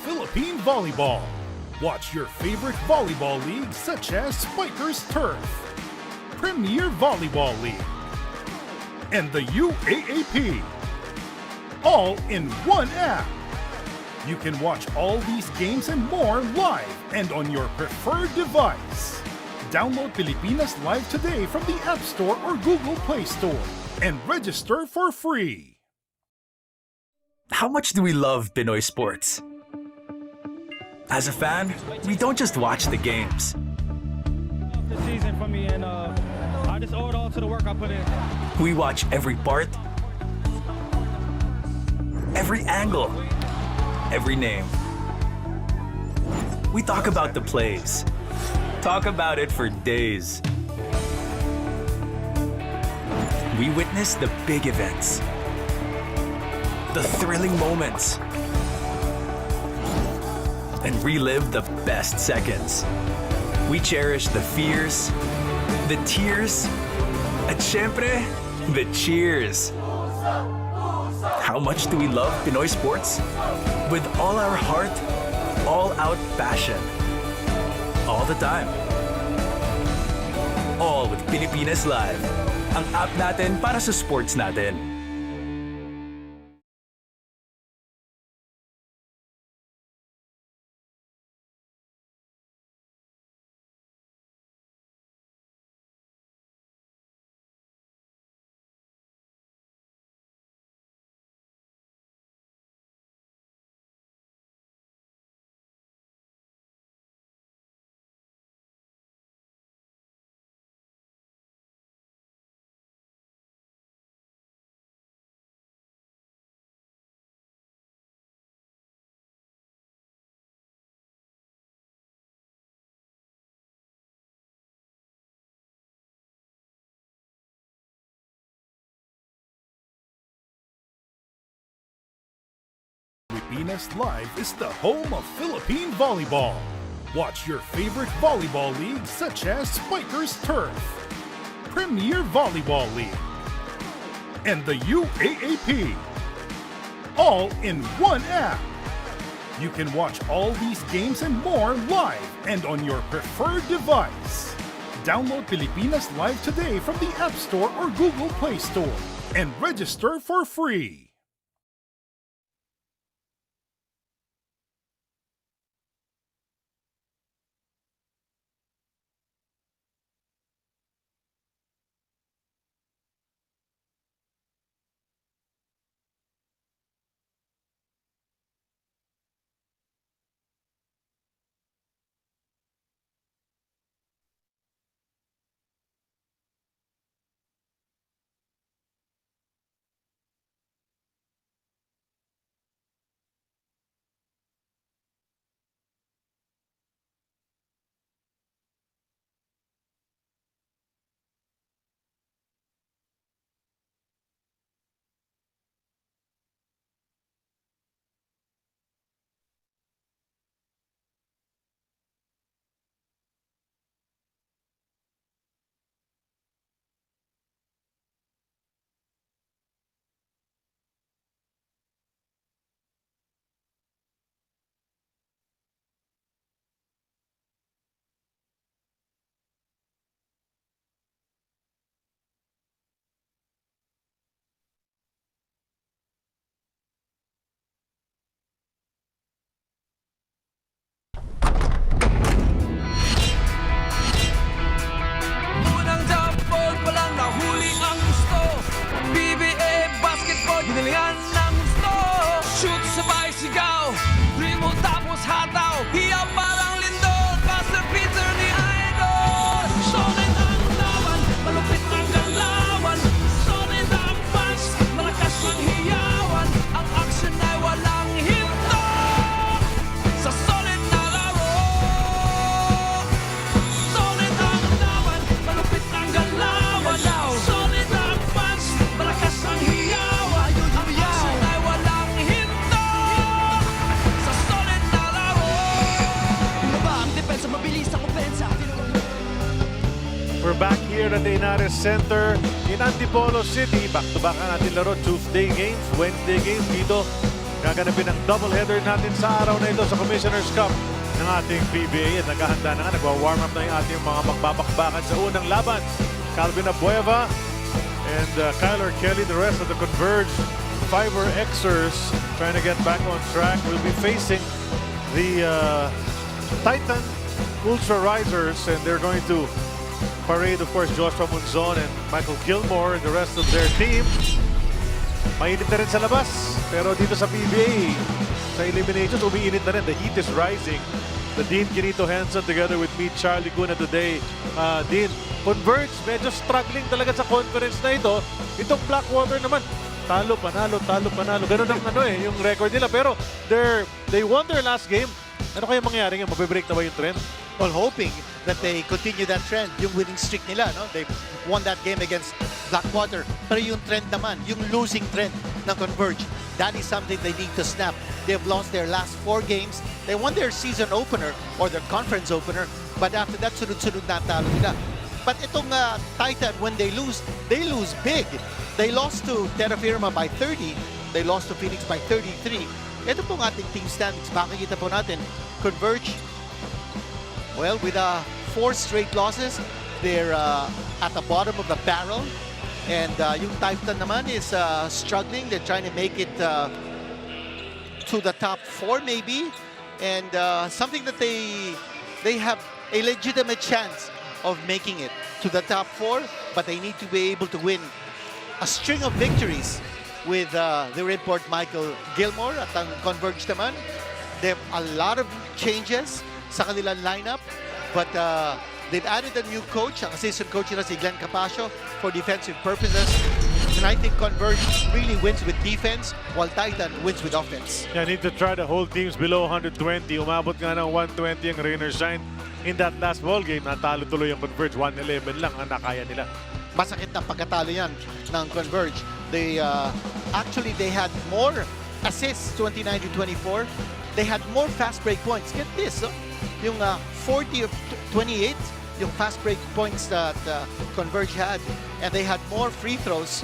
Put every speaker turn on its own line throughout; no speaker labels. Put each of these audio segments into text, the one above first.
Philippine volleyball. Watch your favorite volleyball leagues such as Spikers Turf, Premier Volleyball League, and the UAAP. All in one app. You can watch all these games and more live and on your preferred device. Download Pilipinas Live today from the App Store or Google Play Store and register for free.
How much do we love Pinoy sports? As a fan, we don't just watch the games.
The season for me, and I just owe it all to the work I put in.
We watch every part, every angle, every name. We talk about the plays. Talk about it for days. We witness the big events, the thrilling moments, and relive the best seconds. We cherish the fears, the tears, at syempre, the cheers. How much do we love Pinoy sports? With all our heart, all-out passion. All the time. All with Pilipinas Live. Ang app natin para sa sports natin.
Pilipinas Live is the home of Philippine volleyball. Watch your favorite volleyball leagues such as Spikers Turf, Premier Volleyball League, and the UAAP. All in one app. You can watch all these games and more live and on your preferred device. Download Pilipinas Live today from the App Store or Google Play Store and register for free.
PBA basketball, ginalingan ng gusto. Shoot, sabay, sigaw. Dribble tapos hataw. Hiya parang lindol. Pastor Peter ni Idol. Solid ang laban, malupit ang galawan. Solid ang pass, malakas ang hiyawan. Ang action ay walang hinto. Sa solid na laro. Solid ang laban, malupit ang galawan. Solid ang pass, malakas ang hiyawan. Ang action ay walang hinto. Sa solid na laro. Bumaba ang depensa, mabilis ang opensa.
We're back here at the Inares Center in Antipolo City. Back-to-back ang ating laro. Tuesday games, Wednesday games dito gaganapin ang doubleheader natin sa araw na ito sa Commissioner's Cup ng ating PBA. At naghahanda na nga, nagwa-warm up na yung ating mga magbabakbakan sa unang laban. Calvin Abueva and Kyler Kelly, the rest of the Converge FiberXers trying to get back on track. Will be facing the Titan Ultra Risers, and they're going to parade, of course, Joshua Monzon and Michael Gilmore and the rest of their team. Mainit na rin sa labas, pero dito sa PBA, sa eliminations, umiinit na rin. The heat is rising. The Dean Quirito Henson together with me, Charlie Cuna today. Dean, Converge, medyo struggling talaga sa conference na ito. Itong Blackwater naman, talo, panalo, talo, panalo. Ganun ang yung record nila. Pero they won their last game. Ano kaya mangyari ngayon? Mabibreak na ba yung trend?
Well, hoping that they continue that trend, yung winning streak nila, no? They won that game against Blackwater. Pero yung trend naman, yung losing trend ng Converge, that is something they need to snap. They've lost their last 4 games. They won their season opener or their conference opener, but after that, sunod-sunod na talo nila. But itong Titan, when they lose big. They lost to Terra Firma by 30. They lost to Phoenix by 33. Ito pong ating team standings. Makikita po natin, Converge, well, with 4 straight losses, they're at the bottom of the barrel. And yung Titan naman is struggling. They're trying to make it to the top 4 maybe. And something that they have a legitimate chance of making it to the top 4, but they need to be able to win a string of victories with the report Michael Gilmore at ang Converge naman. They have a lot of changes sa kanilang lineup, but they've added a new coach, ang assistant coach nila si Glenn Capasio, for defensive purposes. And I think Converge really wins with defense, while Titan wins with offense.
Yeah, need to try to hold teams below 120. Umabot nga ng 120 ang Rain or Shine. In that last ball game, natalo tuloy ang Converge. 111 lang ang nakaya nila.
Masakit na pagkatalo yan ng Converge. They actually they had more assists 29-24. They had more fast break points. Get this, yung 40 of 28, yung fast break points that Converge had, and they had more free throws,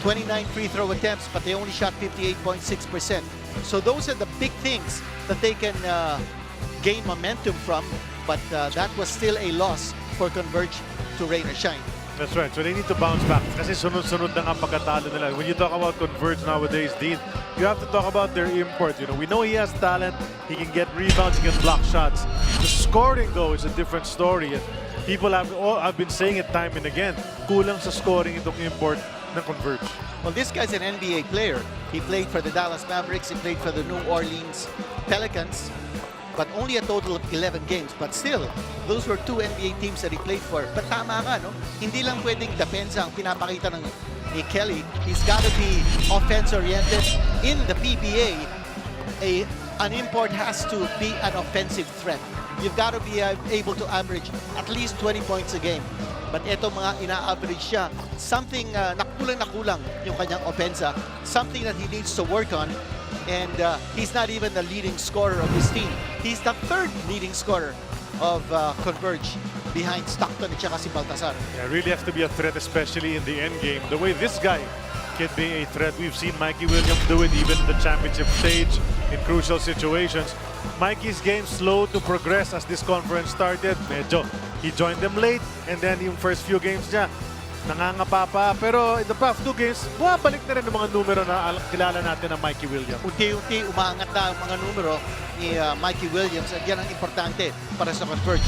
29 free throw attempts, but they only shot 58.6%. So those are the big things that they can gain momentum from, but that was still a loss for Converge to Rain or Shine.
That's right. So they need to bounce back. Kasi sunod-sunod na nga pagkatalo nila. When you talk about Converge nowadays, Dean, you have to talk about their import. You know, we know he has talent. He can get rebounds. He can block shots. The scoring, though, is a different story. And people have been saying it time and again. Kulang sa scoring itong import ng Converge.
Well, this guy's an NBA player. He played for the Dallas Mavericks. He played for the New Orleans Pelicans. But only a total of 11 games. But still, those were 2 NBA teams that he played for. But tama ka, no? Hindi lang pwedeng depensa ang pinapakita ni Kelly. He's got to be offense-oriented. In the PBA, an import has to be an offensive threat. You've got to be able to average at least 20 points a game. But eto mga ina-average siya, something nakulang yung kanyang opensa, something that he needs to work on. And he's not even the leading scorer of his team. He's the 3rd leading scorer of Converge behind Stockton at saka si Baltasar.
Yeah, really has to be a threat, especially in the end game. The way this guy can be a threat, we've seen Mikey Williams do it even in the championship stage in crucial situations. Mikey's game slowed to progress as this conference started. Medyo he joined them late, and then yung first few games niya, nangangapa pa. Pero in the past 2 games, bumabalik na rin ang mga numero na kilala natin ng Mikey Williams.
Unti-unti umaangat na ang mga numero ni Mikey Williams, at yan ang importante para sa Converge,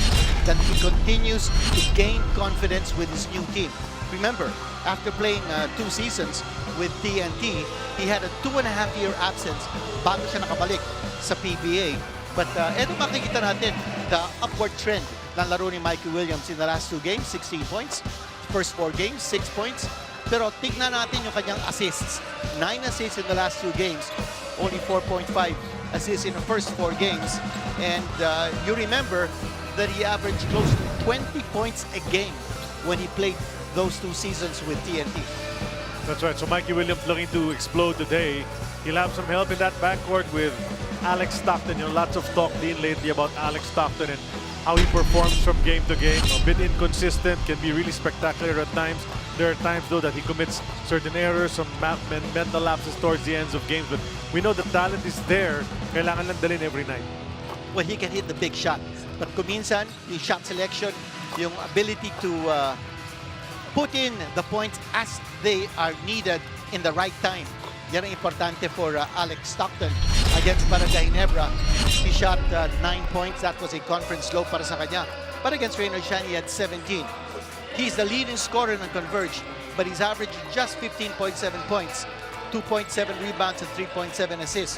that he continues to gain confidence with his new team. Remember, after playing 2 seasons with TNT, he had a 2.5-year absence bago siya nakabalik sa PBA. But eto makikita natin, the upward trend ng laro ni Mikey Williams in the last 2 games, 16 points. First 4 games, 6 points. Pero tignan natin yung kanyang assists. 9 assists in the last 2 games. Only 4.5 assists in the first 4 games. And you remember that he averaged close to 20 points a game when he played those 2 seasons with TNT.
That's right. So Mikey Williams looking to explode today. He'll have some help in that backcourt with Alex Stockton. You know, lots of talk lately about Alex Stockton and how he performs from game to game. A bit inconsistent, can be really spectacular at times. There are times though that he commits certain errors, some mental lapses towards the ends of games. But we know the talent is there. Kailangan lang dalhin every night.
Well, he can hit the big shot. But kuminsan, yung shot selection, yung ability to put in the points as they are needed in the right time. Yan ang importante for Alex Stockton against Barangay Ginebra. He shot 9 points. That was a conference low para sa kanya. But against Reynolds Shine, he had 17. He's the leading scorer ng Converge, but he's averaging just 15.7 points, 2.7 rebounds, and 3.7 assists.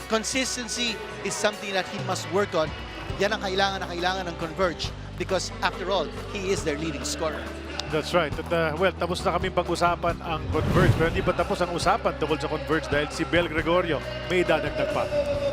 Consistency is something that he must work on. Yan ang kailangan ng Converge because, after all, he is their leading scorer.
That's right. At, well, tapos na kaming pag-usapan ang Converge. Pero hindi pa tapos ang usapan tungkol sa Converge dahil si Bel Gregorio may dadagdag pa.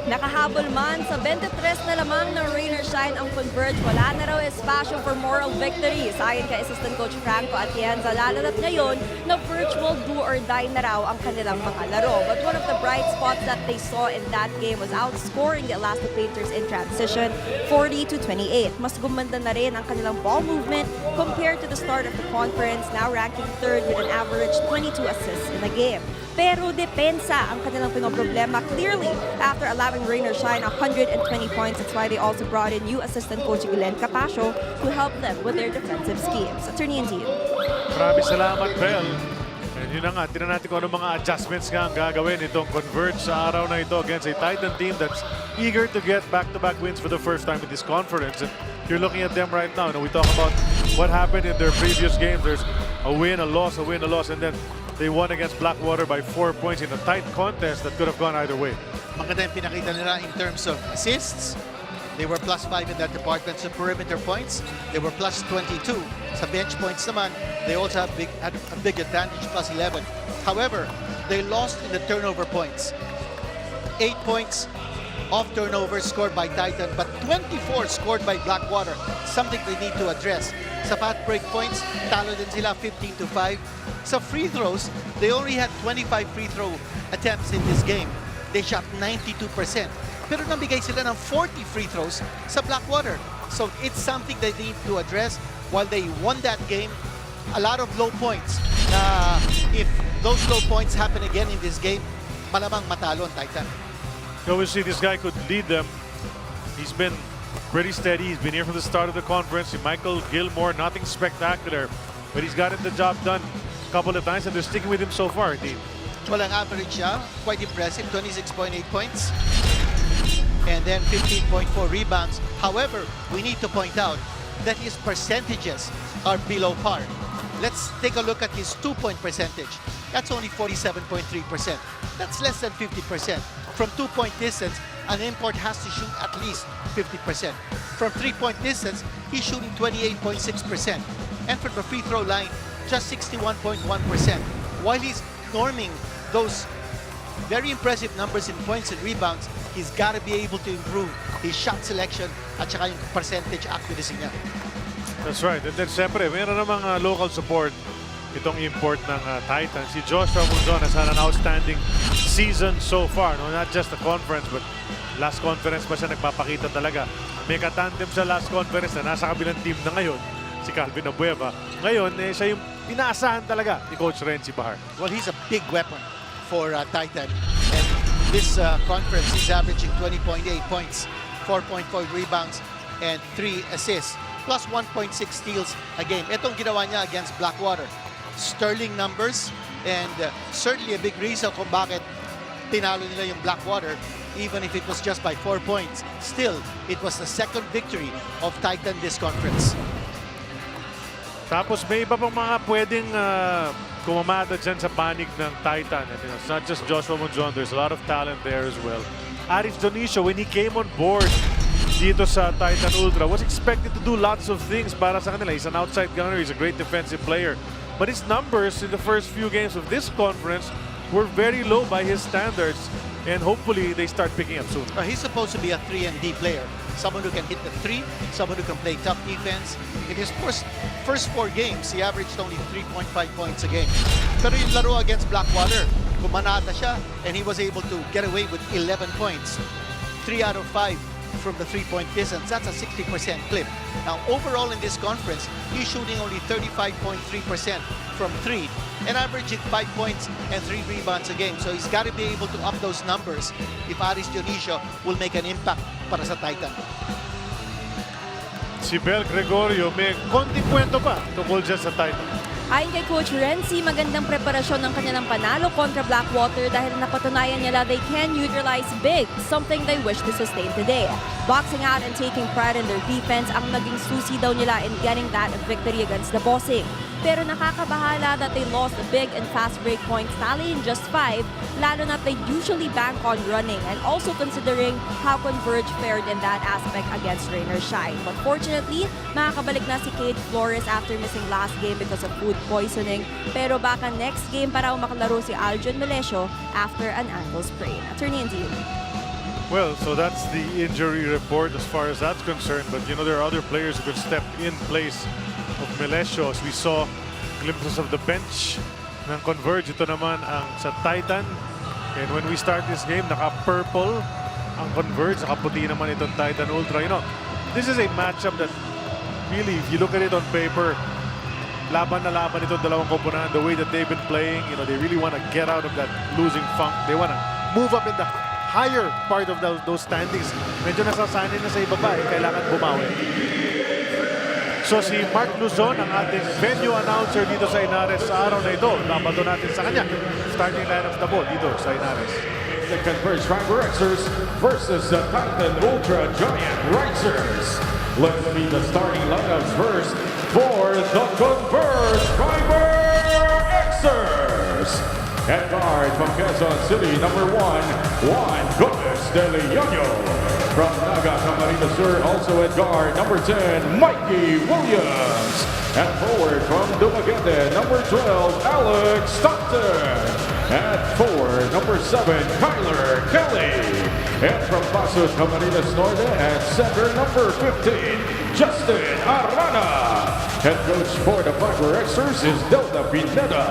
Nakahabol man sa 23 na lamang ng Rain or Shine ang Converge, wala na raw espasyo for moral victory. Ayon kay Assistant Coach Franco Atienza, lalo na't ngayon na virtual do or die na raw ang kanilang mga laro. But one of the bright spots that they saw in that game was outscoring the Elastic Painters in transition 40-28. Mas gumanda na rin ang kanilang ball movement compared to the start of the conference, now ranking third with an average 22 assists in a game. Pero depensa ang kanilang pinoproblema clearly after allowing Rain or Shine 120 points. That's why they also brought in new assistant coach Glenn Capascio to help them with their defensive schemes. Turning to you.
Maraming salamat, Bel. And yun na nga, tinan natin kung ano mga adjustments nga ang gagawin itong Converge sa araw na ito against a Titan team that's eager to get back-to-back wins for the first time in this conference. And you're looking at them right now. We talk about what happened in their previous games. There's a win, a loss, and then they won against Blackwater by 4 points in a tight contest that could have gone either way.
Maganda yung pinakita nila in terms of assists. They were +5 in that department. So perimeter points, they were +22. Sa bench points naman, they also had a big advantage, +11. However, they lost in the turnover points. 8 points off turnovers scored by Titan, but 24 scored by Blackwater. Something they need to address. Sa fast break points, talo din sila 15-5. Sa free throws, they only had 25 free throw attempts in this game. They shot 92%. Pero nabigay sila ng 40 free throws sa Blackwater. So it's something they need to address. While they won that game, a lot of low points. If those low points happen again in this game, malamang matalo ang Titan.
Obviously, this guy could lead them. He's been pretty steady. He's been here from the start of the conference. Michael Gilmore, nothing spectacular, but he's gotten the job done a couple of times, and they're sticking with him so far, team.
Well, ang average siya, quite impressive, 26.8 points. And then 15.4 rebounds. However, we need to point out that his percentages are below par. Let's take a look at his 2-point percentage. That's only 47.3%. That's less than 50%. From 2-point distance, an import has to shoot at least 50%. From 3-point distance, he's shooting 28.6%. And from the free throw line, just 61.1%. While he's norming those very impressive numbers in points and rebounds, he's got to be able to improve his shot selection at saka yung percentage accuracy niya.
That's right. And then, siyempre, mayroon namang local support itong import ng Titan. Si Joshua Munzon has had an outstanding season so far. No? Not just the conference, but last conference pa siya nagpapakita talaga. May katandem sa last conference na nasa kabilang team na ngayon, si Calvin Abueva. Ngayon, siya yung inaasahan talaga ni Coach Renzi Bahar.
Well, he's a big weapon for Titan. And this conference, he's averaging 20.8 points, 4.4 rebounds, and 3 assists, plus 1.6 steals a game. Itong ginawa niya against Blackwater. Sterling numbers, and certainly a big reason kung bakit tinalo nila yung Blackwater, even if it was just by 4 points. Still, it was the second victory of Titan this conference.
Tapos may iba pang mga pwedeng kumamada dyan sa panig ng Titan. And, it's not just Joshua Munzon. There's a lot of talent there as well. Aris Dionisio, when he came on board dito sa Titan Ultra, was expected to do lots of things para sa kanila. He's an outside gunner. He's a great defensive player. But his numbers in the first few games of this conference were very low by his standards. And hopefully, they start picking up soon.
He's supposed to be a 3-and-D player. Someone who can hit the 3, someone who can play tough defense. In his first 4 games, he averaged only 3.5 points a game. Pero yung laro against Blackwater, kumanata siya, and he was able to get away with 11 points. 3 out of 5 from the three-point distance. That's a 60% clip. Now, overall in this conference, he's shooting only 35.3% from three and averaging 5 points and 3 rebounds a game. So he's got to be able to up those numbers if Aris Dionisio will make an impact para sa Titan.
Si Bel Gregorio may konting kwento pa tungkol dyan sa Titan.
Ayon kay Coach Renzi, magandang preparasyon ng kanilang panalo kontra Blackwater dahil napatunayan nila they can utilize big, something they wish to sustain today. Boxing out and taking pride in their defense ang naging susi daw nila in getting that victory against the Bossing. Pero nakakabahala that they lost a big and fast break points tally in just 5, lalo na they usually bank on running and also considering how Converge fared in that aspect against Rainer Shine. But fortunately, makakabalik na si Cade Flores after missing last game because of food poisoning. Pero baka next game para makalaro si Aljon Melesio after an ankle sprain. Attorney and you.
Well, so that's the injury report as far as that's concerned. But you know, there are other players who could step in place of Melesio. As we saw glimpses of the bench ng Converge. Ito naman ang sa Titan. And when we start this game, naka-purple ang Converge. Nakaputi naman itong Titan Ultra. You know, this is a matchup that really, if you look at it on paper, laban na laban itong dalawang koponan. The way that they've been playing, you know, they really want to get out of that losing funk. They want to move up in the higher part of those standings. Medyo nasasanay na sa ibaba. Kailangan bumawi. So si Mark Luzon, ang ating venue announcer dito sa Inares sa araw na ito. Nabato natin sa kanya. Starting lineups na po dito sa Inares.
The Converge FiberXers versus the Titan Ultra Giant Risers. Let's meet the starting lineups first for the Converge FiberXers. At guard from Quezon City, number 1, Juan Gomez de Leon. From Naga, Camarines Sur, also at guard, number 10, Mikey Williams. At forward from Dumaguete, number 12, Alex Stockton. At forward, number 7, Kyler Kelly. And from Pasos, Camarines Norte, at center, number 15, Justin Arana. Head coach for the FiberXers is Delta Pineda.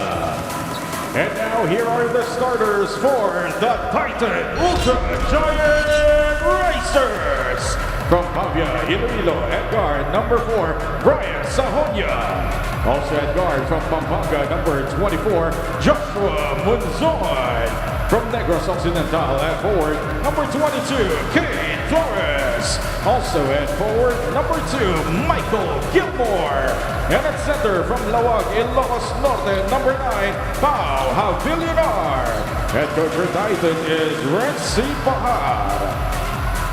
And now here are the starters for the Titan Ultra Giant Racers. From Pavia, Iloilo, at guard, number 4, Brian Sahonia. Also at guard from Pampanga, number 24, Joshua Munzon. From Negros Occidental, at forward, number 22, Kate Flores. Also at forward, number 2, Michael Gilmore. And at center from Lawag, Ilocos Norte, number 9, Pau Havilianar. Head coach for Titan is Renzi Bahar.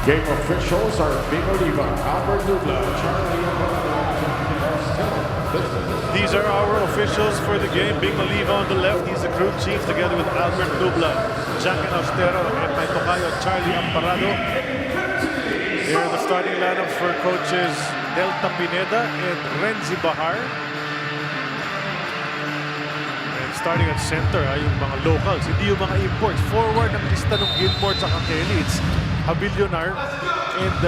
Game officials are Bing Oliva, Albert Nubla, Charlie Apollo.
These are our officials for the game. Bing Oliva on the left, he's the crew chief together with Albert Nubla, Jack and Austero, and my tokayo Charlie Amparado. Here are the starting lineups for coaches Delta Pineda and Renzi Bahar. And starting at center ay yung mga locals, hindi yung mga imports. Forward ang lista ng Gilmore sa Kelly. It's Havillionar and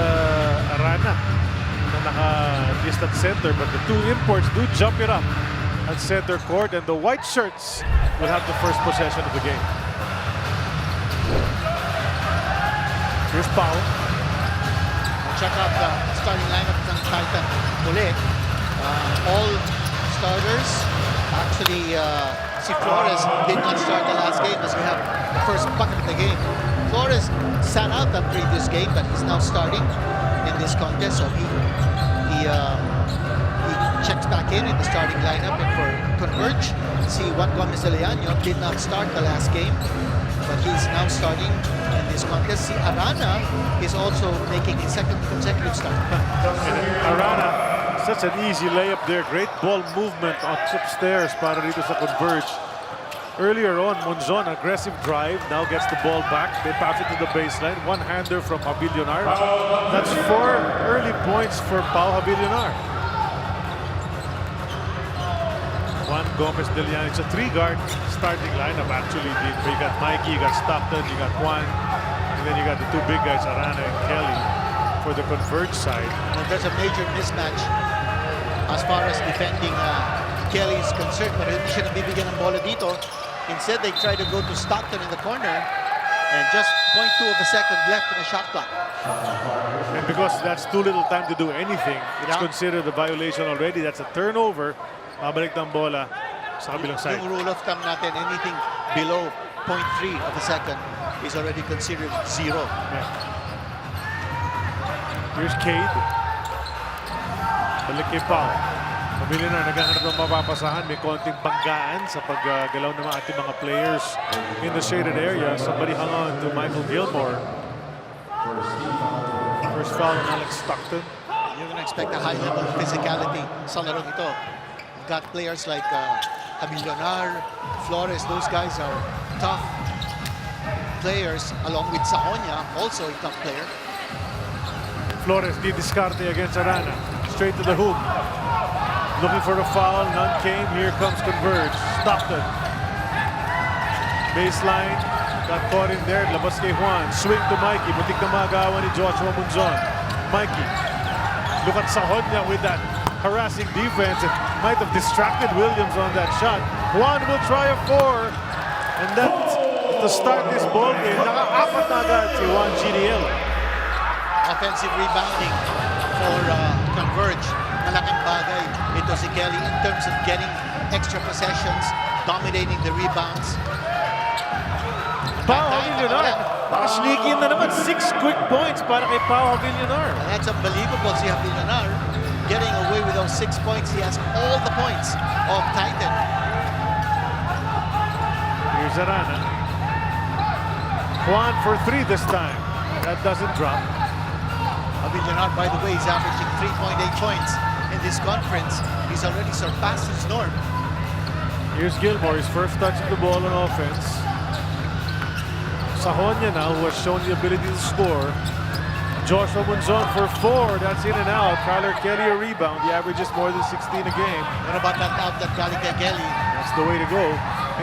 Arana na naka-list at center. But the two imports do jump it up at center court. And the white shirts will have the first possession of the game. Here's Pau.
Check out the starting lineup ng Titan muli. All starters. Actually, si Flores did not start the last game as we have the first bucket of the game. Flores sat out the previous game, but he's now starting in this contest. So he checks back in the starting lineup. And for Converge, si Juan Gomez de Leon did not start the last game, but he's now starting in this contest. Si Arana is also making his second consecutive start.
Arana, such an easy layup there. Great ball movement upstairs para dito sa Converge. Earlier on, Monzon, aggressive drive, now gets the ball back. They pass it to the baseline. One-hander from Havillionar. That's 4 early points for Pau Havillionar. Juan Gomez de Leon. It's a 3-guard starting lineup, actually. You got Mikey, you got Stockton, you got Juan, and then you got the two big guys, Arana and Kelly, for the Converge side.
And there's a major mismatch as far as defending Kelly is concerned, but hindi siya nabibigyan ng bola dito. Instead, they try to go to Stockton in the corner, and just 0.2 of a second left in the shot clock.
And because that's too little time to do anything, it's
Yeah.
considered a violation already. That's a turnover. Babalik ng bola sa kabilang side.
Yung rule of thumb natin, anything below 0.3 of a second is already considered zero.
Yeah. Here's Cade. Balik kay Pau. Pabili na, naghahanap ng mapapasahan. May konting banggaan sa paggalaw ng ating mga players in the shaded area. Somebody hung on to Michael Gilmore. First foul on Alex Stockton.
You're going to expect a high level of physicality sa larong ito. You've got players like Abilionar, Flores. Those guys are tough players, along with Sahonia, also a tough player.
Flores didiscarte against Arana. Straight to the hoop. Looking for the foul. None came. Here comes Converge. Stockton. Baseline. Got caught in there. Labas kay Juan. Swing to Mikey. Butik na magawa ni Joshua Munzon. Mikey. Look at Sahonia with that harassing defense. It might have distracted Williams on that shot. Juan will try a 4. And that's to start this ball game. Naka-apat na agad si Juan GDL.
Offensive rebounding for Converge. Malaking bagay ito si Kelly in terms of getting extra possessions, dominating the rebounds.
Pau Avillonar. Sneaky na naman. 6 quick points para kay Pau Avillonar.
And that's unbelievable. Si Abilionar getting away with those 6 points. He has all the points of Titan.
Here's Arana. Juan for 3 this time. That doesn't drop.
Abilionar, by the way, is averaging 3.8 points in this conference. He's already surpassed his norm.
Here's Gilmore, his first touch of the ball on offense. Sahonia now, who has shown the ability to score. Joshua Munzon for 4. That's in and out. Kyler Kelly a rebound. He averages more than 16 a game.
What about that outlet galing kay Kelly?
That's the way to go.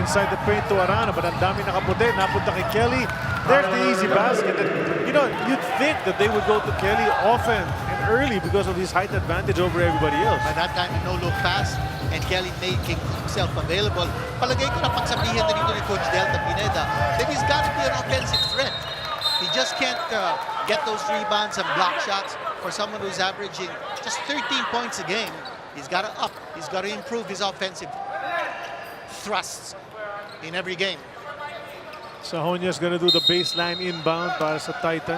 Inside the paint to Arana, but ang dami nakaputi. Napunta kay Kelly. There's the easy basket. And, you know, you'd think that they would go to Kelly often and early because of his height advantage over everybody else.
By that time, a no-look pass, and Kelly making himself available. Palagay ko na pagsabihin na dito ni Coach Delta Pineda that he's got to be an offensive threat. He just can't get those rebounds and block shots. For someone who's averaging just 13 points a game, he's got to up. He's got to improve his offensive thrusts in every game.
Sahonia's gonna do the baseline inbound para sa Titan.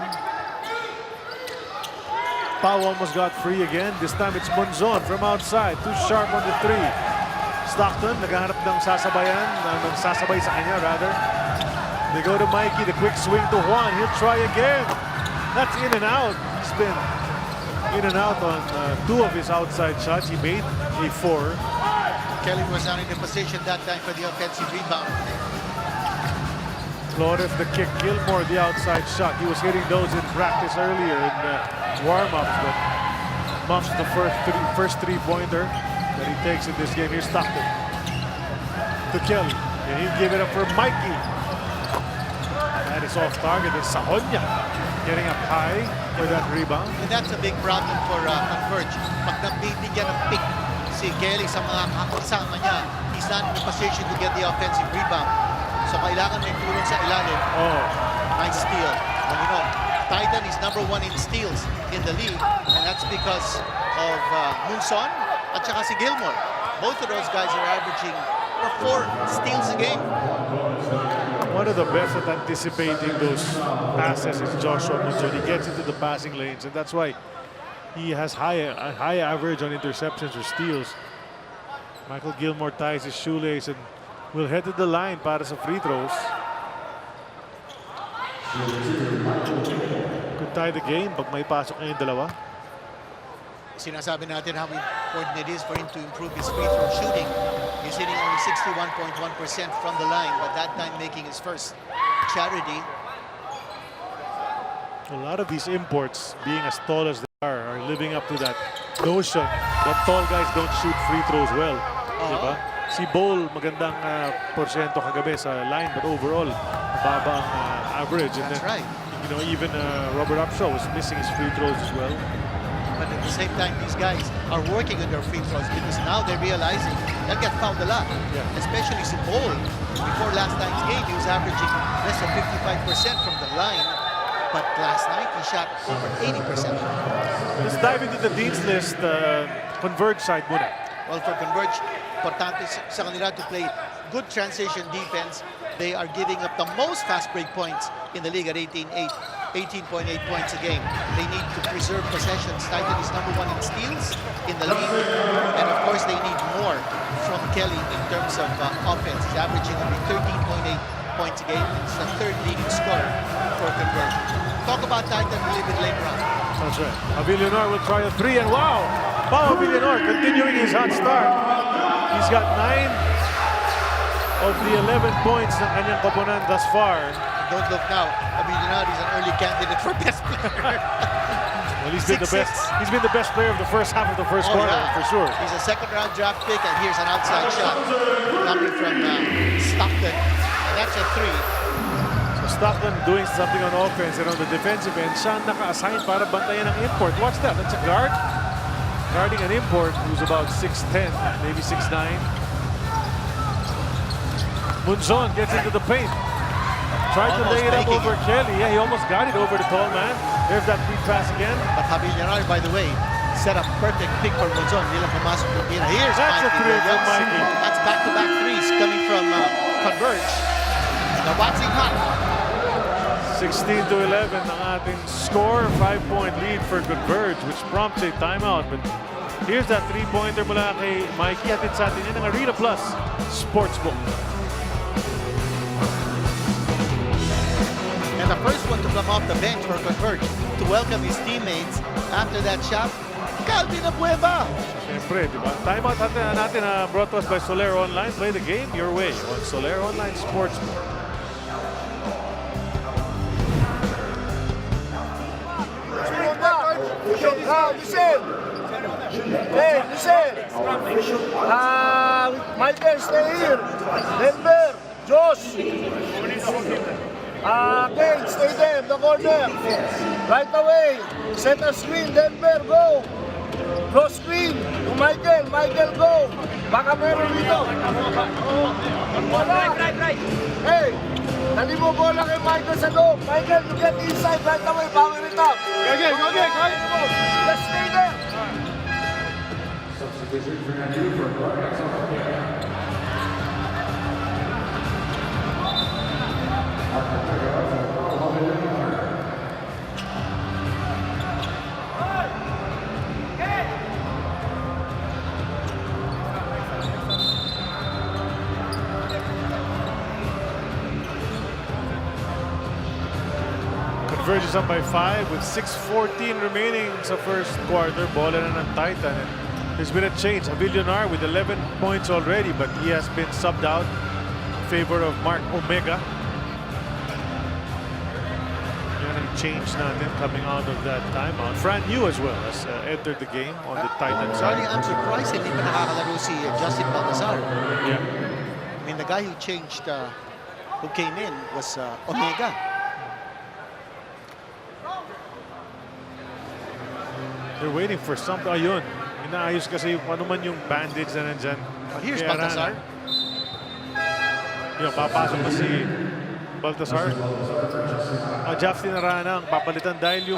Pau almost got free again. This time it's Munzon from outside. Too sharp on the 3. Stockton naghahanap ng sasabayan, ng sasabay sa kanya rather. They go to Mikey, the quick swing to Juan. He'll try again. That's in and out. He's been in and out on 2 of his outside shots. He made a 4.
Kelly was not in the position that time for the offensive rebound.
Flores the kick, Gilmore the outside shot. He was hitting those in practice earlier in warm-ups, but muffs the first three-pointer that he takes in this game. Here's Stockton to Kelly, and he'll give it up for Mikey. That is off target. It's Sahonia getting up high for that rebound.
And that's a big problem for Converge. Pag nabibigyan ng pick si Kelly sa mga kasama niya, he's not in the position to get the offensive rebound. So kailangan may tulong sa ilalim.
Oh,
Nice steal. And you know, Titan is #1 in steals in the league, and that's because of Munzon at saka si Gilmore. Both of those guys are averaging 4 steals a game.
one of the best at anticipating those passes is Joshua Munzon. He gets into the passing lanes, and that's why he has a high average on interceptions or steals. Michael Gilmore ties his shoelace and will head to the line para sa free throws. Could tie the game pag may pasok na yung dalawa.
Sinasabi natin how important it is for him to improve his free throw shooting. He's hitting only 61.1% from the line, but that time making his first charity.
A lot of these imports, being as tall as they are living up to that notion that tall guys don't shoot free throws well. Diba? Si Bowl, magandang porsyento kagabi sa line, but overall, mababa ang average. And
That's
then,
right.
you know, even Robert Upshaw was missing his free throws as well.
But at the same time, these guys are working on their free throws because now they're realizing they'll get fouled a lot.
Yeah.
Especially si Bowl. Before last night's game, he was averaging less than 55% from the line. But last night, he shot over 80%.
Let's dive into the Dean's List. Converge side muna.
Well, for Converge, importante sa kanila to play good transition defense. They are giving up the most fast break points in the league at 18.8 points a game. They need to preserve possessions. Titan is number 1 in steals in the league. And of course, they need more from Kelly in terms of offense. He's averaging only 13.8 points a game. It's the 3rd leading scorer for Converge. Talk about Titan a little bit later on.
That's right. Avillonor will try a 3 and wow! Pao Avillonor continuing his hot start. He's got 9 of the 11 points ng kanyang koponan thus far.
Don't look now. Avillonor is an early candidate for best player.
Well, he's been the best. He's been the best player of the first half of the first quarter, for sure.
He's a 2nd-round draft pick, and here's an outside shot coming from Stockton. And that's a 3.
So Stockton doing something on offense and on the defensive end. Siya naka-assign para bantayan ng import. Watch that. That's a guard. Guarding an import who's about 6'10", maybe 6'9". Munzon gets into the paint. Tried to lay it up over Kelly. Yeah, he almost got it over the tall man. There's that free pass again.
But Avillonor, by the way, set up perfect pick for Munzon. Hindi lang pumasok ng pina. Here's
That's a
Mikey
3 from
Williams.
Mikey.
That's back-to-back threes coming from Converge. Now watching hot.
16-11 ang ating score. 5-point lead for Converge, which prompts a timeout. But here's that 3-pointer mula kay Mikey. Hatid sa atin yan ang Arena Plus Sportsbook.
And the first one to come off the bench for Converge to welcome his teammates after that shot, Calvin Abueva.
Siyempre, di ba? Timeout natin brought to us by Solero Online. Play the game your way on Solero Online Sportsbook.
Listen! Hey, listen! Michael, stay here. Denver, Josh. Kate, stay there, the corner. Right away. Set a screen, Denver, go. Cross screen to Michael. Michael, go. Baka meron dito. Right. Hey, dali mo bola kay Michael sa loob. Michael, you get inside right away. Power it up. Go. Let's stay there.
Converge is up by 5 with 6:14 remaining sa first quarter. Bola na ng Titan. And there's been a change. Avillonor with 11 points already, but he has been subbed out in favor of Mark Omega. Yan ang change natin coming out of that timeout. Fran Yu as well has entered the game on the Titan side.
Sorry, I'm surprised hindi pa nakakalaro si Justin Baltazar.
Yeah.
I mean, the guy who changed, who came in was Omega.
They're waiting for something. Ayun. Inaayos kasi ano man yung bandage na nandyan.
Here's
Kay
Baltazar.
Yun, papasok na si Baltazar. Justin Arana ang papalitan dahil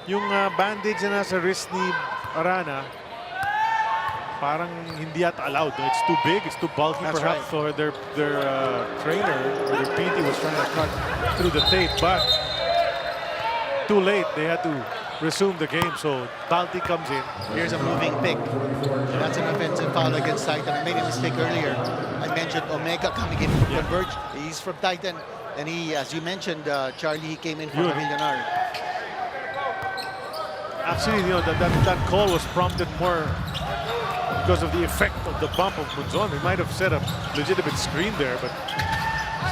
yung bandage na nasa wrist ni Arana parang hindi yata allowed. It's too big, it's too bulky.
That's
perhaps for their trainer or their PT was trying to cut through the tape, but too late. They had to resume the game, so Balti comes in.
Here's a moving pick. That's an offensive foul against Titan. I made a mistake earlier. I mentioned Omega coming in from Converge. He's from Titan. And he, as you mentioned, Charlie, he came in from Avillonor.
Actually, you know, that call was prompted more because of the effect of the bump of Munzon. He might have set a legitimate screen there, but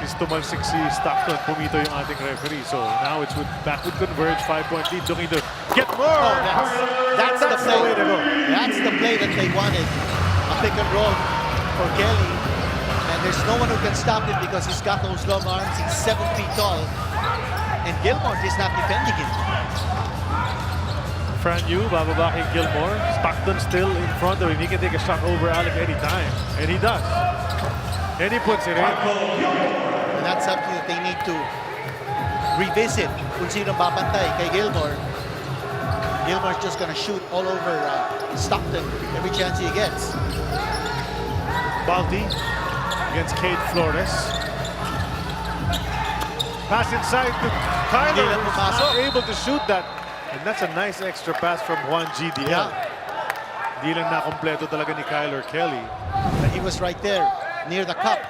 since tumalsik si Stockton, pumito yung ating referee. So now it's back with Converge, 5-point lead, looking to get more.
Oh, that's the play.
Way to go.
That's the play that they wanted. A pick and roll for Kelly. And there's no one who can stop him because he's got those long arms. He's 7 feet tall. And Gilmore is not defending him.
Fran Yu, bababa kay Gilmore. Stockton still in front of him. He can take a shot over Alec anytime. And he does. And he puts it in.
And that's something that they need to revisit kung sino babantay kay Gilmore. Gilmore's just gonna shoot all over Stockton every chance he gets.
Balti against Cade Flores. Pass inside to Kyler,
Hindi na
who's
pumasok.
not able to shoot that. And that's a nice extra pass from Juan GDL.
Yeah.
Di lang nakompleto talaga ni Kyler Kelly.
And he was right there, near the cup.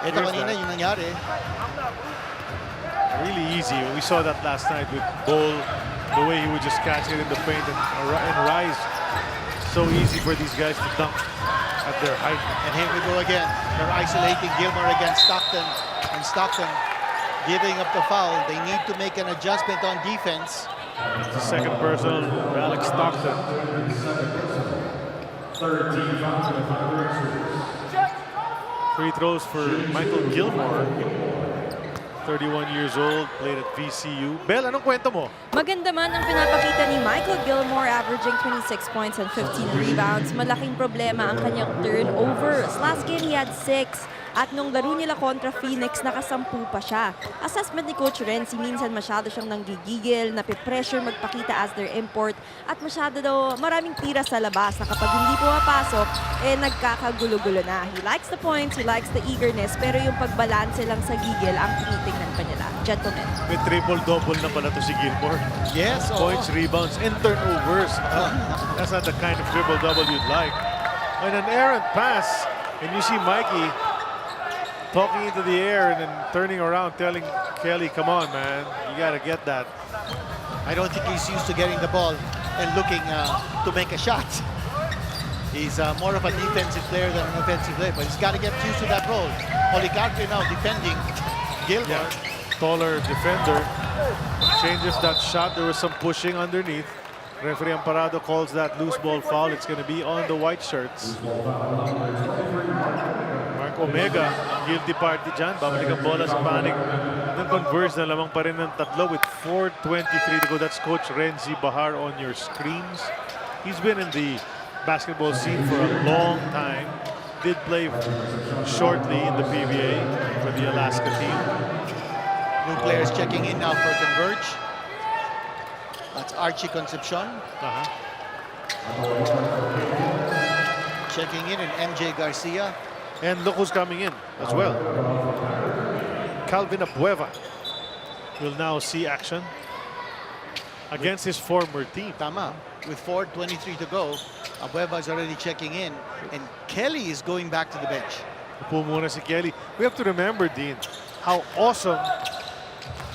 Ito
Here's
kanina
that.
yung nangyari.
Really easy. We saw that last night with Bol, the way he would just catch it in the paint and rise. So easy for these guys to dunk at their height.
And here we go again. They're isolating Gilmore against Stockton. And Stockton giving up the foul. They need to make an adjustment on defense.
The second person, Alex Stockton. Free throws for Michael Gilmore. 31 years old, played at VCU. Bel, anong kwento mo?
Maganda man ang pinapakita ni Michael Gilmore, averaging 26 points and 15 rebounds. Malaking problema ang kanyang turnovers. Last game, he had 6. At nung laro nila kontra Phoenix, nakasampu pa siya. Assessment ni Coach Renzi, minsan masyado siyang nanggigigil, napipressure magpakita as their import, at masyado daw maraming tira sa labas na kapag hindi pumapasok, nagkakagulo-gulo na. He likes the points, he likes the eagerness, pero yung pagbalanse lang sa gigil ang tinitingnan pa nila. Gentlemen.
May triple-double na pala to si Gilmore.
Yes,
Points, rebounds, and turnovers. That's not the kind of triple-double you'd like. And an errant pass, and you see Mikey talking into the air and then turning around, telling Kelly, come on, man, you got to get that.
I don't think he's used to getting the ball and looking to make a shot. He's more of a defensive player than an offensive player, but he's got to get used to that role. Policarpio now defending Gilmore.
Yeah, taller defender. Changes that shot. There was some pushing underneath. Referee Amparado calls that loose ball foul. It's going to be on the white shirts. Mark Omega, guilty party dyan. Babalik ang bola sa panig ng Converge na lamang pa rin ng tatlo with 4:23 to go. That's Coach Renzi Bahar on your screens. He's been in the basketball scene for a long time. Did play shortly in the PBA for the Alaska team.
New players checking in now for Converge. That's Archie Concepcion. Checking in, and MJ Garcia.
And look who's coming in as well. Calvin Abueva will now see action against his former team.
Tama. With 4:23 to go, Abueva is already checking in, and Kelly is going back to the bench.
Upo muna si Kelly. We have to remember, Dean, how awesome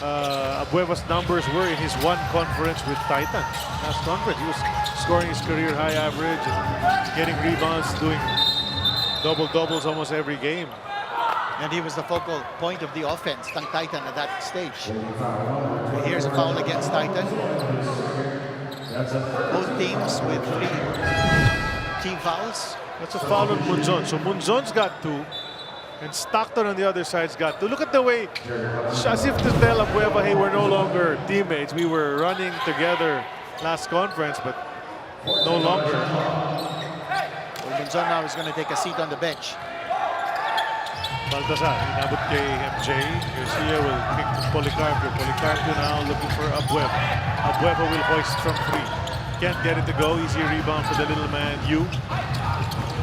Abueva's numbers were in his one conference with Titan. Last conference, he was scoring his career high average and getting rebounds, doing double-doubles almost every game.
And he was the focal point of the offense ng Titan at that stage. And here's a foul against Titan. Both teams with 3 team fouls.
That's a foul on Munzon. So Munzon's got 2. And Stockton on the other side's got 2. Look at the way, as if to tell Abueva, hey, we're no longer teammates. We were running together last conference, but no longer.
Munzon now is going to take a seat on the bench.
Baltazar, inabot kay MJ. Garcia will kick to Policarpio. Policarpio now looking for Abueva. Abueva will hoist from 3. Can't get it to go. Easy rebound for the little man, Yu.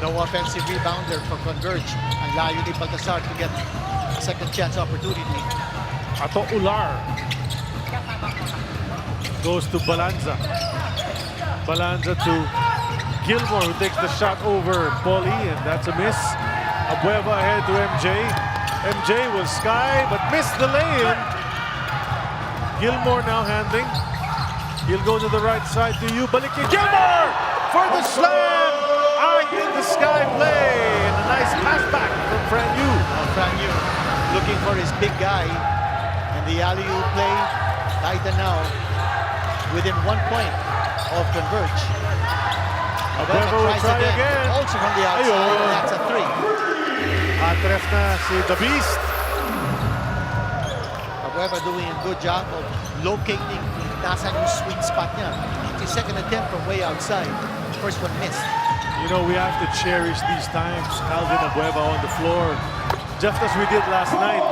No offensive rebounder for Converge. Ang layo ni Baltasar to get a second chance opportunity.
Ato Ular goes to Balanza. Balanza to Gilmore, who takes the shot over Paulie, and that's a miss. Abueva ahead to MJ. MJ will sky, but missed the lay-in. Gilmore now handling. He'll go to the right side to you. Balik kay Gilmore for the slam. In the sky play, and a nice pass back from Fran Yu.
Fran Yu looking for his big guy, and the alley-oop play. Titan now within 1 point of Converge.
Abueva will try again.
Also from the outside, and that's a 3.
Atref na si The Beast.
Abueva doing a good job of locating nasa yung sweet spot niya. His second attempt from way outside. First one missed.
You know, we have to cherish these times. Calvin Abueva on the floor, just as we did last night.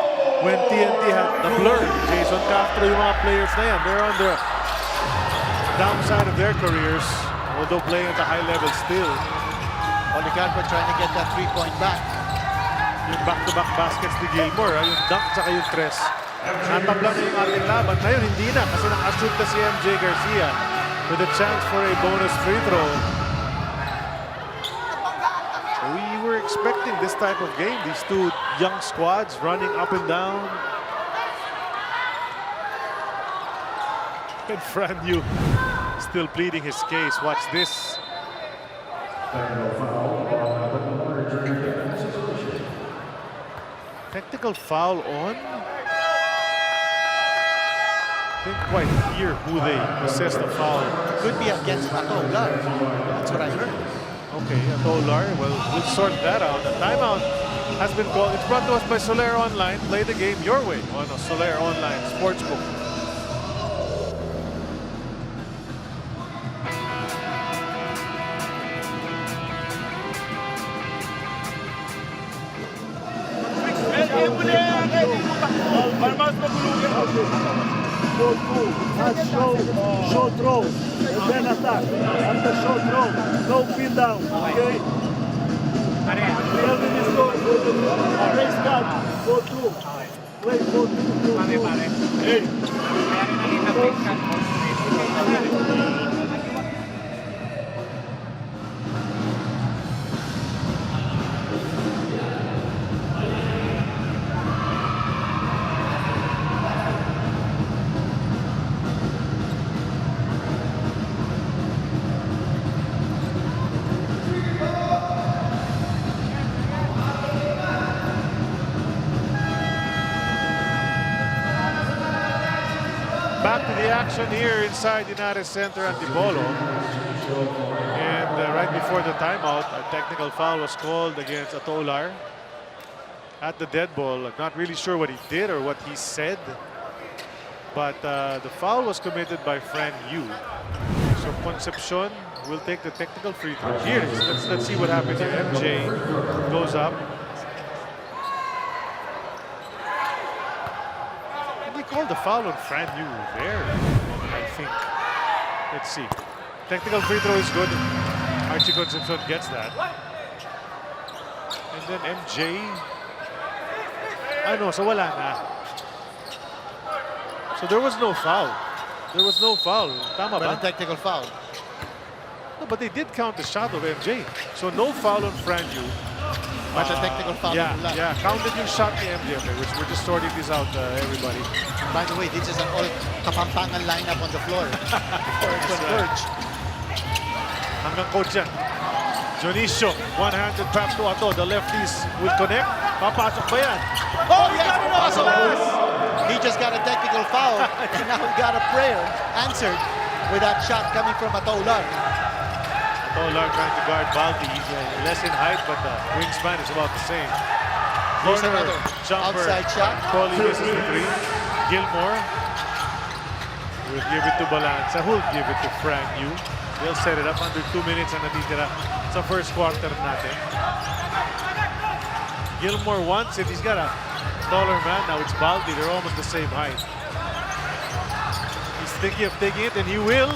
when TNT had the blur. Jason Castro, yung mga players na yan, they're on the downside of their careers, although playing at a high level still.
Policarpo trying to get that 3-point back.
Yung back-to-back baskets ni Gilmore, yung dunk tsaka yung tres. Natabla na yung ating laban. Ngayon, hindi na kasi nakashoot na si MJ Garcia with a chance for a bonus free throw. We were expecting this type of game. These two young squads running up and down. And Franyu still pleading his case. Watch this. Technical foul on. Didn't quite hear who they assessed the foul.
Could be against Atola. That's what I heard.
Okay, Atolar, well, we'll sort that out. The timeout has been called. It's brought to us by Soler Online. Play the game your way on a Soler Online Sportsbook.
Show throw, and then attack. After show throw, no pin down. Okay? Kelvin is going. Race guard, go through. Wait, go through. Hey.
Back to the action here inside United Center Antipolo. And right before the timeout, a technical foul was called against Atolar at the dead ball. I'm not really sure what he did or what he said, but the foul was committed by Fran Yu. So Concepcion will take the technical free throw. Here it is. Let's see what happens here. MJ goes up. Called the foul on Fran Yu there, I think. Let's see. Technical free throw is good. Archie Concepcion gets that. And then MJ. Ano, so wala na. So there was no foul. There was no foul. Tama ba?
But a technical foul.
No, but they did count the shot of MJ. So no foul on Fran Yu.
But a technical foul.
Yeah, counted yung shot ni MJ. Okay, which we're just sorting this out, everybody.
By the way, this is an all Kapampangan lineup on the floor for Converge.
Hanggang coach yan. Dionisio, one-handed pass to Ato. The lefties will connect. Papasok ba yan?
Oh, yes! Pasok! He just got a technical foul, and now he got a prayer answered with that shot coming from Atolar.
Atolar trying to guard Balti. He's less in height, but the wingspan is about the same.
Here's
Corner
another
jumper.
outside shot.
Paulie misses the three. Gilmore will give it to Balanza, who'll give it to Frank Yu. They'll set it up under 2 minutes ang natitira sa first quarter natin. Gilmore wants it. He's got a taller man. Now it's Baldi. They're almost the same height. He's thinking of taking it, and he will.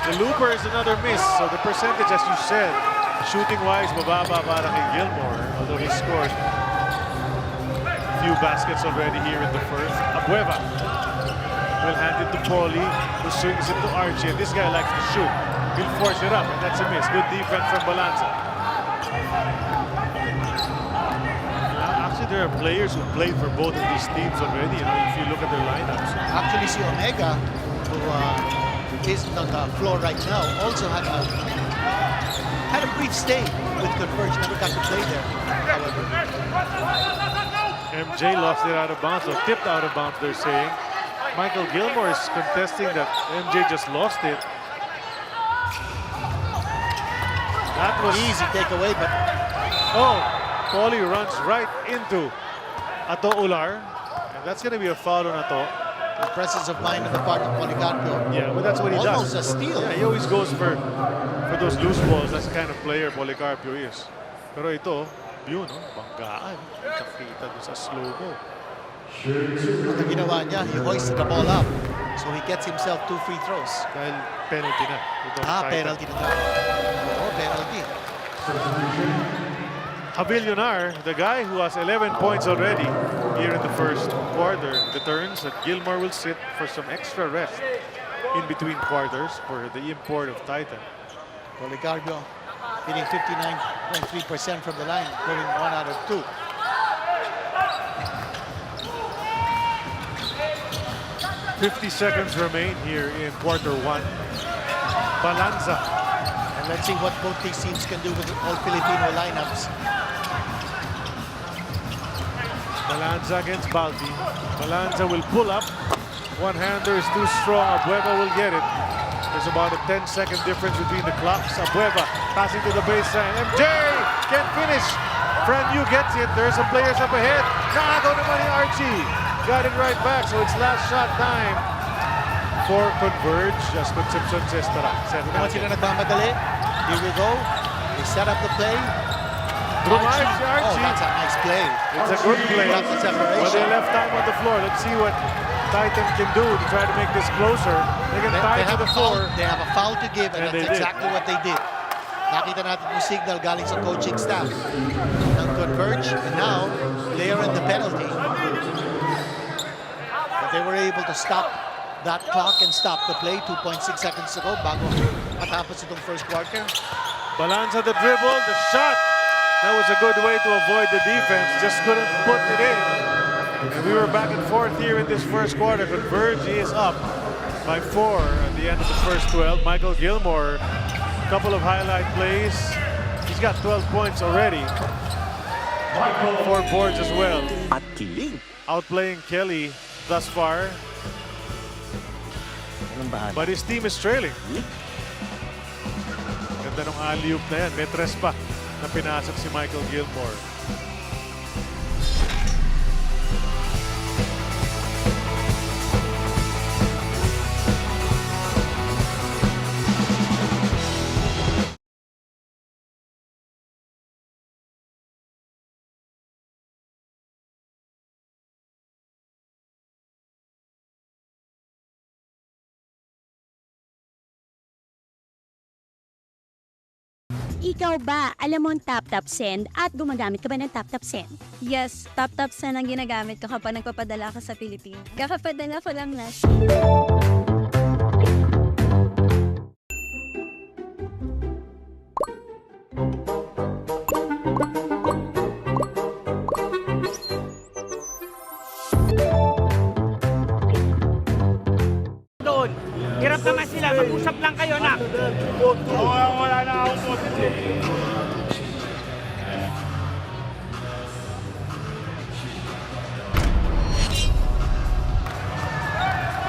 The looper is another miss. So the percentage, as you said, shooting-wise, mababa para kay Gilmore, although he scored few baskets already here in the first. Abueva will hand it to Paulie, who swings it to Archie, and this guy likes to shoot. He'll force it up, and that's a miss. Good defense from Balanza. Actually, there are players who played for both of these teams already, you know, if you look at their lineups.
Actually, si Omega, who isn't on the floor right now, also had a brief stay with Converge. Never got to play there, however.
MJ lost it out of bounds, or tipped out of bounds, they're saying. Michael Gilmore is contesting that MJ just lost it. That was
easy takeaway, but
Paulie runs right into Ato Ular, and that's going to be a foul on Ato.
The presence of mind on the part of Policarpo.
Yeah, but that's what he
Almost
does.
a steal.
Yeah, he always goes for those loose balls. That's the kind of player Policarpo is. Pero ito, yun, no? Banggaan. Kakita doon sa slow-mo.
Ang ginawa niya, he hoisted the ball up. So he gets himself 2 free throws.
Dahil penalty na. Itong Titan.
Penalty na tayo. Oo, penalty.
Javillonar, the guy who has 11 points already here in the first quarter, determines that Gilmore will sit for some extra rest in between quarters for the import of Titan.
Policarpio hitting 59.3% from the line, going 1 out of 2.
$50 seconds remain here in quarter 1. Balanza.
And let's see what both these teams can do with all Filipino lineups.
Balanza against Balti. Balanza will pull up. One-hander is too strong. Abueva will get it. There's about a 10-second difference between the clocks. Abueva passing to the baseline. MJ can't finish. Franyu gets it. There's some players up ahead. Nakago naman ni Archie. Got it right back. So it's last shot time for Converge. Just Concepcion says tara.
Naman sila nagmamadali. Here we go. They set up the play.
Drive si
Oh,
Archie.
that's a nice play.
It's a good play.
Got the separation.
But they left time on the floor. Let's see what Titan can do to try to make this closer. They can tie to the floor.
They have a foul to give, and
And they
that's
did.
exactly what they did. Nakita natin yung signal galing sa coaching staff ng Converge, and now they are in the penalty. But they were able to stop that clock and stop the play 2.6 seconds ago bago matapos itong first quarter.
Balanza the dribble, the shot. That was a good way to avoid the defense. Just couldn't put it in. And we were back and forth here in this first quarter. Converge is up by 4 at the end of the first 12. Michael Gilmore, a couple of highlight plays. He's got 12 points already. 4 boards as well.
At kiling.
Outplaying Kelly thus far. But his team is trailing. Ganda ng alley-oop na yan. May 3 pa na pinasok si Michael Gilmore.
Ikaw ba, alam mo ang tap-tap send at gumagamit ka ba ng tap-tap send?
Yes, tap-tap send ang ginagamit ko kapag nagpapadala ka sa Pilipinas. Kakapadala ko lang last.
Doon. Hirap naman sila. Mag-usap lang kayo, nak.
Wala na akong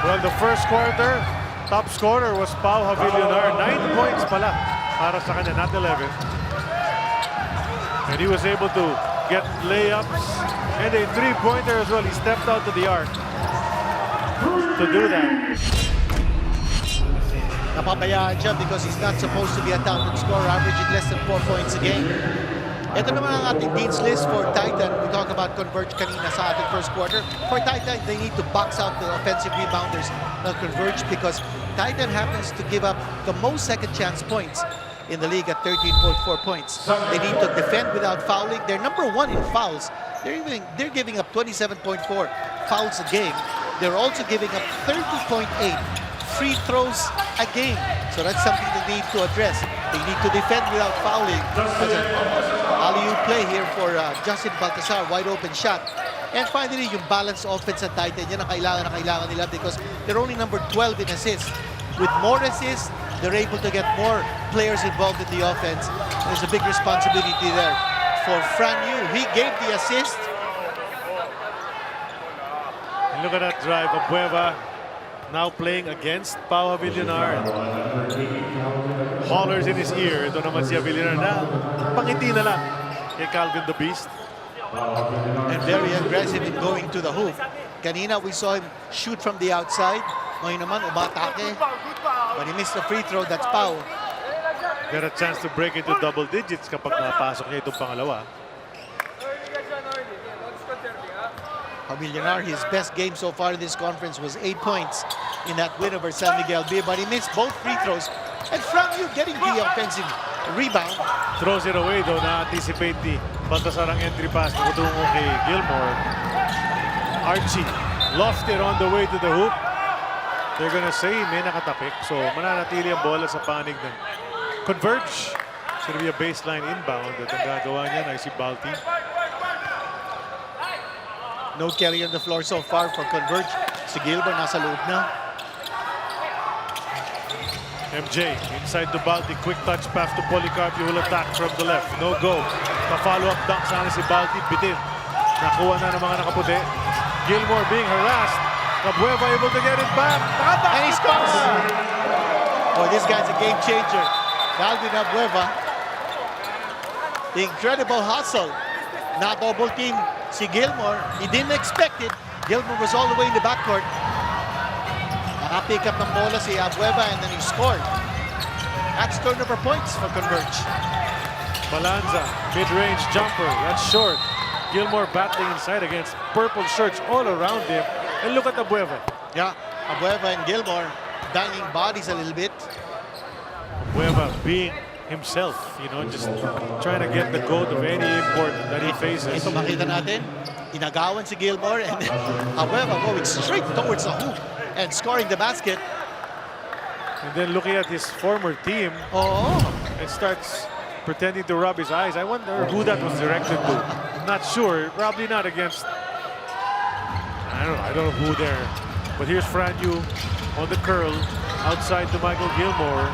Well, the first quarter, top scorer was Pau Javillonar. 9 points pala para sa kanya, not 11. And he was able to get layups and a 3-pointer as well. He stepped out to the arc to do that.
Napabayaan siya because he's not supposed to be a talented scorer, averaging less than 4 points a game. Ito naman ang ating Dean's List for Titan. We talked about Converge kanina sa ating first quarter. For Titan, they need to box out the offensive rebounders ng Converge because Titan happens to give up the most second chance points in the league at 13.4 points. They need to defend without fouling. They're number 1 in fouls. They're giving up 27.4 fouls a game. They're also giving up 30.8 free throws a game. So that's something they need to address. They need to defend without fouling. Alley-oop play here for Justin Baltasar, wide open shot. And finally, yung balanced offense at Titan, yan ang kailangan nila because they're only number 12 in assists. With more assists, they're able to get more players involved in the offense. There's a big responsibility there for Franyu. He gave the assist.
And look at that drive. Abueva now playing against Pau Javillonar. Hollers in his ear. Ito naman si Javillonar na pangiti na lang kay Calvin the Beast.
And very aggressive in going to the hoop. Kanina, we saw him shoot from the outside. Ngayon naman, umatake. But he missed the free throw. That's Pau.
Got a chance to break into double digits kapag napasok niya itong pangalawa.
Pamilyanar, his best game so far in this conference was 8 points in that win over San Miguel Bay, but he missed both free throws. And Frank, you getting the offensive rebound.
Throws it away though, na-anticipate the Baltasarang entry pass na kutungo kay Gilmore. Archie lost it on the way to the hoop. They're gonna say may nakatapik. So mananatili ang bola sa panig ng Converge. It's gonna be a baseline inbound at ang gagawa niya na si Balti.
No Kelly on the floor so far for Converge. Si Gilbert nasa loob na.
MJ inside the Balti. Quick touch pass to Policarpio who will attack from the left. No go. Pa-follow up dunk sana si Balti. Bitin. Nakuha na ng mga nakaputi. Gilmore being harassed. Cabueva able to get it back.
And he scores! Oh, this guy's a game changer. Calvin Cabueva. The incredible hustle. Not double team si Gilmore. He didn't expect it. Gilmore was all the way in the backcourt. Naka-pick up ng bola si Abueva and then he scored. That's turnover points for Converge.
Balanza, mid-range jumper. That's short. Gilmore battling inside against purple shirts all around him. And look at Abueva.
Yeah, Abueva and Gilmore banging bodies a little bit.
Abueva being himself, you know, just trying to get the goat of any import that he faces.
Ito makita natin, inagawan si Gilmore and Abueva going straight towards the hoop and scoring the basket.
And then looking at his former team, and starts pretending to rub his eyes. I wonder who that was directed to. Not sure. Probably not against. I don't know who there. But here's Franyu on the curl outside to Michael Gilmore.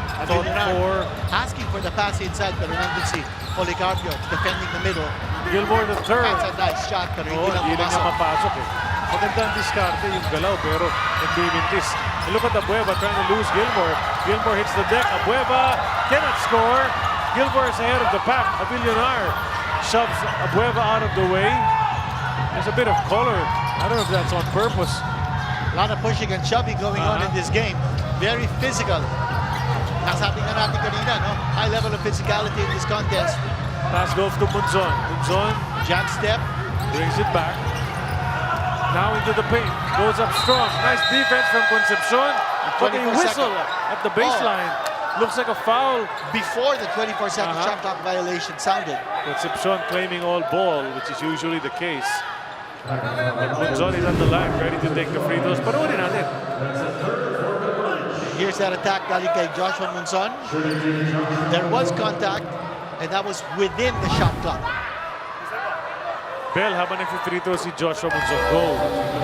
Asking for the pass inside, pero nandun si Policarpio defending the middle.
Gilmore the third.
That's a nice shot, pero hindi lang
Hindi lang niya
pumasok.
mapasok eh. Maganda ang diskarte yung galaw pero hindi mintis. And look at Abueva trying to lose Gilmore. Gilmore hits the deck. Abueva cannot score. Gilmore is ahead of the pack. Avillonar shoves Abueva out of the way. There's a bit of color. I don't know if that's on purpose.
A lot of pushing and shoving going on in this game. Very physical. Nasabi nga natin kanina, no? High level of physicality in this contest.
Pass goes to Munzon. Munzon
Jab step.
brings it back. Now into the paint. Goes up strong. Nice defense from Concepcion. But a
24
whistle at the baseline. Looks like a foul.
Before the 24-second shot clock violation sounded.
Concepcion claiming all ball, which is usually the case. But Munzon is on the line, ready to take the free throws. Panoorin natin.
Here's that attack galing kay Joshua Munzon. There was contact, and that was within the shot clock.
Bell habang nag-free throw si Joshua Munzon. Go.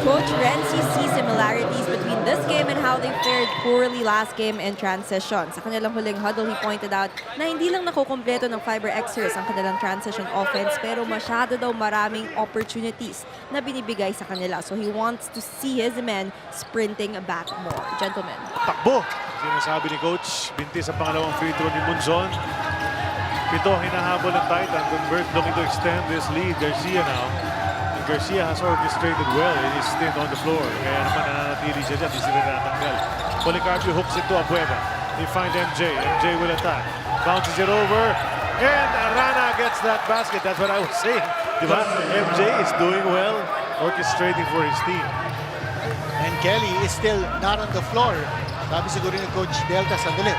Coach Renzi sees similarities between this game and how they fared poorly last game in transition. Sa kanilang huling huddle, he pointed out na hindi lang nakukumpleto ng FiberXers ang kanilang transition offense pero masyado daw maraming opportunities na binibigay sa kanila. So he wants to see his men sprinting back more. Gentlemen.
Takbo. Sinasabi ni Coach, binti sa pangalawang free throw ni Munzon. Pito hinahabol ng Titan. Convert looking to extend this lead. Garcia now. And Garcia has orchestrated well in his stint on the floor. Kaya naman nananatili siya dyan. Di sila natanggal. Policarpio hooks it to Abueva. They find MJ. MJ will attack. Bounces it over. And Arana gets that basket. That's what I was saying. Diba? MJ is doing well. Orchestrating for his team.
And Kelly is still not on the floor. Sabi siguro ni Coach Delta, sandali.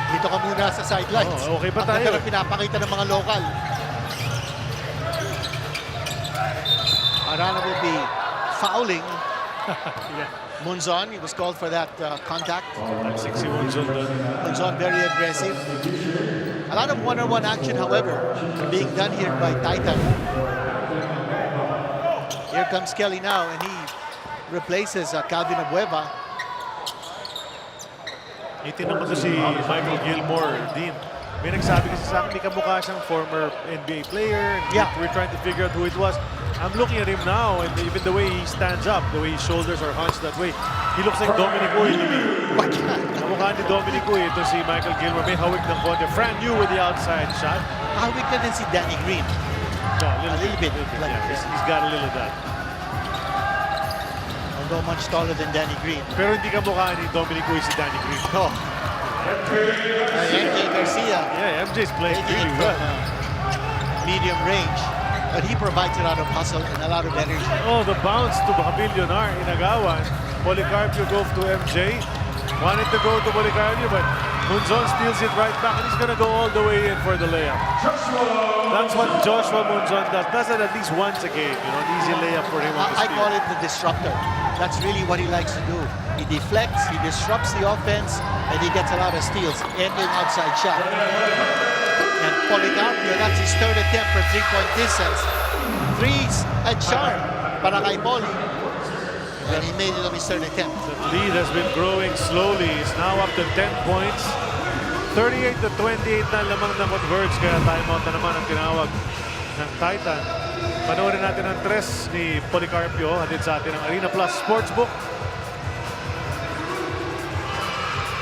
Dito ka muna sa sidelines.
Okay pa
Ang
tayo.
ganda pinapakita ng mga local. Arana will be fouling. Munzon, he was called for that contact.
At 60 Munzon doon.
Munzon very aggressive. A lot of one-on-one action, however, being done here by Titan. Here comes Kelly now, and he replaces Calvin Abueva.
Itinang ko to si Michael Gilmore, Dean. May nagsabi kasi sa akin, may kamukha siyang former NBA player.
Yeah.
We're trying to figure out who it was. I'm looking at him now, and even the way he stands up, the way his shoulders are hunched that way, he looks like Dominic Uy to me. Kamukha ni Dominic Uy, ito si Michael Gilmore. May hawik ng konti. Fran Yu with the outside shot.
Hawik na din si Danny Green.
No,
A little bit. Like
yeah, he's got a little of that.
Although much taller than Danny Green.
Pero hindi kamukha ni Dominic Uy si Danny Green.
Oh. MJ Garcia.
Yeah, MJ's playing
Taking
really
it
well.
from medium range. but he provides a lot of hustle and a lot of energy.
Oh, the bounce to Bacamillonar in Agawan. Policarpio goes to MJ. Wanted to go to Policarpio, but Munzon steals it right back, and he's going to go all the way in for the layup. That's what Joshua Munzon does. Does it at least once a game. You know, an easy layup for him on the
I call it the disruptor. That's really what he likes to do. He deflects, he disrupts the offense, and he gets a lot of steals. Ending outside shot. And Policarpio, that's his third attempt from three-point distance. Threes, a charm para kay Poli. And he made it on his third attempt.
The lead has been growing slowly. It's now up to 10 points. 38-28 na lamang na Converge, kaya timeout na naman ang tinawag ng Titan. Panoorin natin ang tres ni Policarpio. Hatid sa atin ang Arena Plus Sportsbook.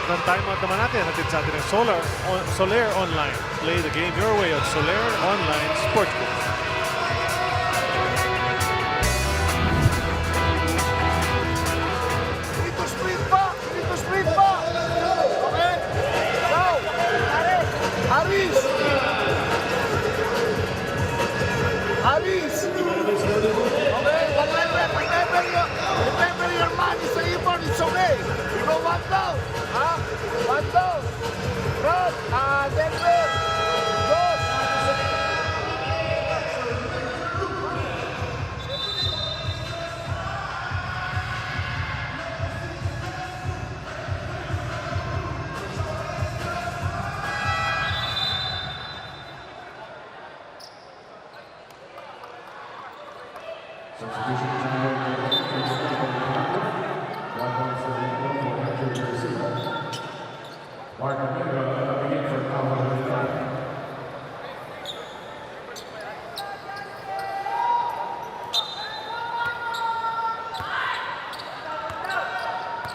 Ang timeout naman natin. Hatid sa atin ang Soler Online. Play the game your way on Soler Online Sportsbook.
Dito split pa! Okay? Go! Aris! Aris! Okay, whatever your man is even, it's okay. You go one down. Huh? One down. Run. Denver. Dos.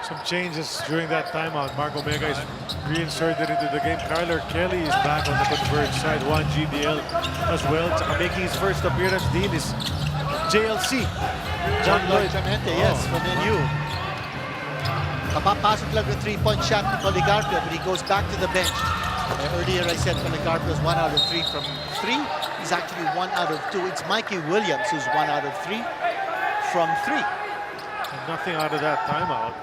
Some changes during that timeout. Mark Omega is reinserted into the game. Kyler Kelly is back on the Converge side. Juan GDL as well. Making his first appearance, Dean, is JLC.
John Lloyd Clemente, yes, from NU. Kapapasok lang yung three-point shot ni Policarpio, but he goes back to the bench. Earlier I said Policarpio is 1 out of 3 from 3. He's actually 1 out of 2. It's Mikey Williams who's 1 out of 3 from 3.
And nothing out of that timeout.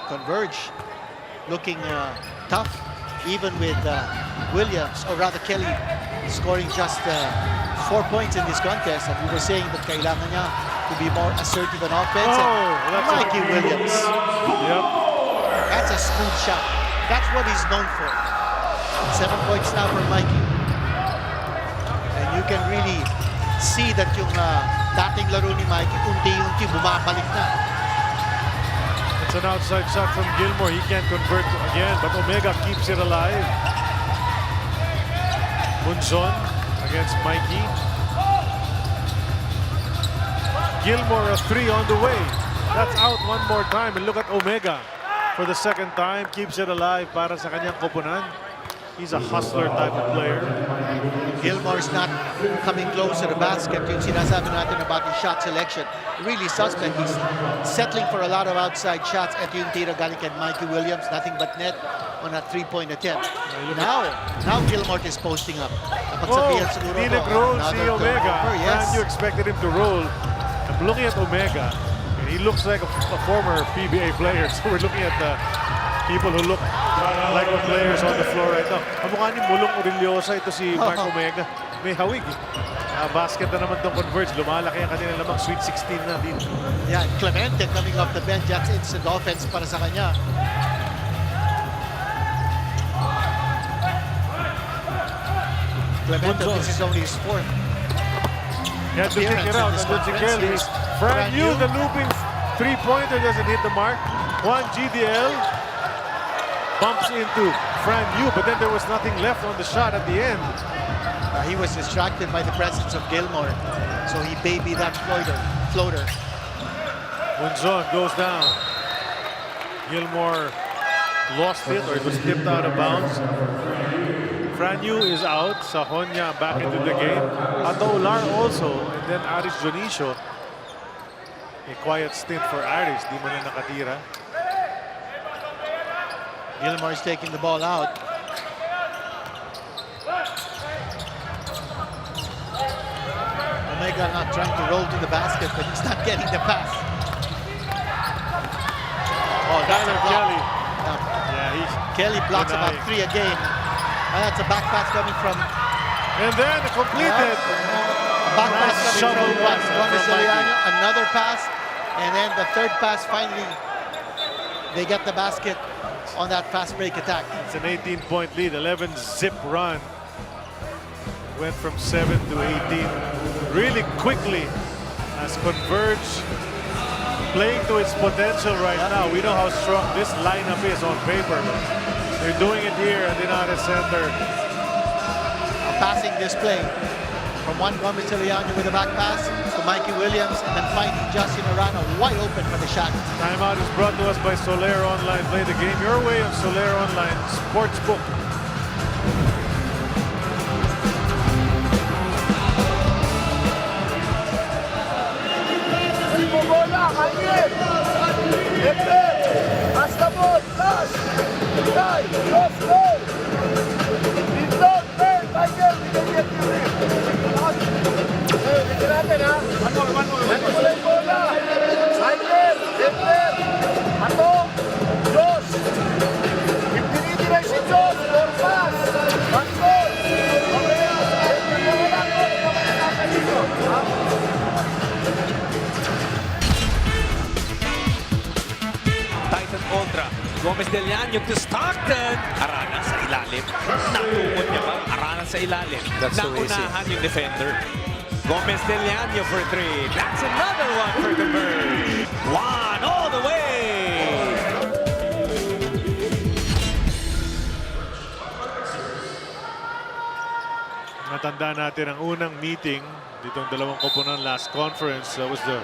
Converge looking tough, even with Williams, or rather Kelly, scoring just 4 points in this contest. And we were saying that kailangan niya to be more assertive on offense.
That's
Mikey Williams.
Yep.
That's a smooth shot. That's what he's known for. 7 points now for Mikey. And you can really see that yung dating laro ni Mikey, unti-unti bumabalik na.
It's an outside shot from Gilmore. He can't convert again, but Omega keeps it alive. Munzon against Mikey. Gilmore a 3 on the way. That's out one more time. And look at Omega for the second time. Keeps it alive para sa kanyang koponan. He's a hustler type of player.
Gilmore's not coming close to the basket. Yung sinasabi natin about his shot selection, really suspect. He's settling for a lot of outside shots. Ito yung tira galing kay Mikey Williams, nothing but net on a three-point attempt. Now Gilmore is posting up. Napagsabihan siguro
Hindi nag-roll si Omega.
Yes.
And you expected him to roll. I'm looking at Omega, and he looks like a former PBA player. So we're looking at the people who look like the players on the floor right now. Kamukha ni Mulong Orillosa, ito si Mark Omega. May hawig. Basket na naman itong Converge. Lumalaki ang kanila lamang. Sweet 16 na din.
Yeah, Clemente coming off the bench. That's instant offense para sa kanya. Clemente, this is only his fourth.
He had to kick it out. And then si Kelly. Fran Yu, the looping three-pointer doesn't hit the mark. Juan GDL bumps into Fran Yu, but then there was nothing left on the shot at the end.
He was distracted by the presence of Gilmore, so he babied that floater.
Munzon goes down. Gilmore lost it, or it was tipped out of bounds. Fran Yu is out. Sahonya back into the game. Ataular also, and then Aris Jonicio. A quiet stint for Aris. Di mo na nakatira.
Gilmore is taking the ball out. Omega not trying to roll to the basket, but he's not getting the pass. Oh, that's a
Tyler
block.
Kelly.
Yeah,
Yeah, he's
Kelly blocks about
denying.
3 a game. And that's a back pass coming from
And then completed.
back pass
Nice
coming
shovel
from
pass
Gomez
from Mikey.
Ziliano. Another pass, and then the third pass. Finally, they get the basket on that fast break attack.
It's an 18-point lead, 11 zip run. Went from 7 to 18 really quickly as Converge playing to its potential right now. We know how strong this lineup is on paper. But they're doing it here at Dinare Center.
A passing display from Juan Gomez Ziliano with a back pass to Mikey Williams, and then finding Justin Arana wide open for the shot.
Timeout is brought to us by Soler Online. Play the game your way on Soler Online Sportsbook.
Bola, Michael! Left, pass the ball, pass! Tie, cross, go! Dito, man, Michael, we can get you in. Tignan natin, ha? One more. Ito mo lang yung bola. Michael, left, atong, Josh. Pinitibay si Josh, for pass. Pass goal. Okay, wala ko, naman dito.
Titan Ultra. Gomez Del Llano to Stockton. Arana sa ilalim. Natukot niya ba? Arana sa ilalim.
That's so easy.
Naunahan yung defender. Gomez Del Llano for 3. That's another one for Converge. One all the way.
Matanda natin ang unang meeting ditong dalawang koponan last conference. That was the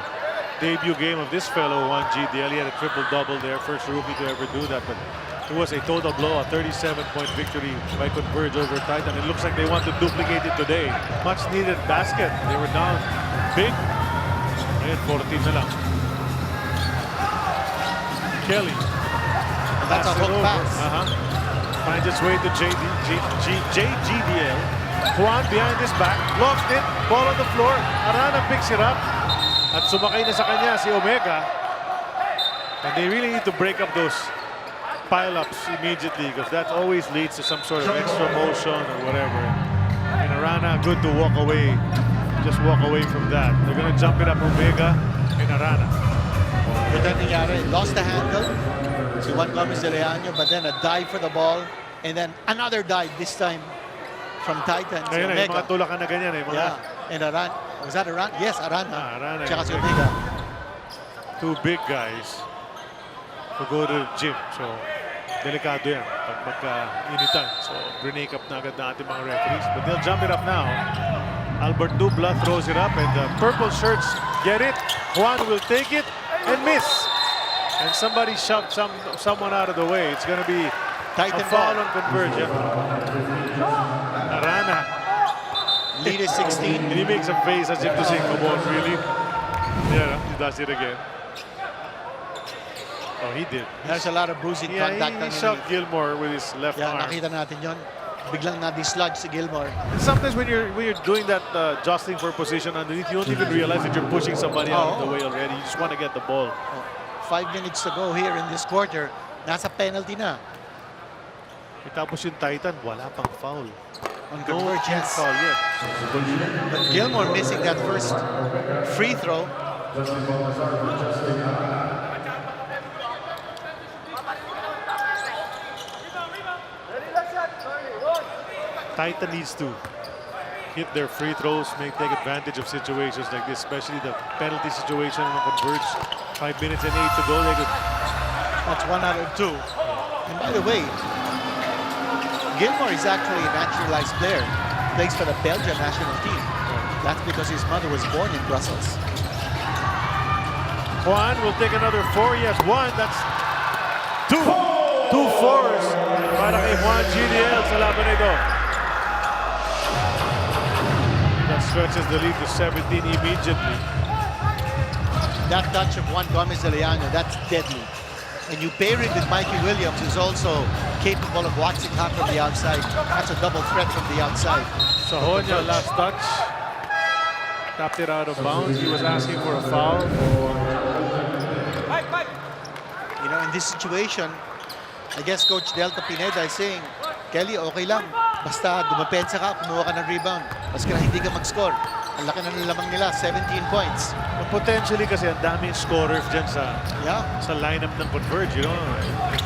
debut game of this fellow, Juan GDL. He had a triple-double there, first rookie to ever do that. But it was a total blow, a 37-point victory by Converge over Titan. It looks like they want to duplicate it today. Much-needed basket. They were down big. And 14 na lang. Kelly.
That's a hook pass.
Finds its way to JGDL. Juan behind his back, lost it, ball on the floor. Arana picks it up. At sumakay na sa kanya si Omega. And they really need to break up those pile-ups immediately because that always leads to some sort of extra motion or whatever. And Arana, good to walk away. Just walk away from that. They're gonna jump it up Omega and Arana.
But then nangyari, lost the handle. Si Juan Gomez Ziliano, but then a dive for the ball. And then another dive this time from Titan. Si
Ngayon, yung
Omega.
mga tulakan na ganyan eh. Mga
Yeah. And Arana. Was that Arana? Yes, Arana.
Arana.
Tsaka si Omega.
Two big guys who go to the gym. So, delikado yan pag magka-initan. So, break up na agad na ating mga referees. But they'll jump it up now. Albert Dubla throws it up and the purple shirts get it. Juan will take it and miss. And somebody shoved someone out of the way. It's going to be
Titan
a foul
ball.
on Converge. Arana.
Lead is 16.
And he makes a face as if to say, come on, really? Yeah, he does it again. Oh, he did.
There's a lot of bruising
Yeah,
contact.
he shot Gilmore with his left
Yeah,
arm.
nakita natin yon. Biglang na-dislodge si Gilmore.
Sometimes when you're doing that jostling for position underneath, you don't even realize that you're pushing somebody out of the way already. You just want to get the ball.
5 minutes to go here in this quarter. Nasa penalty na.
Tapos yung Titan, wala pang foul.
On
No
Converge,
team
yes.
foul yet.
But Gilmore missing that first free throw.
Titan needs to hit their free throws, take advantage of situations like this, especially the penalty situation on Converge. 5 minutes and 8 to go. They could...
That's 1 out of 2. And by the way, Gilmore is actually a naturalized player. Plays for the Belgian national team. That's because his mother was born in Brussels.
Juan will take another 4. Yes, 1. That's 2. 2 fours para kay Juan GDL sa laban na ito. That stretches the lead to 17 immediately.
That touch of Juan Gomez Ziliano, that's deadly. And you pair it with Mikey Williams, who's also capable of watching hot from the outside. That's a double threat from the outside.
Sahonia, last touch. tapped it out of bounds. He was asking for a foul.
You know, in this situation, I guess Coach Delta Pineda is saying, Kelly, okay lang. Basta dumapensa ka, kumuha ka ng rebound. Basta hindi ka mag-score. Ang laki na ng lamang nila, 17 points.
Potentially kasi ang daming scorers dyan sa lineup ng Converge. You know,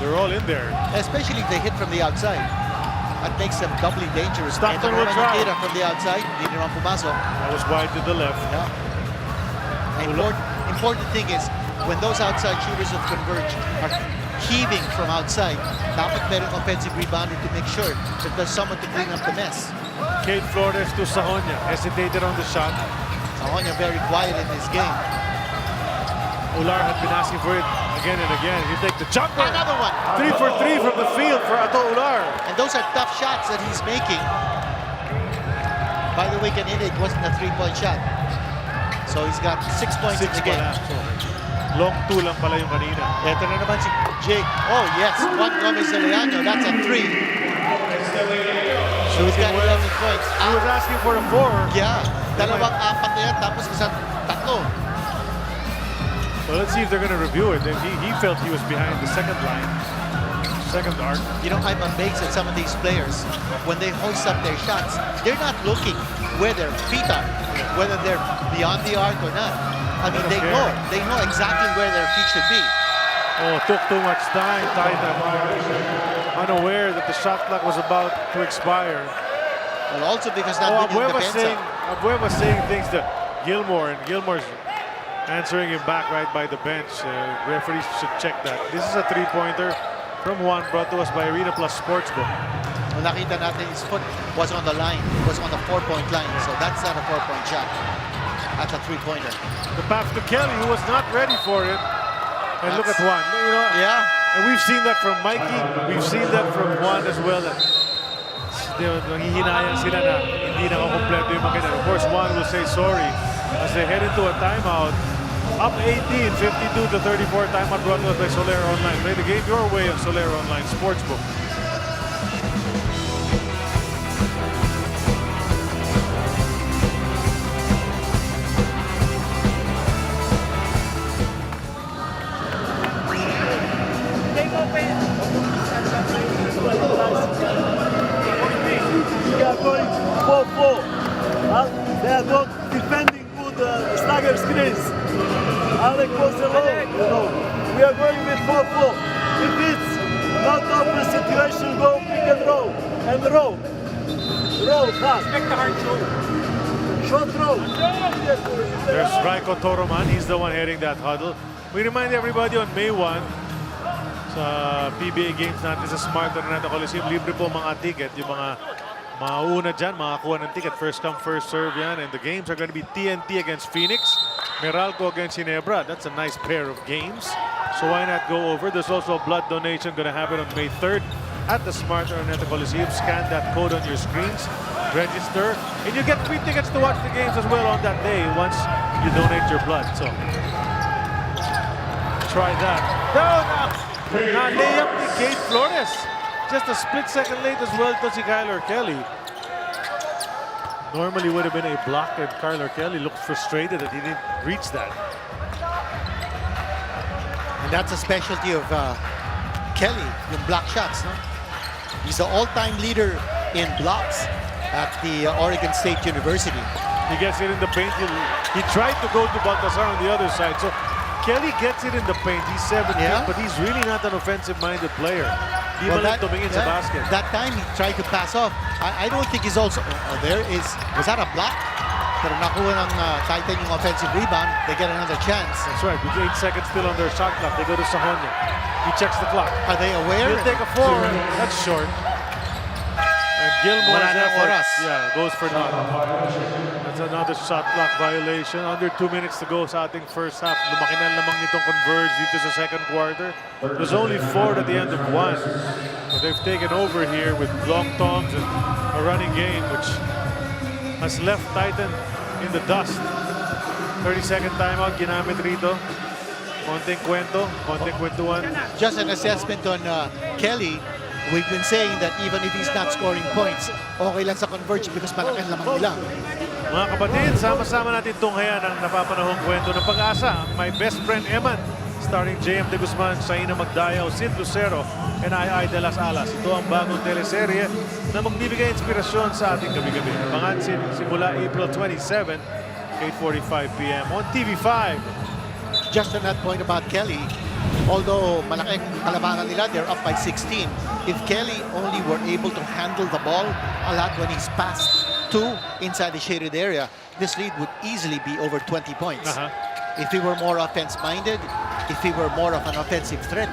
they're all in there.
Especially if they hit from the outside. That makes them doubly dangerous.
Stockton will try.
From the outside, hindi naman pumasok.
That was wide to the left.
Important thing is, when those outside shooters of Converge are heaving from outside, dapat merong offensive rebounder to make sure that there's someone to clean up the mess.
Kate Flores to Sahonia. Hesitated on the shot.
Sahonia very quiet in this game.
Ular had been asking for it again and again. He take the jumper.
Another one.
3 for 3 from the field for Ato Ular.
And those are tough shots that he's making. By the way, kanina it wasn't a 3-point shot. So he's got 6 points in the game.
Long 2 lang pala yung kanina.
Ito na naman si Jake. Oh yes, Juan Gomez Zaleano. That's a 3. So he's got 11 points.
He was asking for a 4.
Yeah, dalawang apat na yan, tapos isang tatlo.
So let's see if they're going to review it. He felt he was behind the second line. Second arc.
You know, I'm amazed at some of these players. When they hoist up their shots, they're not looking where their feet are, whether they're beyond the arc or not. I mean, they know exactly where their feet should be.
Oh, took too much time. Titan unaware that the shot clock was about to expire.
Well, also because not winning the defensa.
Abueva's saying things to Gilmore, and Gilmore's answering him back right by the bench. Referees should check that. This is a 3-pointer from Juan, brought to us by Arena Plus Sportsbook.
Well, nakita natin his foot was on the line. It was on the 4-point line, so that's not a 4-point shot. That's a 3-pointer.
The pass to Kelly, who was not ready for it. And look at Juan. You know, and we've seen that from Mikey. We've seen that from Juan as well. Nangihinayang sila na hindi nakakompleto yung makina. Of course, Juan will say sorry as they head into a timeout. Up 18, 52-34. Timeout brought to us by Solera Online. Play the game your way on Solera Online Sportsbook.
They are not defending good stagger screens. Alec was alone, you know. We are going with 4-4. If it's not open situation, go pick and roll. And roll. Roll fast. Make the hard show. Short roll.
There's Raiko Toroman. He's the one heading that huddle. We remind everybody on May 1, sa PBA games natin sa Smart Araneta Coliseum, libre po mga ticket. Yung mga una dyan, makakuha ng ticket. First come, first serve yan. And the games are going to be TNT against Phoenix, Meralco against Ginebra. That's a nice pair of games. So why not go over? There's also a blood donation going to happen on May 3rd at the Smart Araneta Coliseum. Scan that code on your screens, register, and you get free tickets to watch the games as well on that day once you donate your blood. So try that. Now layup ni Kate Flores. Just a split second late as well to si Kyler Kelly. Normally would have been a block, and Kyler Kelly looked frustrated that he didn't reach that.
And that's a specialty of Kelly, yung block shots. No? He's the all-time leader in blocks at the Oregon State University.
He gets it in the paint. He tried to go to Baltazar on the other side. So Kelly gets it in the paint. He's 17, but he's really not an offensive-minded player. Di malang tumingin sa basket.
That time he tried to pass off. I don't think he's also... was that a block? Pero nakuha ng Titan yung offensive rebound. They get another chance.
That's right. With 8 seconds still on their shot clock, they go to Sahonia. He checks the clock.
Are they aware?
He'll take a 4. That's short. And Gilmore's effort, goes for nothing. That's another shot clock violation. Under 2 minutes to go sa ating first half. Lumaki na lamang nitong Converge dito sa second quarter. There's only 4 at the end of 1. So they've taken over here with long toms and a running game, which has left Titan in the dust. 30-second timeout ginamit rito. Konting kwento, konting kwentuhan.
Just an assessment on Kelly. We've been saying that even if he's not scoring points, okay lang sa Converge because malaking lamang nila.
Mga kapatid, sama-sama natin tunghayan ang napapanahong kwento ng pag-asa. My best friend Eman, starring J.M. De Guzman, Shaina Magdayaw, Sid Lucero, and I de las Alas. Ito ang bagong teleserye na magbibigay inspirasyon sa ating gabi-gabi. Abangan simula April 27, 8:45 p.m. on TV5.
Just on that point about Kelly, although malaking kalabangan nila, they're up by 16. If Kelly only were able to handle the ball a lot when he's passed to inside the shaded area, this lead would easily be over 20 points. If he were more offense-minded, if he were more of an offensive threat,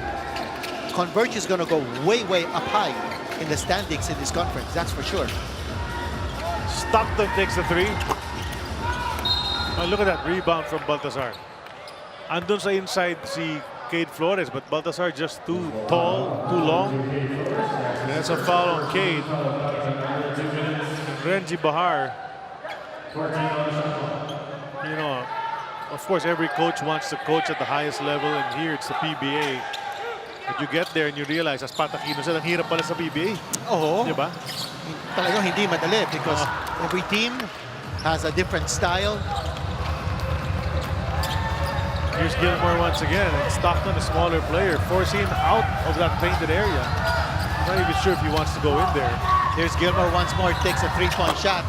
Converge is going to go way, way up high in the standings in this conference, that's for sure.
Stockton takes the three. Oh, look at that rebound from Baltazar. Andun sa inside si Cade Flores, but Baltazar just too tall, too long. And that's a foul on Cade. Renji Bahar, you know, of course every coach wants to coach at the highest level, and here it's the PBA. But you get there and you realize, as Patakino said, ang hirap pala sa PBA.
Oo.
Diba?
Talagang hindi madali because every team has a different style.
Here's Gilmore once again, and Stockton, a smaller player, forcing him out of that painted area. I'm not even sure if he wants to go in there.
Here's Gilmore once more, takes a three-point shot.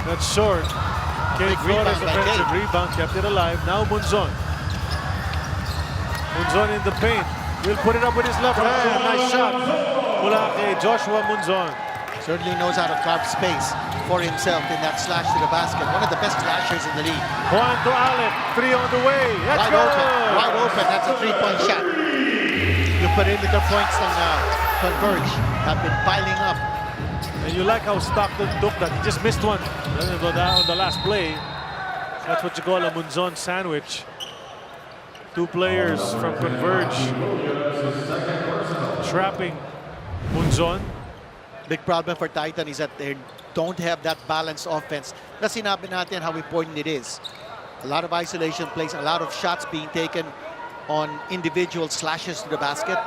That's short. Cade Flores, offensive rebound, kept it alive. Now Munzon. Munzon in the paint. Will put it up with his left hand. Nice shot. Mula kay Joshua Munzon.
Certainly knows how to carve space for himself in that slash to the basket. One of the best slashers in the league.
Juan to Allen. Three on the way. That's
wide
good.
open. Wide open. That's a three-point shot. Yung perimeter points ng Converge have been piling up.
And you like how Stockton took that. He just missed one on the last play. That's what you call a Munzon sandwich. Two players from Converge trapping Munzon.
Big problem for Titan is that they don't have that balanced offense. Na sinabi natin how important it is. A lot of isolation plays, a lot of shots being taken on individual slashes to the basket.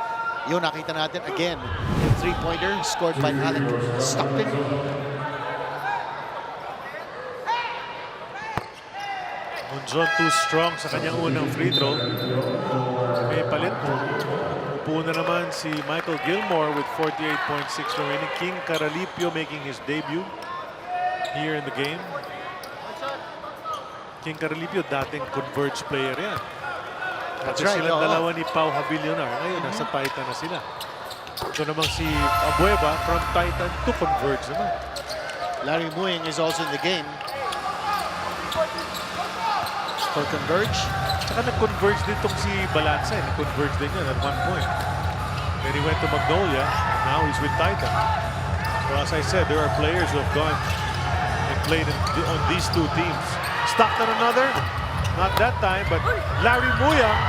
Yun, nakita natin again. The three-pointer scored by Allen Stockton.
Munzon too strong sa kanyang unang free throw. May palit. Upo na naman si Michael Gilmore with 48.6 remaining. King Caralipio making his debut here in the game. King Caralipio, dating Converge player yan. That's right. Silang dalawa ni Pau Habilionar. Ngayon, nasa Titan na sila. Ito namang si Abueva from Titan to Converge naman.
Larry Muing is also in the game for Converge.
Tsaka nag-converge din itong si Balanza. Nag-converge din yan at one point. Then he went to Magnolia, and now he's with Titan. So as I said, there are players who have gone and played on these two teams. Stockton another. Not that time, but Larry Muyang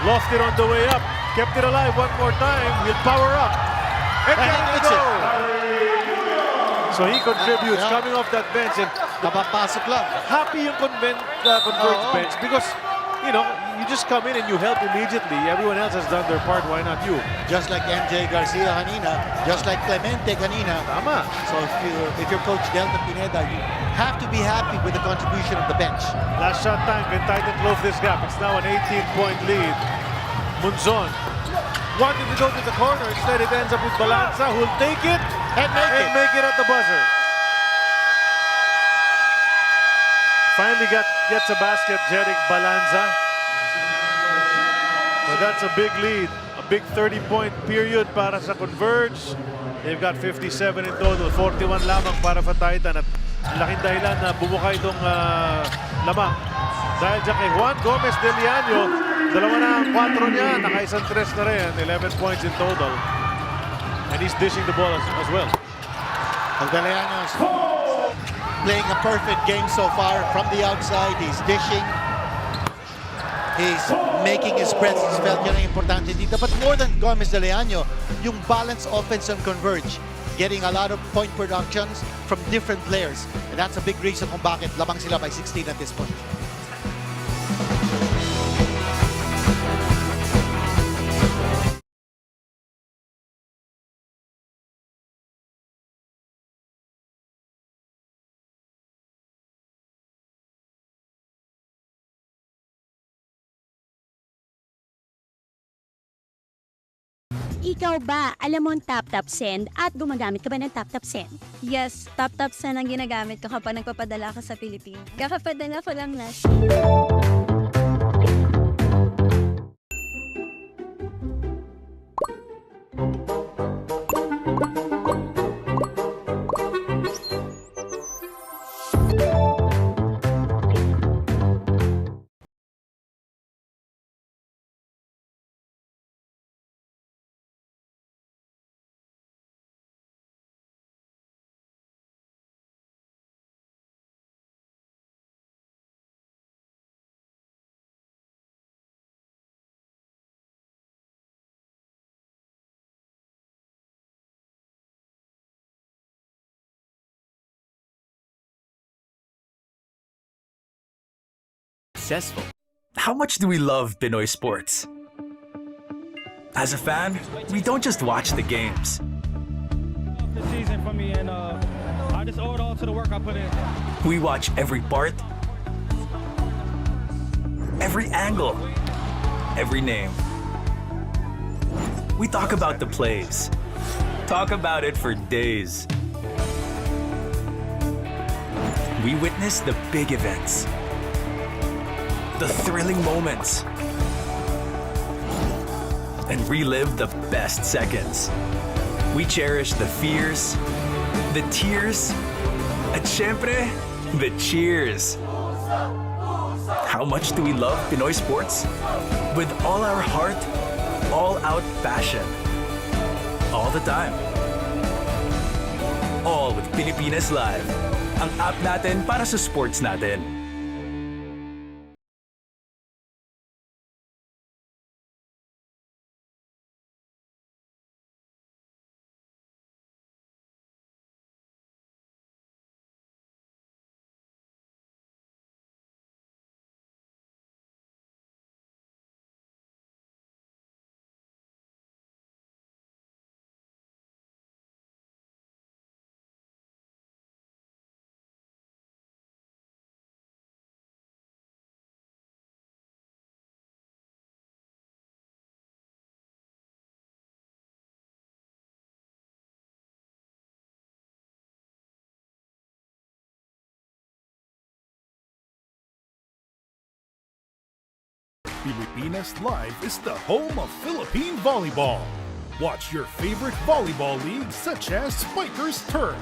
lofted on the way up. Kept it alive one more time. He'll power up. And there go. So he contributes coming off that bench. And
napapasok lang.
Happy yung Converge bench because, you know, you just come in and you help immediately. Everyone else has done their part. Why not you?
Just like MJ Garcia kanina. Just like Clemente kanina.
Tama.
So if you're Coach Delta Pineda, you have to be happy with the contribution of the bench.
Last shot time, can Titan close this gap? It's now an 18-point lead. Munzon wanted to go to the corner. Instead, it ends up with Balanza, who'll take it
and
make it at the buzzer. Finally gets a basket, Jerick Balanza. But that's a big lead. A big 30-point period para sa Converge. They've got 57 in total. 41 lamang para sa Titan. At laking dahilan na bumuka itong lamang. Dahil dyan kay Juan Gomez de Liaño, dalawa na ang 4 niya. Nakaisang tres na rin. 11 points in total. And he's dishing the ball as well.
Ang de Liaño's playing a perfect game so far. From the outside, he's dishing. He's making his presence felt. Yan ang importante dito. But more than Gomez de Liaño, yung balanced offense on Converge. Getting a lot of point productions from different players. And that's a big reason kung bakit lamang sila by 16 at this point.
Ikaw ba, alam mo ang tap-tap send at gumagamit ka ba ng tap-tap send?
Yes, tap-tap send ang ginagamit ko kapag nagpapadala ako sa Pilipinas. Kakapadala ko lang na.
Successful. How much do we love Pinoy sports? As a fan, we don't just watch the games.
The season for me, and I just owe it all to the work I put in.
We watch every part, every angle, every name. We talk about the plays. Talk about it for days. We witness the big events, the thrilling moments, and relive the best seconds. We cherish the fears, the tears, at syempre, the cheers. How much do we love Pinoy sports? With all our heart, all-out passion. All the time. All with Pilipinas Live. Ang app natin para sa sports natin.
Pilipinas Live is the home of Philippine volleyball. Watch your favorite volleyball leagues such as Spikers Turf,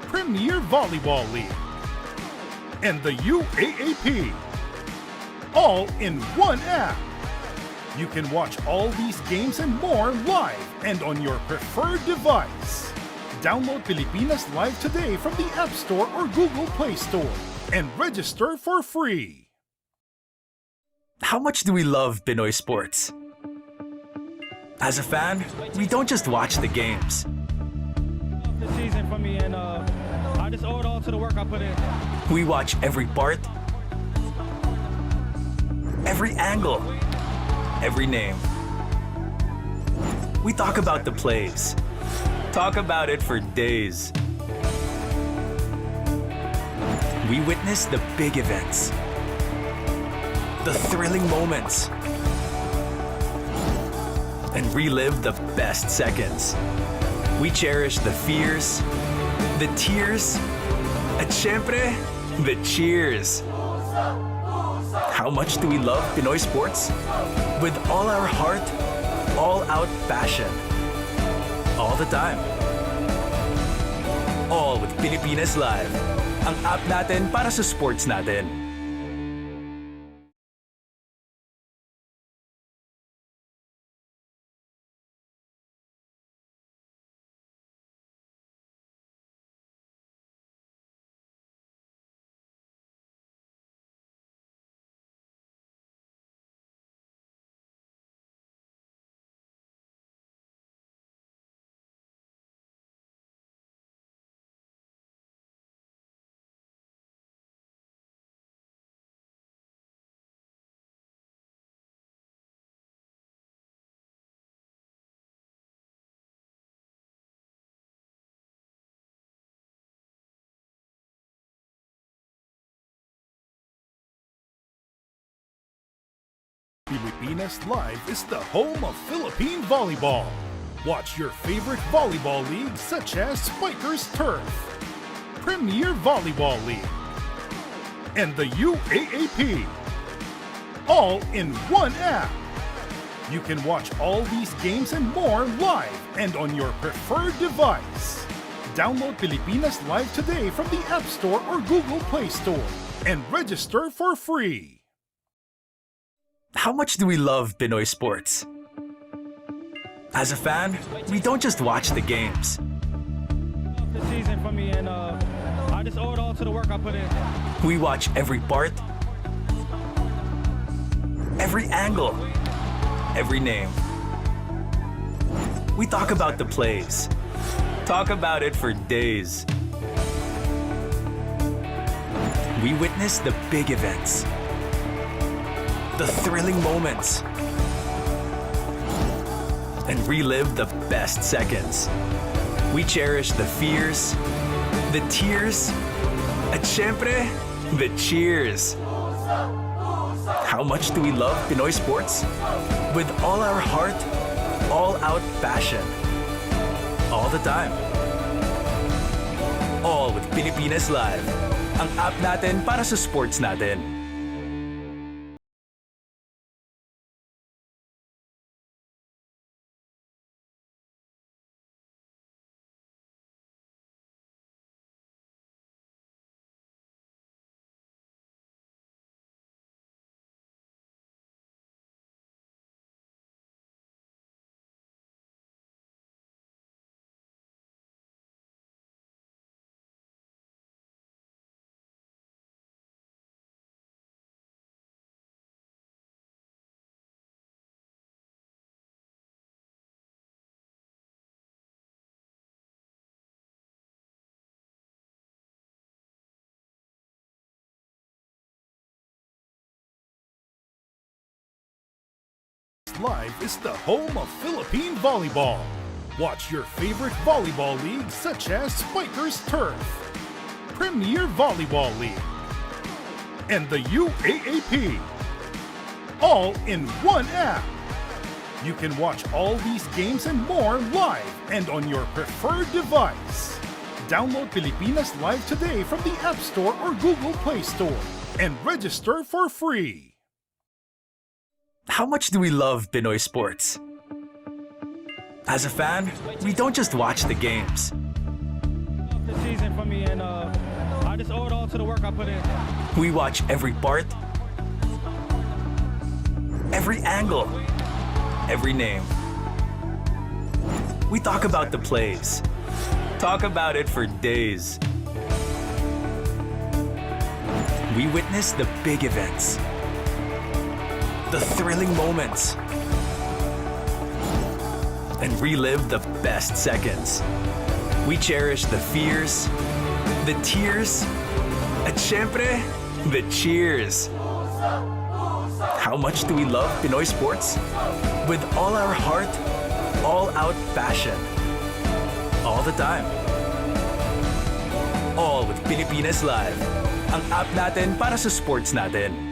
Premier Volleyball League, and the UAAP. All in one app. You can watch all these games and more live and on your preferred device. Download Pilipinas Live today from the App Store or Google Play Store and register for free.
How much do we love Pinoy sports? As a fan, we don't just watch the games.
The season for me, and I just owe it all to the work I put in.
We watch every part, every angle, every name. We talk about the plays. Talk about it for days. We witness the big events, the thrilling moments, and relive the best seconds. We cherish the fears, the tears, at syempre, the cheers. How much do we love Pinoy sports? With all our heart, all-out passion. All the time. All with Pilipinas Live. Ang app natin para sa sports natin.
Pilipinas Live is the home of Philippine volleyball. Watch your favorite volleyball leagues such as PBA Turf, Premier Volleyball League, and the UAAP, all in one app. You can watch all these games and more live and on your preferred device. Download Pilipinas Live today from the App Store or Google Play Store and register for free.
How much do we love Pinoy sports? As a fan, we don't just watch the games.
The season for me, and I just owe it all to the work I put in.
We watch every part, every angle, every name. We talk about the plays. Talk about it for days. We witness the big events, the thrilling moments, and relive the best seconds. We cherish the fears, the tears, at syempre, the cheers. How much do we love Pinoy sports? With all our heart, all-out passion. All the time. All with Pilipinas Live. Ang app natin para sa sports natin.
Live is the home of Philippine volleyball. Watch your favorite volleyball leagues such as PBA Turf, Premier Volleyball League, and the UAAP, all in one app. You can watch all these games and more live and on your preferred device. Download Pilipinas Live today from the App Store or Google Play Store and register for free.
How much do we love Pinoy sports? As a fan, we don't just watch the games.
The season for me, and I just owe it all to the work I put in.
We watch every part, every angle, every name. We talk about the plays. Talk about it for days. We witness the big events, the thrilling moments, and relive the best seconds. We cherish the fears, the tears, at syempre, the cheers. How much do we love Pinoy sports? With all our heart, all-out passion. All the time. All with Pilipinas Live. Ang app natin para sa sports natin.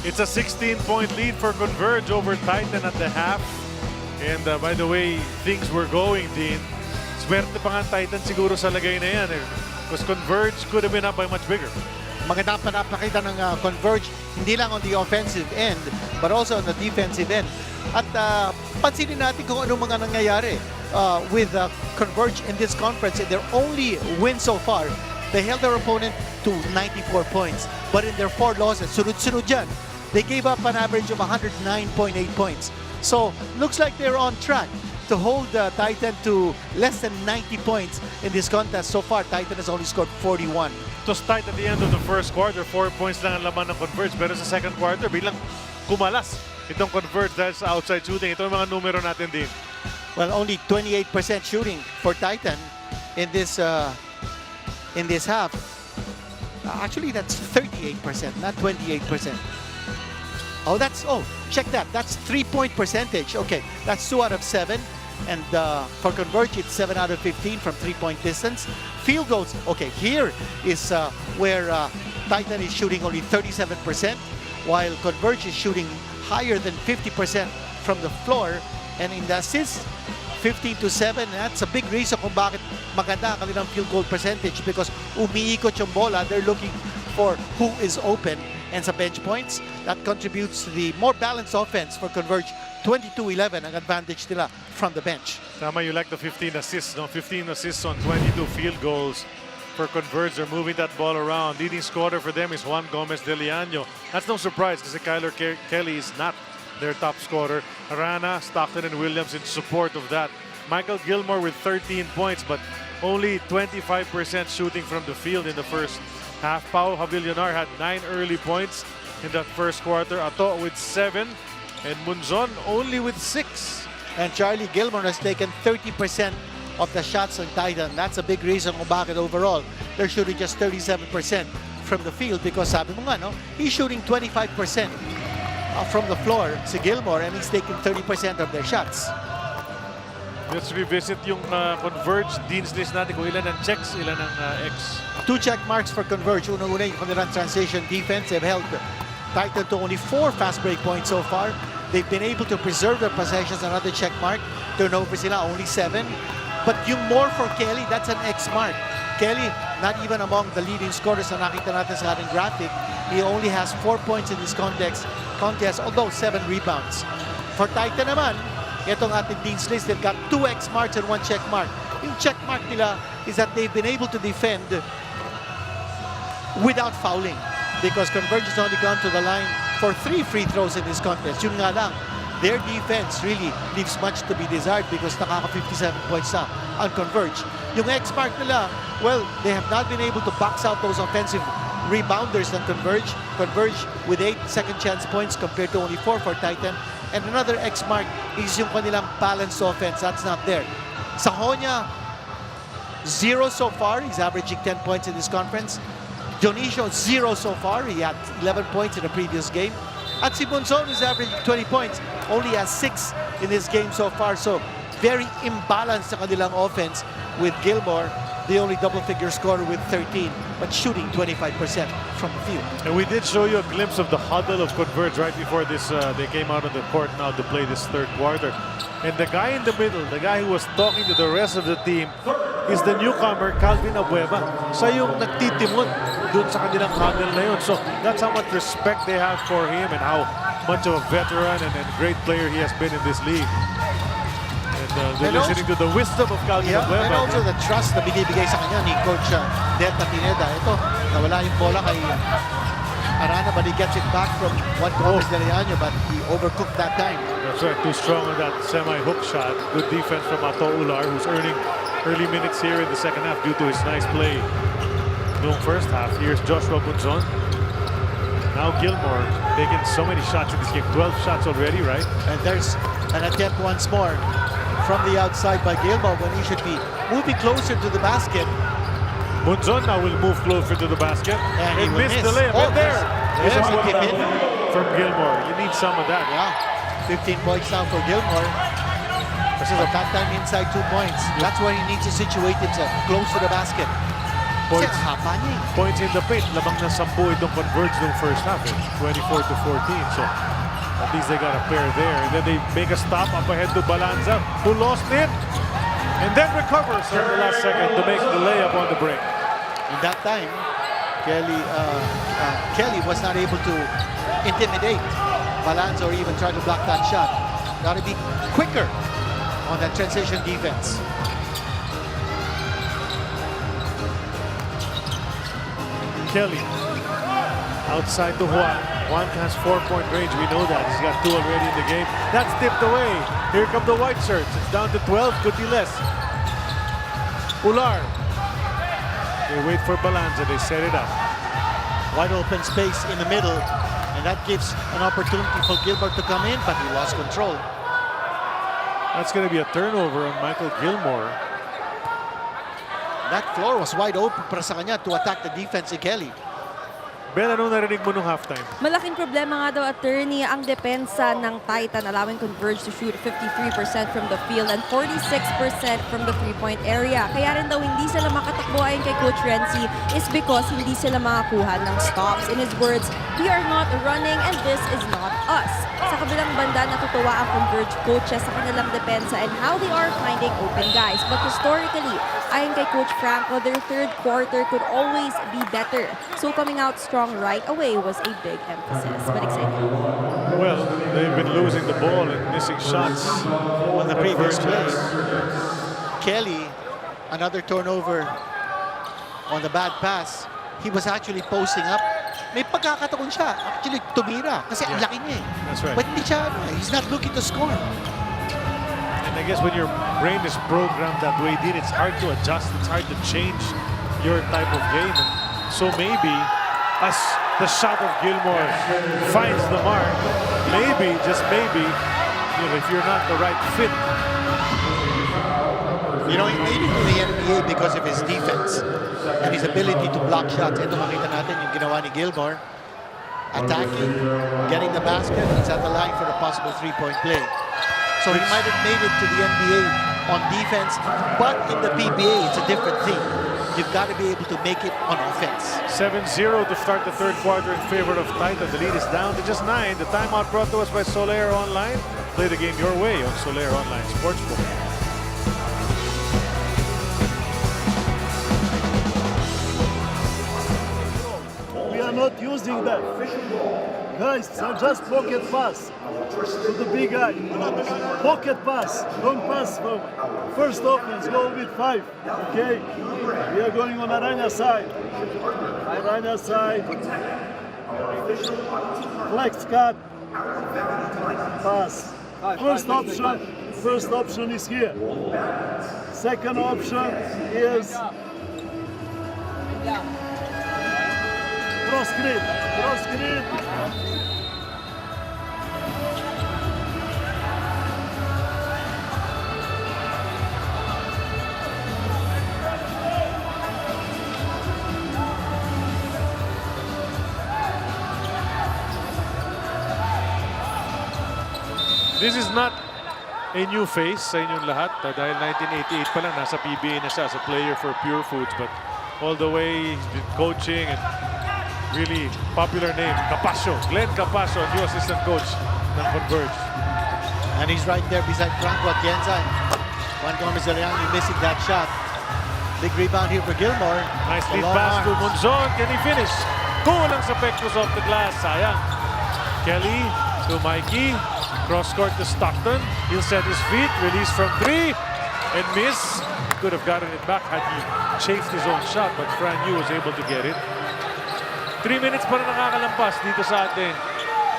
It's a 16-point lead for Converge over Titan at the half. And by the way, things were going, Dean. Swerte pa nga Titan siguro sa lagay na yan. Because Converge could have been up by much bigger.
Maganda pa napakita ng Converge, hindi lang on the offensive end, but also on the defensive end. At pansinin natin kung ano mga nangyayari with Converge in this conference. In their only win so far, they held their opponent to 94 points. But in their 4 losses, sunod-sunod dyan, they gave up an average of 109.8 points. So, looks like they're on track to hold Titan to less than 90 points in this contest. So far, Titan has only scored 41.
It was tight at the end of the first quarter. 4 points lang ang laman ng Converge. Pero sa second quarter, biglang kumalas itong Converge dahil sa outside shooting. Ito ang mga numero natin din.
Well, only 28% shooting for Titan in this half. Actually, that's 38%, not 28%. Check that. That's 3-point percentage. Okay, that's 2 out of 7. And for Converge, it's 7 out of 15 from 3-point distance. Field goals, okay, here is where Titan is shooting only 37%, while Converge is shooting higher than 50% from the floor. And in the assists, 15-7, that's a big reason kung bakit maganda ang kanilang field goal percentage, because umiikot yung bola, they're looking for who is open. And sa bench points, that contributes to the more balanced offense for Converge. 22-11 ang advantage nila from the bench.
Tama, you like the 15 assists, no? 15 assists on 22 field goals for Converge. They're moving that ball around. Leading scorer for them is Juan Gomez de Leaño. That's no surprise because Kyler Kelly is not their top scorer. Arana, Stockton, and Williams in support of that. Michael Gilmore with 13 points, but only 25% shooting from the field in the first half. Pau Javillonar had 9 early points in that first quarter. Ato with 7. And Munzon only with 6.
And Charlie Gilmore has taken 30% of the shots on Titan. That's a big reason kung bakit overall they're shooting just 37% from the field, because sabi mo nga, no, he's shooting 25% from the floor, si Gilmore, and he's taking 30% of their shots.
Let's revisit yung Converge Dean's list natin kung ilan ang checks, ilan ang X.
2 check marks for Converge. Una-una yung kanilang transition defense. They've held Titan to only 4 fast break points so far. They've been able to preserve their possessions. Another check mark. Turnover sila, only 7. But yung more for Kelly, that's an X mark. Kelly, not even among the leading scorers na nakita natin sa ating graphic. He only has 4 points in this contest, although 7 rebounds. For Titan naman, itong ating Dean's list, they've got 2 X marks and 1 check mark. Yung check mark nila is that they've been able to defend without fouling, because Converge has only gone to the line for 3 free throws in this contest. Yun nga lang, their defense really leaves much to be desired because nakaka-57 points na on Converge. Yung X mark nila, well, they have not been able to box out those offensive rebounders ng Converge. Converge with 8 second chance points compared to only 4 for Titan. And another X mark is yung kanilang balanced offense. That's not there. Sahonia, 0 so far. He's averaging 10 points in this conference. Dionisio, 0 so far. He had 11 points in the previous game. At si Bunzon is averaging 20 points. Only has 6 in this game so far. So, very imbalanced sa kanilang offense with Gilmore, the only double-figure scorer with 13, but shooting 25% from the field.
And we did show you a glimpse of the huddle of Converge right before this. They came out on the court now to play this third quarter. And the guy in the middle, the guy who was talking to the rest of the team, is the newcomer, Calvin Abueva. Siya yung nagtitimon dun sa kanilang huddle na yun. So that's how much respect they have for him and how much of a veteran and great player he has been in this league. They're listening to the wisdom of Calvin Abueva.
And also the trust na binibigay sa kanya ni Coach Delta Pineda. Ito, nawala yung bola kay Arana, but he gets it back from Juan Gomez de Leaño, but he overcooked that time.
That's right, too strong on that semi-hook shot. Good defense from Ato Ular, who's earning early minutes here in the second half due to his nice play noong first half. Here's Joshua Bunzon. Now Gilmore taking so many shots in this game. 12 shots already, right?
And there's an attempt once more from the outside by Gilmore when he should be moving closer to the basket.
Bunzon now will move closer to the basket.
And he
missed
miss.
the layup.
Oh, there's a tip in
from Gilmore. You need some of that.
Yeah, 15 points now for Gilmore. But that time inside 2 points. That's where he needs to situate himself, close to the basket. Kasi
Points,
ang haba niya eh.
points in the paint. Lamang ng 10 itong Converge nung first half. 24-14. So at least they got a pair there. And then they make a stop up ahead to Balanza, who lost it. And then recovers on the last second to make the layup on the break.
In that time, Kelly was not able to intimidate Balanza or even try to block that shot. Got to be quicker on that transition defense.
Kelly outside to Juan. Juan has 4-point range. We know that. He's got 2 already in the game. That's tipped away. Here come the white shirts. It's down to 12. Could be less. Ular. They wait for Balanza. They set it up.
Wide open space in the middle. And that gives an opportunity for Gilbert to come in, but he lost control.
That's going to be a turnover on Michael Gilmore.
That floor was wide open para sa kanya to attack the defense ni Kelly.
Ben, anong narinig mo nung halftime?
Malaking problema nga daw, attorney, ang depensa ng Titan, allowing Converge to shoot 53% from the field and 46% from the three-point area. Kaya rin daw hindi sila makatakbo ayon kay Coach Renzi is because hindi sila makakuha ng stops. In his words, we are not running and this is not us. Sa kabilang banda, natutuwa ang Converge coaches sa kanilang depensa and how they are finding open guys. But historically, ayon kay Coach Franco, their third quarter could always be better. So coming out strong right away was a big emphasis. But exciting.
Well, they've been losing the ball and missing shots
On the previous play, Kelly, another turnover on the bad pass. He was actually posting up. May pagkakataon siya. Actually, tumira. Kasi ang laki niya eh.
That's right.
But he's not looking to score.
And I guess when your brain is programmed that way, Dean, it's hard to adjust. It's hard to change your type of game. And so maybe, as the shot of Gilmore finds the mark, maybe, just maybe, if you're not the right fit.
He made it to the NBA because of his defense and his ability to block shots. Ito makita natin yung ginawa ni Gilmore. Attacking, getting the basket, he's at the line for a possible three-point play. So he might have made it to the NBA on defense, but in the PBA, it's a different thing. You've got to be able to make it on offense.
7-0 to start the third quarter in favor of Titan. The lead is down to just 9. The timeout brought to us by Solaire Online. Play the game your way on Solaire Online Sportsbook.
We are not using that. Guys, just pocket pass to the big guy. Pocket pass. Don't pass from first offense. Go with 5. Okay? We are going on Arana side. Arana side. Flex cut. Pass. First option is here. Second option is cross screen. Cross screen.
This is not a new face sa inyong lahat dahil 1988 pa lang nasa PBA na siya as a player for Pure Foods, but all the way he's been coaching and really popular name, Capasio, Glenn Capasio, new assistant coach ng Converge.
And he's right there beside Franco Atienza. Juan Gomez Ariani missing that shot. Big rebound here for Gilmore.
Nice
The
lead
long
pass to
arms.
Monzon. Can he finish? Kulang sa pektos off the glass. Sayang. Kelly to Mikey. Cross court to Stockton. He'll set his feet. Release from 3. And miss. Could have gotten it back had he chased his own shot, but Fran Yu was able to get it. 3 minutes pa na nakakalampas dito sa ating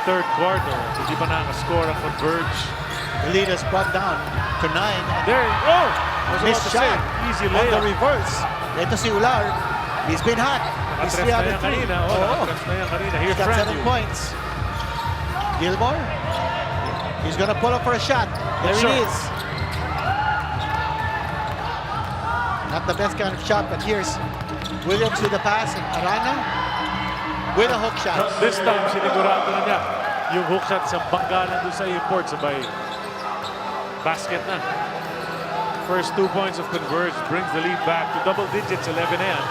third quarter. Hindi pa nakascore ang Converge.
The lead is brought down to 9.
There, oh! I was
Missed
about to say,
shot
easy
on the
layup.
reverse. Ito si Ular. He's been hot. He's 3 out of 3.
Kanina. Oh, nakatrans na yan kanina. Here's
He's got
Fran
7
Yu.
points. Gilmore. He's gonna pull up for a shot. There
Sure.
it is. Not the best kind of shot, but here's Williams with the pass and Arana with a hook shot.
This time, sinigurado na niya yung hook shot sa banggalan doon sa import. Sabay, basket na. First 2 points of Converge brings the lead back to double digits, 11 na yan.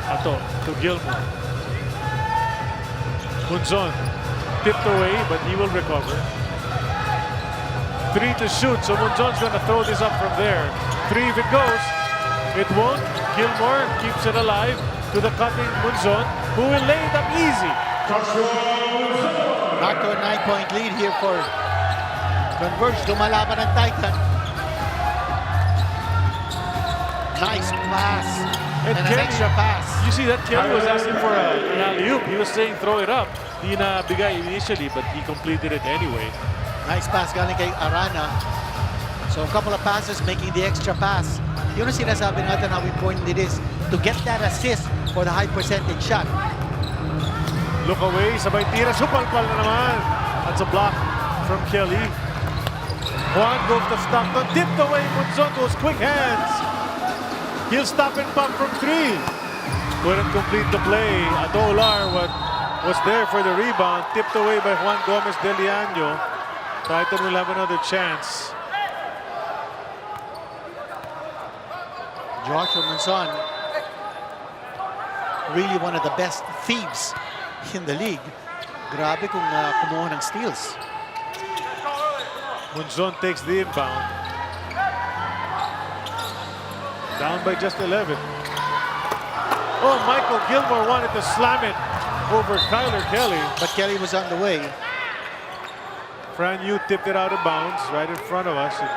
Ato to Gilmore. Munzon tipped away, but he will recover. 3 to shoot, so Munzon's going to throw this up from there. 3 if it goes. It won't. Gilmore keeps it alive to the cutting Munzon, who will lay it up easy.
Back to a 9-point lead here for Converge. Lumalaban ng Titan. Nice pass. And an extra pass.
You see that Kelly was asking for an alley-oop. He was saying throw it up. Di na bigay initially, but he completed it anyway.
Nice pass galing kay Arana. So a couple of passes making the extra pass. Yun ang sinasabi natin how important it is to get that assist for the high percentage shot.
Look away, sabay tira, supalpal na naman. That's a block from Kelly. Juan goes to Stockton, tipped away, Munzon goes quick hands. He'll stop and pump from 3. Couldn't complete the play. Adolar was there for the rebound, tipped away by Juan Gomez de Leaño. Titan will have another chance.
Joshua Munzon, really one of the best thieves in the league. Grabe kung kumuha ng steals.
Munzon takes the inbound. Down by just 11. Oh, Michael Gilmore wanted to slam it over Kyler Kelly.
But Kelly was on the way.
Fran Yu tipped it out of bounds right in front of us. And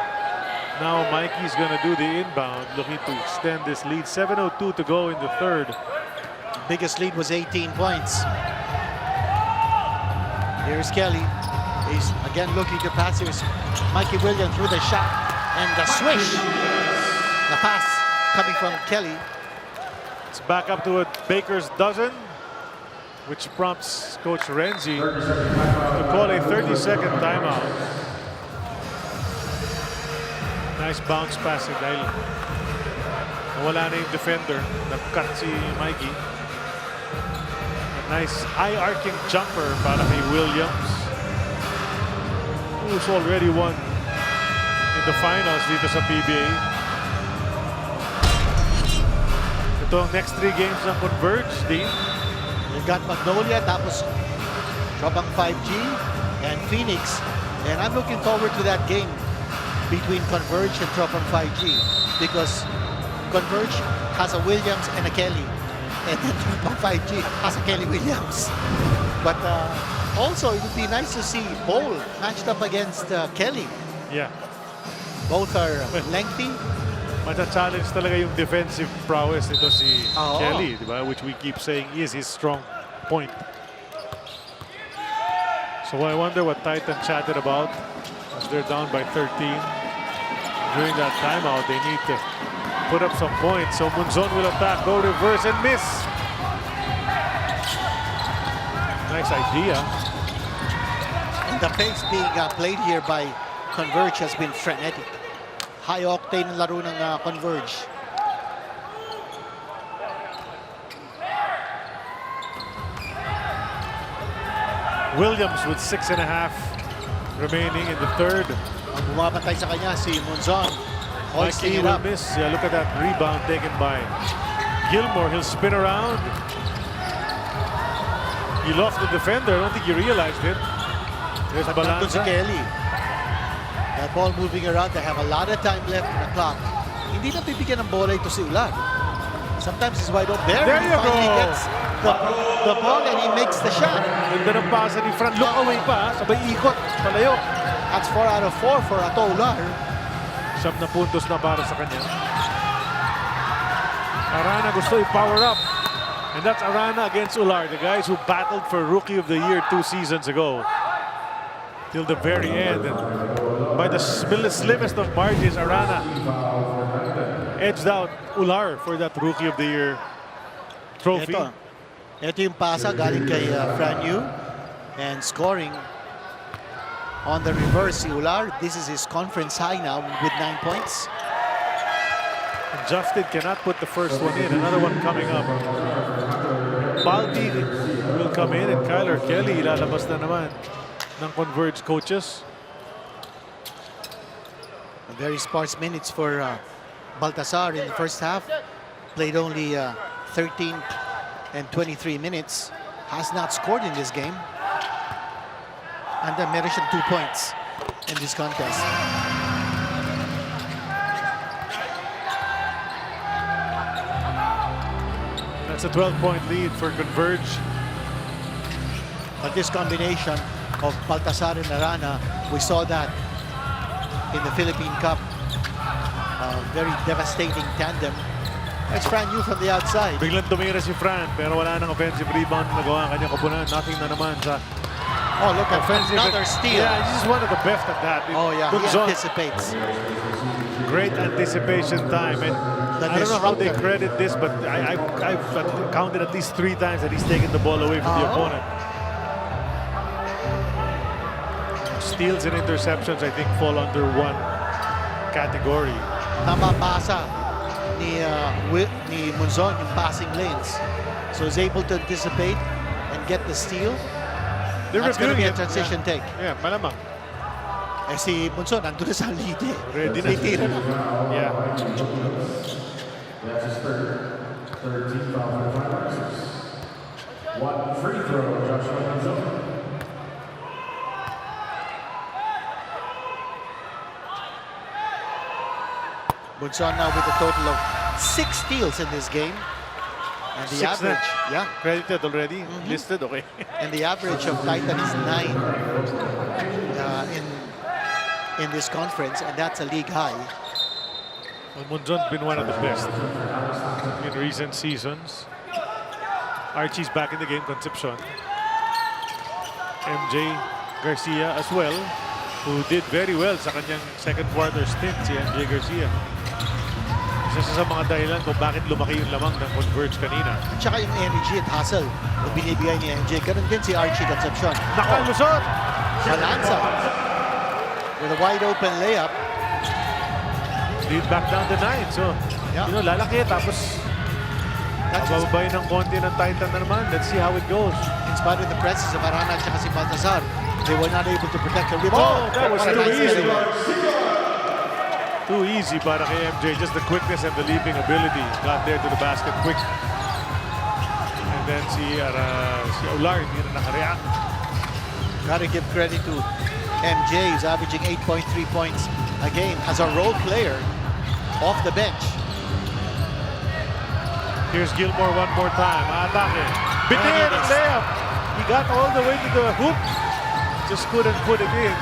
now Mikey's going to do the inbound, looking to extend this lead. 7:02 to go in the third.
Biggest lead was 18 points. Here's Kelly. He's again looking to pass. Here's Mikey Williams with a shot and the swish. The pass coming from Kelly.
It's back up to a baker's dozen, which prompts Coach Renzi to call a 30-second timeout. Nice bounce passing dahil wala na yung defender. Nag-cut si Mikey. A nice high-arcing jumper para kay Williams, who's already won in the finals dito sa PBA. Ito ang next 3 games ng Converge, Dean.
You've got Magnolia, tapos Tropang 5G and Phoenix. And I'm looking forward to that game between Converge and Tropang 5G because Converge has a Williams and a Kelly. And then Tropang 5G has a Kelly Williams. But also, it would be nice to see Paul matched up against Kelly.
Yeah.
Both are lengthy.
Mata-challenge talaga yung defensive prowess nito si Kelly, di ba? Which we keep saying is his strong point. So I wonder what Titan chatted about as they're down by 13. During that timeout, they need to put up some points. So Munzon will attack, go reverse and miss. Nice idea.
And the pace being played here by Converge has been frenetic. High-octane ng laro ng Converge.
Williams with 6.5 remaining in the third.
Ang bumabantay sa kanya si Munzon.
Mikey will miss. Yeah, look at that rebound taken by Gilmore. He'll spin around. He lost the defender. I don't think he realized it. There's
Nandun si
Balanza.
Kelly. That ball moving around. They have a lot of time left in the clock. Hindi na bibigyan ng bola ito si Ulan. Sometimes he's wide open. There
you
he finally
go.
gets the ball and he makes the shot.
Ganda ng pasa ni Fran. Look away pa. Sabay ikot. Palayo.
That's 4 out of 4 for Ato Ular.
7 na puntos na para sa kanya. Arana gusto i-power up. And that's Arana against Ular, the guys who battled for Rookie of the Year 2 seasons ago. Till the very end. And by the slimmest of margins, Arana edged out Ular for that Rookie of the Year trophy.
Ito yung pasa galing kay Fran Yu. And scoring on the reverse si Ular. This is his conference high now with 9 points.
And Justin cannot put the first one in. Another one coming up. Balti will come in and Kyler Kelly ilalabas na naman ng Converge coaches.
Very sparse minutes for Baltasar in the first half. played only 13 and 23 minutes, has not scored in this game. And then meron siyang 2 points in this contest.
That's a 12-point lead for Converge.
But this combination of Baltasar and Arana, we saw that in the Philippine Cup. Very devastating tandem. It's Fran Yu from the outside.
Biglang tumira si Fran, pero wala nang offensive rebound na nagawa ang kanyang kapunan. Nothing na naman sa
Oh, look at
offensive.
another steal.
Yeah, he's just one of the best at that.
Oh, yeah, he
Bunzon,
anticipates.
great anticipation time. And
The
I don't know how they
disruptor.
credit this, but I've counted at least 3 times that he's taken the ball away from the opponent. Steals and interceptions, I think, fall under one category.
Namabasa ni Munzon yung passing lanes. So he's able to anticipate and get the steal. That's going to be a transition take.
Yeah, malamang.
Eh si Munzon, nandun na sa lead eh.
Ready na.
May tira na.
Yeah.
That's his third team foul for the FiberXers. 1 free throw, Joshua Manzo.
Munzon now with a total of 6 steals in this game. And the
6 na.
average, yeah.
Credited already? Listed? Okay.
And the average of Titan is 9 in this conference, and that's a league high.
Well, Munzon's been one of the best in recent seasons. Archie's back in the game, Concepcion. MJ Garcia as well, who did very well sa kanyang second quarter stint, si MJ Garcia. Isa sa mga dahilan kung bakit lumaki yung lamang ng Converge kanina.
At saka yung energy at hustle na binibigay ni MJ. Ganun din si Archie Concepcion.
Nakalusot!
Balanza with a wide open layup.
Lead back down to 9. So,
Yeah.
you know, lalaki tapos bababay ng konti ng Titan na naman. Let's see how it goes.
In spite of the presence of Arana at saka si Baltasar, they were not able to protect the
Oh,
rebound.
that was too
Nice
easy.
getaway.
Too easy para kay MJ. Just the quickness and the leaping ability. Got there to the basket quick. And then si Ular hindi na nakareact.
Gotta give credit to MJ, who's averaging 8.3 points a game as a role player off the bench.
Here's Gilmore one more time. Atake. Bitin ang layup. He got all the way to the hoop. Just couldn't put it in.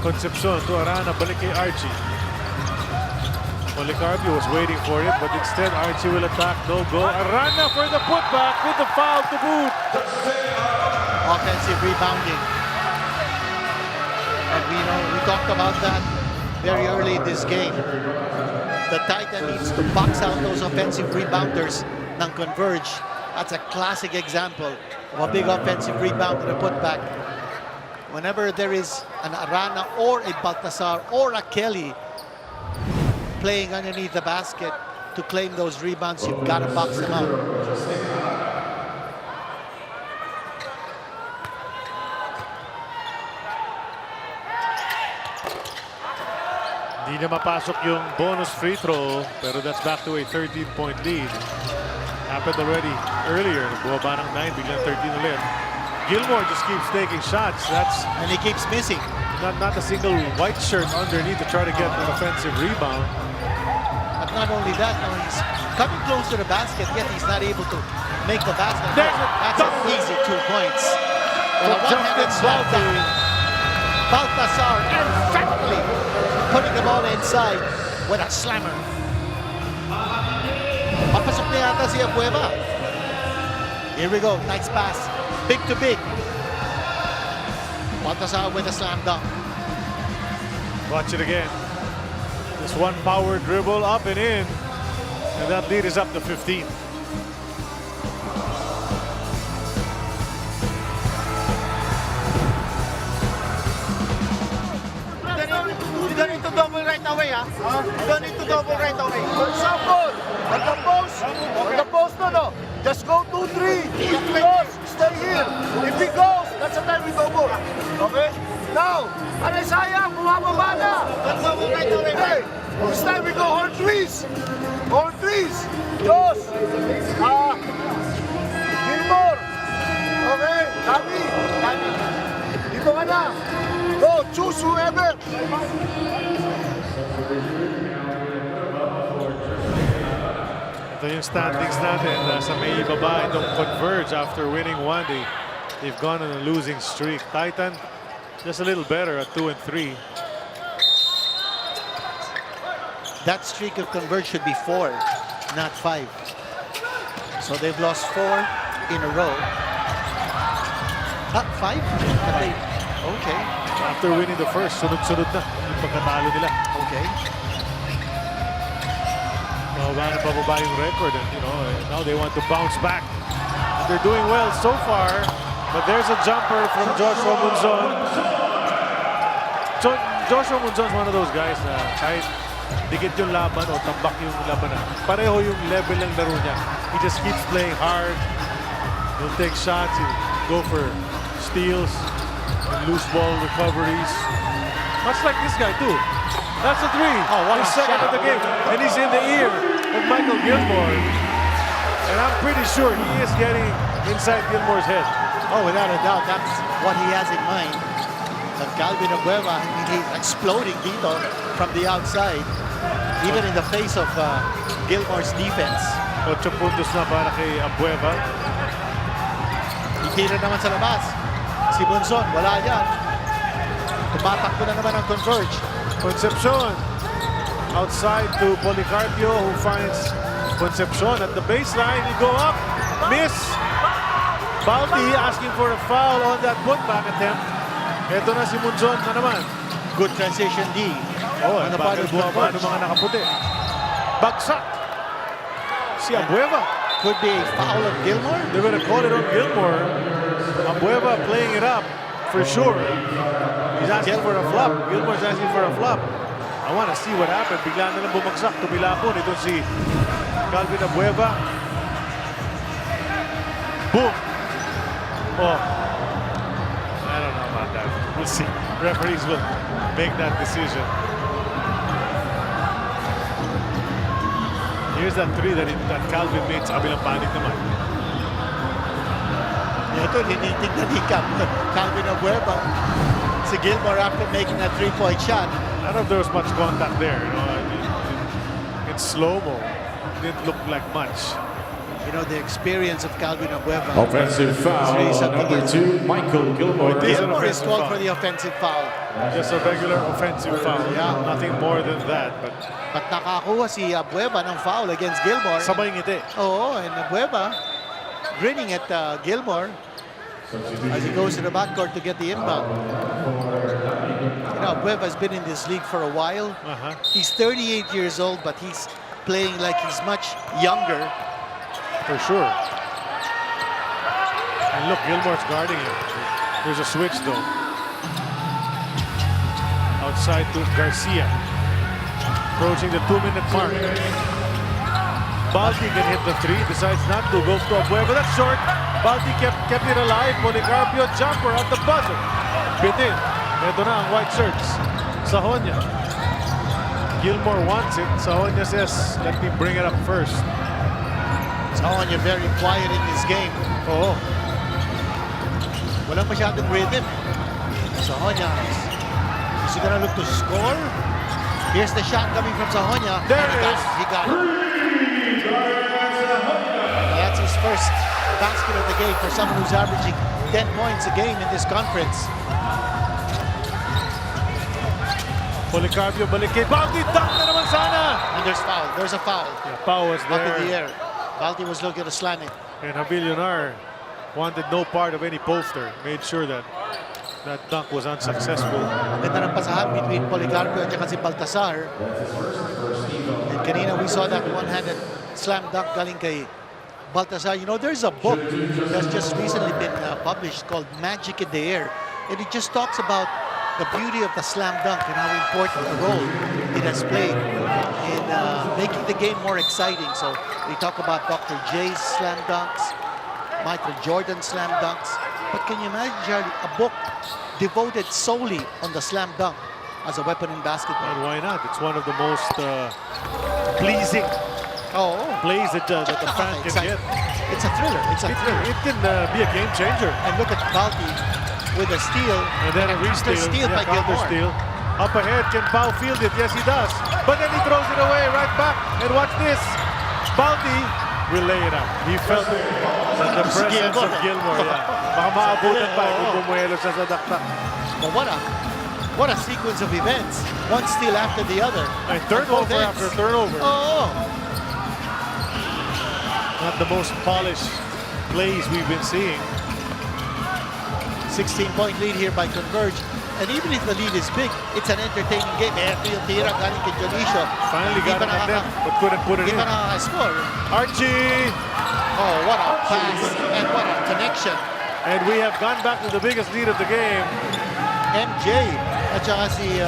Concepcion to Arana. Balik kay Archie. Policarpio was waiting for it, but instead Archie will attack. No go. Arana for the putback with the foul to boot.
Offensive rebounding. And we talked about that very early in this game. The Titan needs to box out those offensive rebounders ng Converge. That's a classic example of a big offensive rebound and a putback. Whenever there is an Arana or a Baltasar or a Kelly playing underneath the basket to claim those rebounds, you've got to box them out.
Hindi na mapasok yung bonus free throw, pero that's back to a 13-point lead. Happened already earlier. Bumaba ng 9, biglang 13 ulit. Gilmore just keeps taking shots.
And he keeps missing.
Not a single white shirt underneath to try to get an offensive rebound.
But not only that, no, he's coming close to the basket, yet he's not able to make the basket. That's an easy 2 points. Well, a one-handed slam down. Baltasar emphatically putting the ball inside with a slammer. Papasok na yata si Abueva. Here we go, nice pass. Big to big. Baltasar with a slam dunk.
Watch it again. This one power dribble up and in. And that lead is up to 15.
You don't need to double right away, ha? You don't need to double right away. For example, on the post, no. Just go 2-3. If he goes, stay here. If he goes, that's the time we double. Okay? Now, ano sayang, bumababa na. Hey, this time we go horn trees. Horn trees. Dos. Gilmore. Okay, Dami. Dito ka na. Go, choose whoever.
Ito yung standings natin. Sa may ibaba itong Converge after winning one. They've gone on a losing streak. Titan just a little better at 2 and 3.
That streak of Converge should be 4, not 5. So they've lost 4 in a row. 5? Okay.
After winning the first, sunod-sunod na yung pagkatalo nila.
Okay.
Pababa yung record, and now they want to bounce back. And they're doing well so far, but there's a jumper from Joshua Munzon. So Joshua Munzon is one of those guys na kahit dikit yung laban o tambak yung laban na, pareho yung level ng laro niya. He just keeps playing hard. He'll take shots, he'll go for steals and loose ball recoveries. Much like this guy too. That's a 3.
Oh, what a
His second
shot.
of the game. And he's in the ear of Michael Gilmore. And I'm pretty sure he is getting inside Gilmore's head.
Oh, without a doubt, that's what he has in mind. But Calvin Abueva, he's exploding dito from the outside, even in the face of Gilmore's defense.
8 puntos na para kay Abueva.
Itira naman sa labas. Si Bunson, wala yan. Tumatakbo na naman ang Converge.
Concepcion outside to Policarpio, who finds Concepcion at the baseline. He go up, miss. Baldi asking for a foul on that putback attempt. Ito na si Munzon na naman.
Good transition D.
Oh,
Ano
bagal buwaba ng mga nakaputi. Bagsak si Abueva.
Could be a foul of Gilmore.
They're gonna call it on Gilmore. Abueva playing it up for sure. He's asking for a flop. Gilmore's asking for a flop. I want to see what happened. Bigla na lang bumagsak. Tumilapon. Ito si Calvin Abueva. Boom! Oh. I don't know about that. We'll see. Referees will make that decision. Here's that 3 that Calvin made sa kabilang panig naman.
Ito, hinitignan ni Calvin Abueva. Si Gilmore after making a 3-point shot.
I don't know if there was much contact there. In slow-mo, it didn't look like much.
The experience of Calvin Abueva.
Offensive foul, number 2, Michael Gilmore.
Gilmore is called for the offensive foul.
Just a regular offensive foul.
Yeah.
Nothing more than that.
But nakakuha si Abueva ng foul against Gilmore.
Sabay ngiti.
Oo, and Abueva grinning at Gilmore as he goes to the backcourt to get the inbound. Abueva has been in this league for a while. He's 38 years old, but he's playing like he's much younger.
For sure. And look, Gilmore's guarding him. There's a switch though. Outside to Garcia. Approaching the 2-minute mark. Balti can hit the 3, decides not to. Goes to Abueva, that's short. Balti kept it alive. Policarpio, jumper at the buzzer. Bitin. Ito na ang white shirts. Sahonya. Gilmore wants it. Sahonya says, let me bring it up first.
Sahonya very quiet in this game.
Oo.
Walang masyadong rhythm. Sahonya, is he gonna look to score? Here's the shot coming from Sahonya.
There it is.
He got it. That's his first basket of the game for someone who's averaging 10 points a game in this conference.
Policarpio balik kay Balti. Dunk na naman sana.
And there's foul. There's a foul.
Yeah, foul was
Up
there.
in the air. Balti was looking to slam it.
And Javillonar wanted no part of any poster. Made sure that that dunk was unsuccessful.
Ganda ng pasahan between Policarpio at si Baltasar. And kanina we saw that one-handed slam dunk galing kay Baltasar. There's a book that's just recently been published called Magic in the Air. And it just talks about the beauty of the slam dunk and how important a role it has played in making the game more exciting. So we talk about Dr. J's slam dunks, Michael Jordan's slam dunks. But can you imagine, Charlie, a book devoted solely on the slam dunk as a weapon in basketball.
And why not? It's one of the most pleasing plays that the fan can get.
It's a thriller. It's a thriller.
It can be a game changer.
And look at Balti with a steal.
And then a
steal by
counter
Gilmore.
steal. Up ahead, can Pau field it? Yes, he does. But then he throws it away right back. And watch this. Balti will lay it up. He felt the presence of Gilmore. Baka maabutan pa kung bumuelo siya sa daktak.
But what a sequence of events. One steal after the other.
And turnover after turnover.
Oh.
Not the most polished plays we've been seeing.
16-point lead here by Converge. And even if the lead is big, it's an entertaining game. Ito yung tira galing kay Dionisio.
Finally got it at them, but couldn't put it in.
Di pa nakaka-score.
Archie!
Oh, what a pass and what a connection.
And we have gone back to the biggest lead of the game.
MJ at saka si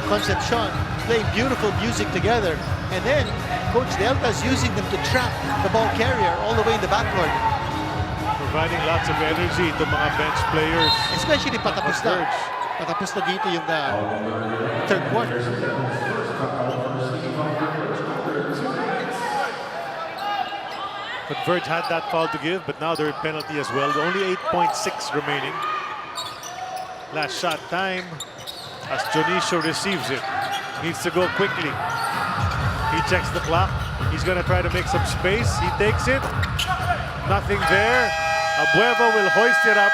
Concepcion playing beautiful music together. And then Coach Delta is using them to trap the ball carrier all the way in the backcourt.
Providing lots of energy to mga bench players.
Especially patapos na. Patapos na dito yung third quarter.
Converge had that foul to give, but now they're in penalty as well. Only 8.6 remaining. Last shot time as Dionisio receives it. Needs to go quickly. He checks the clock. He's going to try to make some space. He takes it. Nothing there. Abueva will hoist it up.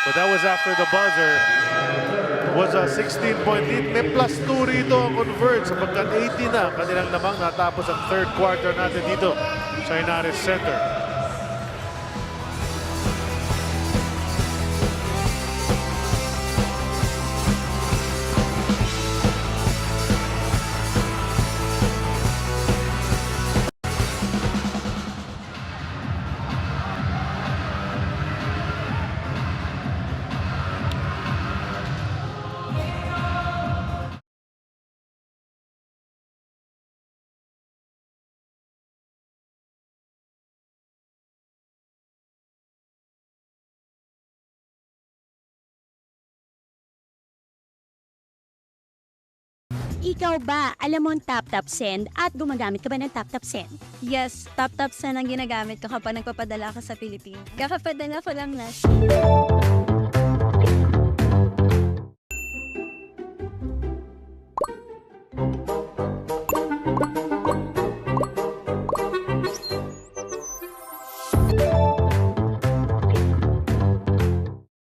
But that was after the buzzer. It was a 16-point lead. May plus 2 rito ang Converge. Sapagkat 18 na kanilang lamang natapos ang third quarter natin dito sa Inares Center.
Ikaw ba, alam mo ang tap-tap send at gumagamit ka ba ng tap-tap send?
Yes, tap-tap send ang ginagamit ko kapag nagpapadala ka sa Pilipinas. Kakapadala ko lang na.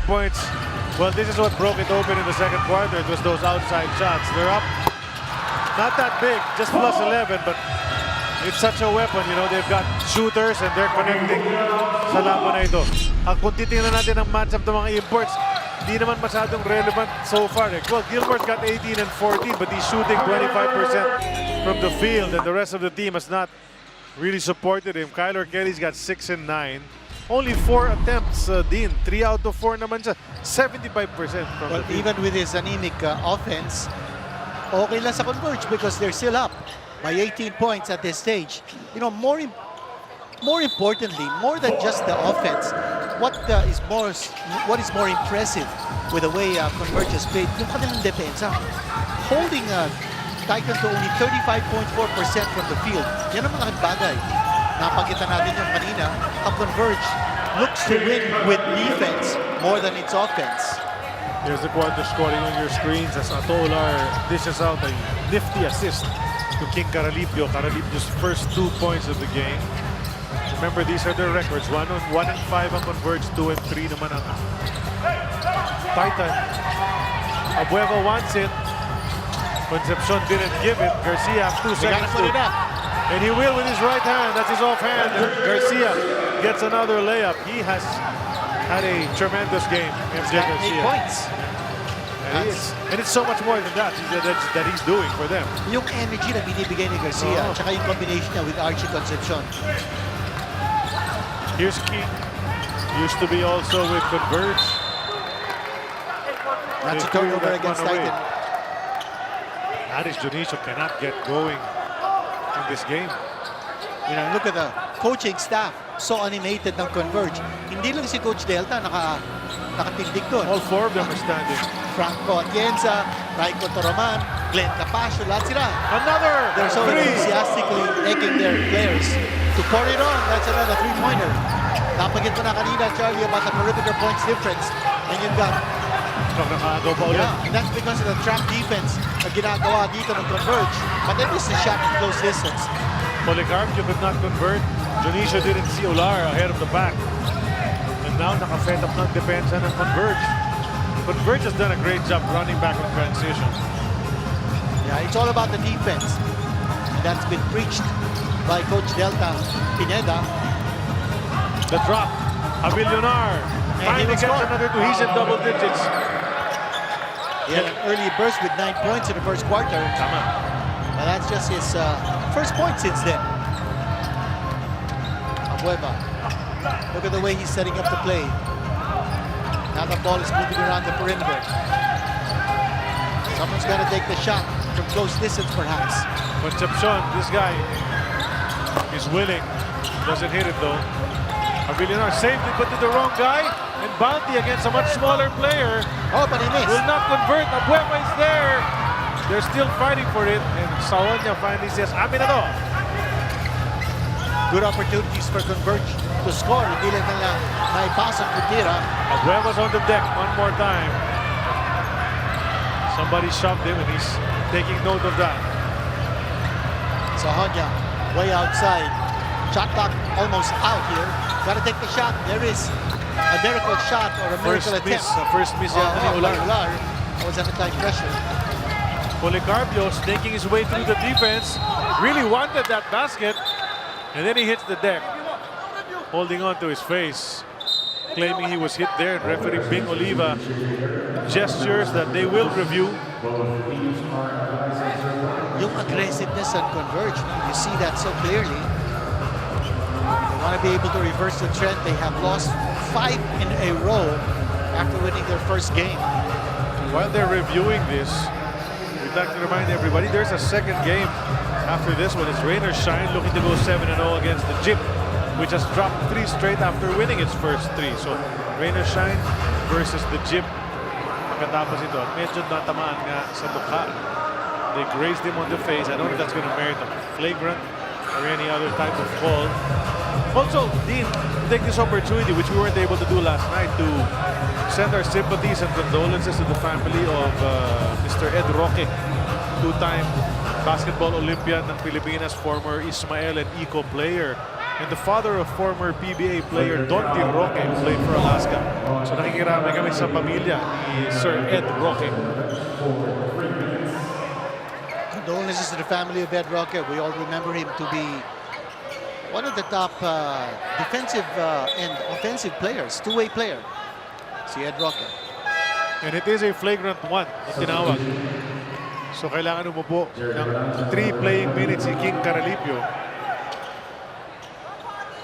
Points. Well, this is what broke it open in the second quarter. It was those outside shots. They're up. Not that big, just plus 11, but it's such a weapon. You know, they've got shooters and they're connecting sa laban na ito. Kung titingnan natin ang matchup ng mga imports, di naman masyadong relevant so far. Well, Gilmore's got 18 and 14, but he's shooting 25% from the field, and the rest of the team has not really supported him. Kyler Kelly's got 6 and 9. Only 4 attempts, Dean. 3 out of 4 naman siya. 75% from the field.
Even with his anemic offense, okay lang sa Converge because they're still up by 18 points at this stage. You know, more importantly, more than just the offense, what is more impressive with the way Converge has played, yung kanilang depensa. Holding Titan to only 35.4% from the field. Yan ang mga bagay. Napakita natin yung kanina, ang Converge looks to win with defense more than its offense.
Here's the quarter scoring on your screens as Atolar dishes out a nifty assist to King Caralipio. Caralipio's first 2 points of the game. Remember, these are their records. 1 and 5 ang Converge, 2 and 3 naman ang Titan. Abueva wants it. Concepcion didn't give it. Garcia has 2 seconds to... And he will with his right hand. That's his offhand. Garcia gets another layup. He has had a tremendous game. MJ Garcia.
8 points.
And it's so much more than that he's doing for them.
Yung energy na binibigay ni Garcia, tsaka yung combination niya with Archie Concepcion.
Here's King. Used to be also with Converge.
That's a turnover against Titan.
That is Dionisio cannot get going in this game.
You know, look at the coaching staff. So animated ng Converge. Hindi lang si Coach Delta nakatindig doon.
All four of them are standing.
Franco Atienza, Raiko Toroman, Glenn Capascio, lahat sila.
Another
They're so
three.
enthusiastically egging their players to pour it on. That's another three-pointer. Napagit mo na kanina, Charlie, about the perimeter points difference. And you've got,
Nakagaw pa ulit.
and that's because of the trap defense na ginagawa dito ng Converge. But they missed the shot in close distance.
Policarpio could not convert. Dionisio didn't see Olar ahead of the back. And now naka-set up ng depensa ng Converge. Converge has done a great job running back in transition.
Yeah, it's all about the defense. And that's been preached by Coach Delta Pineda.
The drop. Avillonar. Finally gets another two. He's in double digits.
He had an early burst with 9 points in the first quarter.
Tama.
And that's just his first point since then. Abueva. Look at the way he's setting up the play. Now the ball is moving around the perimeter. Someone's got to take the shot from close distance, perhaps.
Concepcion, this guy is willing. Doesn't hit it though. Avillonar saved it, but to the wrong guy. And Bounty against a much smaller player.
Oh, but he missed.
Will not convert. Abueva is there. They're still fighting for it. And Saonya finally says, amin na to.
Good opportunities for Converge to score. Hindi lang nila naipasok kung tira.
Abueva's on the deck one more time. Somebody shoved him and he's taking note of that.
Sahonya way outside. Shot clock almost out here. Got to take the shot. There is a miracle shot or a miracle attempt.
First miss yata ni Olar.
Olar was under tight pressure.
Policarpio snaking his way through the defense. Really wanted that basket. And then he hits the deck. Holding on to his face. Claiming he was hit there. And referee Bing Oliva gestures that they will review.
Yung aggressiveness on Converge, you see that so clearly. They want to be able to reverse the trend. They have lost 5 in a row after winning their first game.
While they're reviewing this, we'd like to remind everybody there's a second game after this one. It's Rain or Shine looking to go 7-0 against the Jip, which has dropped 3 straight after winning its first 3. So Rain or Shine versus the Jip. Pagkatapos ito, medyo natamaan nga sa mukha. They grazed him on the face. I don't know if that's going to merit a flagrant or any other type of call. Also, Dean, take this opportunity, which we weren't able to do last night, to send our sympathies and condolences to the family of Mr. Ed Roque, two-time basketball Olympian ng Pilipinas, former Ismael and Eco player, and the father of former PBA player Donty Roque, who played for Alaska. So nakikiramay kami sa pamilya ni Sir Ed Roque.
Condolences to the family of Ed Roque. We all remember him to be one of the top defensive and offensive players, two-way player, si Ed Roque.
And it is a flagrant one na tinawag. So kailangan umupo ng 3 playing minutes si King Caralipio.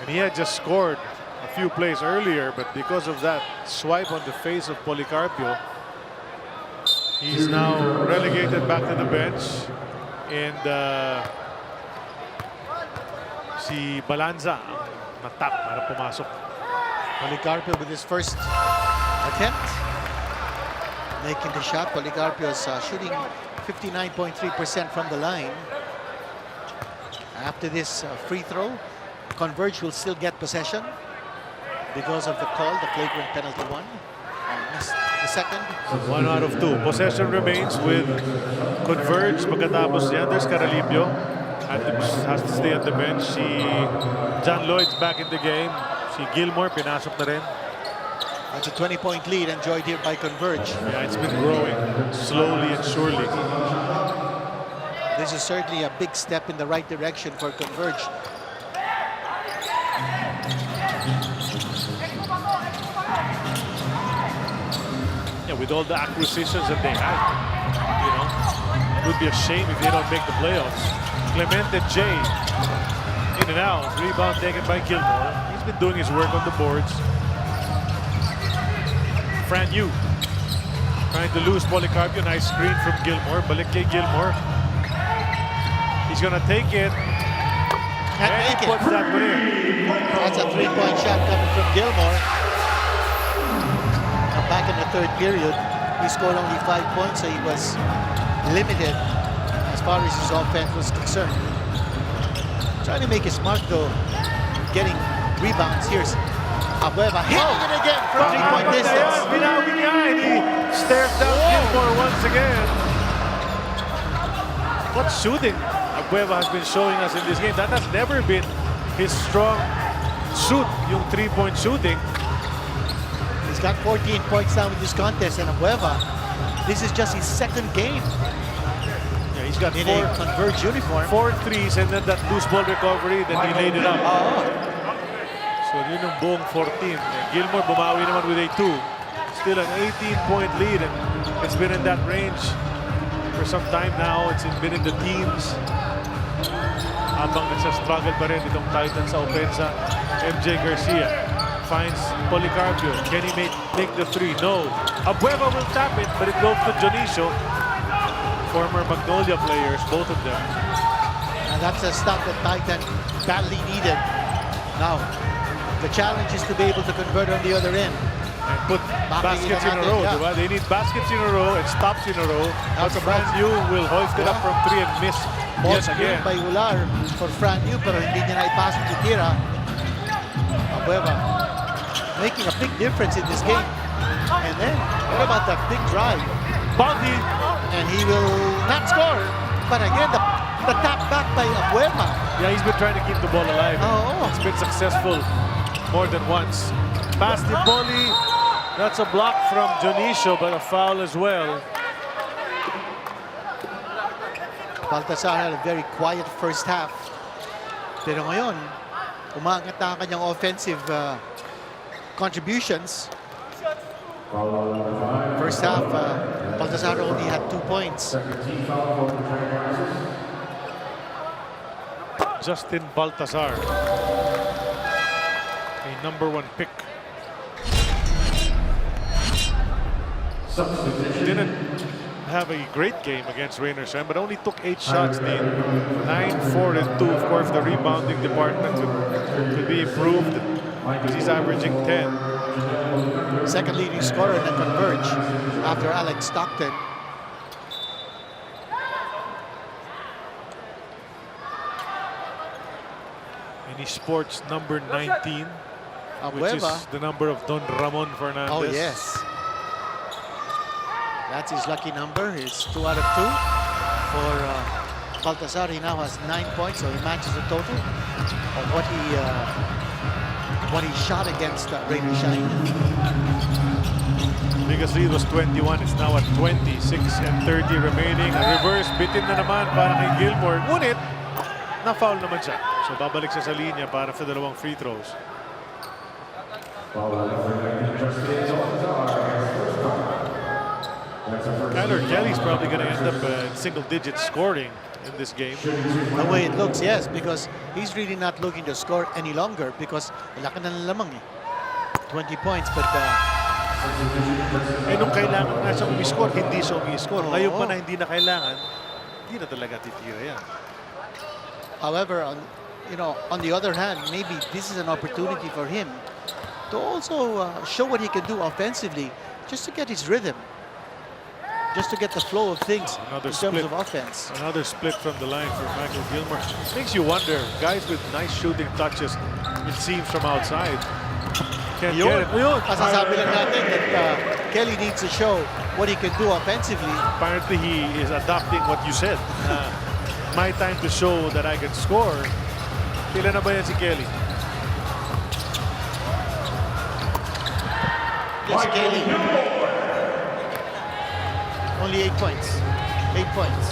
And he had just scored a few plays earlier, but because of that swipe on the face of Policarpio, he's now relegated back to the bench. And si Balanza ang matap para pumasok.
Policarpio with his first attempt. Making the shot. Policarpio is shooting 59.3% from the line. After this free throw, Converge will still get possession because of the call, the flagrant penalty one. Missed the second.
1 out of 2. Possession remains with Converge. Pagkatapos yan, there's Caralipio. Has to stay on the bench. Si John Lloyd's back in the game. Si Gilmore, pinasok na rin.
That's a 20-point lead enjoyed here by Converge.
Yeah, it's been growing slowly and surely.
This is certainly a big step in the right direction for Converge.
Yeah, with all the acquisitions that they had, you know, it would be a shame if they don't make the playoffs. Clemente J, in and out, rebound taken by Gilmore. He's been doing his work on the boards. Fran Yu trying to lose Policarpio. Nice screen from Gilmore. Balik kay Gilmore. He's gonna take it.
Can't
and
make
he puts that one in.
That's a 3-point shot coming from Gilmore. back in the third period, he scored only 5 points, so he was limited as far as his offense was concerned. Trying to make his mark though, getting rebounds. Here's Abueva hitting it again from 3-point distance.
Binawi niya, and he stares down Gilmore once again. What shooting Abueva has been showing us in this game. That has never been his strong suit, yung 3-point shooting.
He's got 14 points now in this contest, and Abueva, this is just his second game
Yeah, he's got
in a Converge uniform.
4 threes, and then that loose ball recovery, then he laid it up. So yun yung buong 14. And Gilmore bumawi naman with a 2. Still an 18-point lead, and it's been in that range for some time now. It's been in the teens. Habang nagsastruggle pa rin itong Titan sa opensa. MJ Garcia finds Policarpio. Can he make the 3? No. Abueva will tap it, but it goes to Jonicio. Former Magnolia players, both of them.
And that's a stop that Titan badly needed. Now, the challenge is to be able to convert on the other end.
And put baskets in a row,
yeah.
diba? They need baskets in a row and stops in a row. But Fran Yu will hoist it up from 3 and miss once again.
By Ular for Fran Yu, pero hindi niya na ipasok si Tira. Abueva making a big difference in this game. And then, what about that big drive?
Bounty!
And he will not score. But again, the tap back by Abueva.
Yeah, he's been trying to keep the ball alive. It's been successful more than once. Pass the volley. That's a block from Jonicio, but a foul as well.
Baltasar had a very quiet first half. Pero ngayon, umangat na ang kanyang offensive contributions. First half, Baltasar only had 2 points.
Justin Baltazar, a #1 pick. Didn't have a great game against Rainer Shine, but only took 8 shots. 9, 4, and 2. Of course, the rebounding department could be improved because he's averaging 10.
Second leading scorer in the Converge after Alex Stockton.
And he sports number 19, which is
Abueva.
the number of Don Ramon Fernandez.
Oh, yes. That's his lucky number. It's 2 out of 2 for Baltasar. He now has 9 points, so he matches the total of what he shot against Rainer Shine.
Biggest lead was 21. It's now at 26 and 30 remaining. A reverse bitin na naman para kay Gilmore. Ngunit, na-foul naman siya. So babalik siya sa linya para sa 2 free throws. Kyler Kelly's probably going to end up in single-digit scoring in this game.
The way it looks, yes, because he's really not looking to score any longer because laki na ng lamang eh. 20 points, but
nung kailangan na siya umiscore, hindi siya umiscore. Ngayon pa na hindi na kailangan, hindi na talaga titira yan.
however, on the other hand, maybe this is an opportunity for him to also show what he can do offensively, just to get his rhythm, just to get the flow of things in terms of offense.
Another split from the line for Michael Gilmore. Makes you wonder, guys with nice shooting touches, it seems from outside, can't get it.
Masasabi lang natin that Kelly needs to show what he can do offensively.
Apparently he is adopting what you said. My time to show that I can score. Pila na ba yan si Kelly?
Yes, Kelly. Only 8 points. 8 points.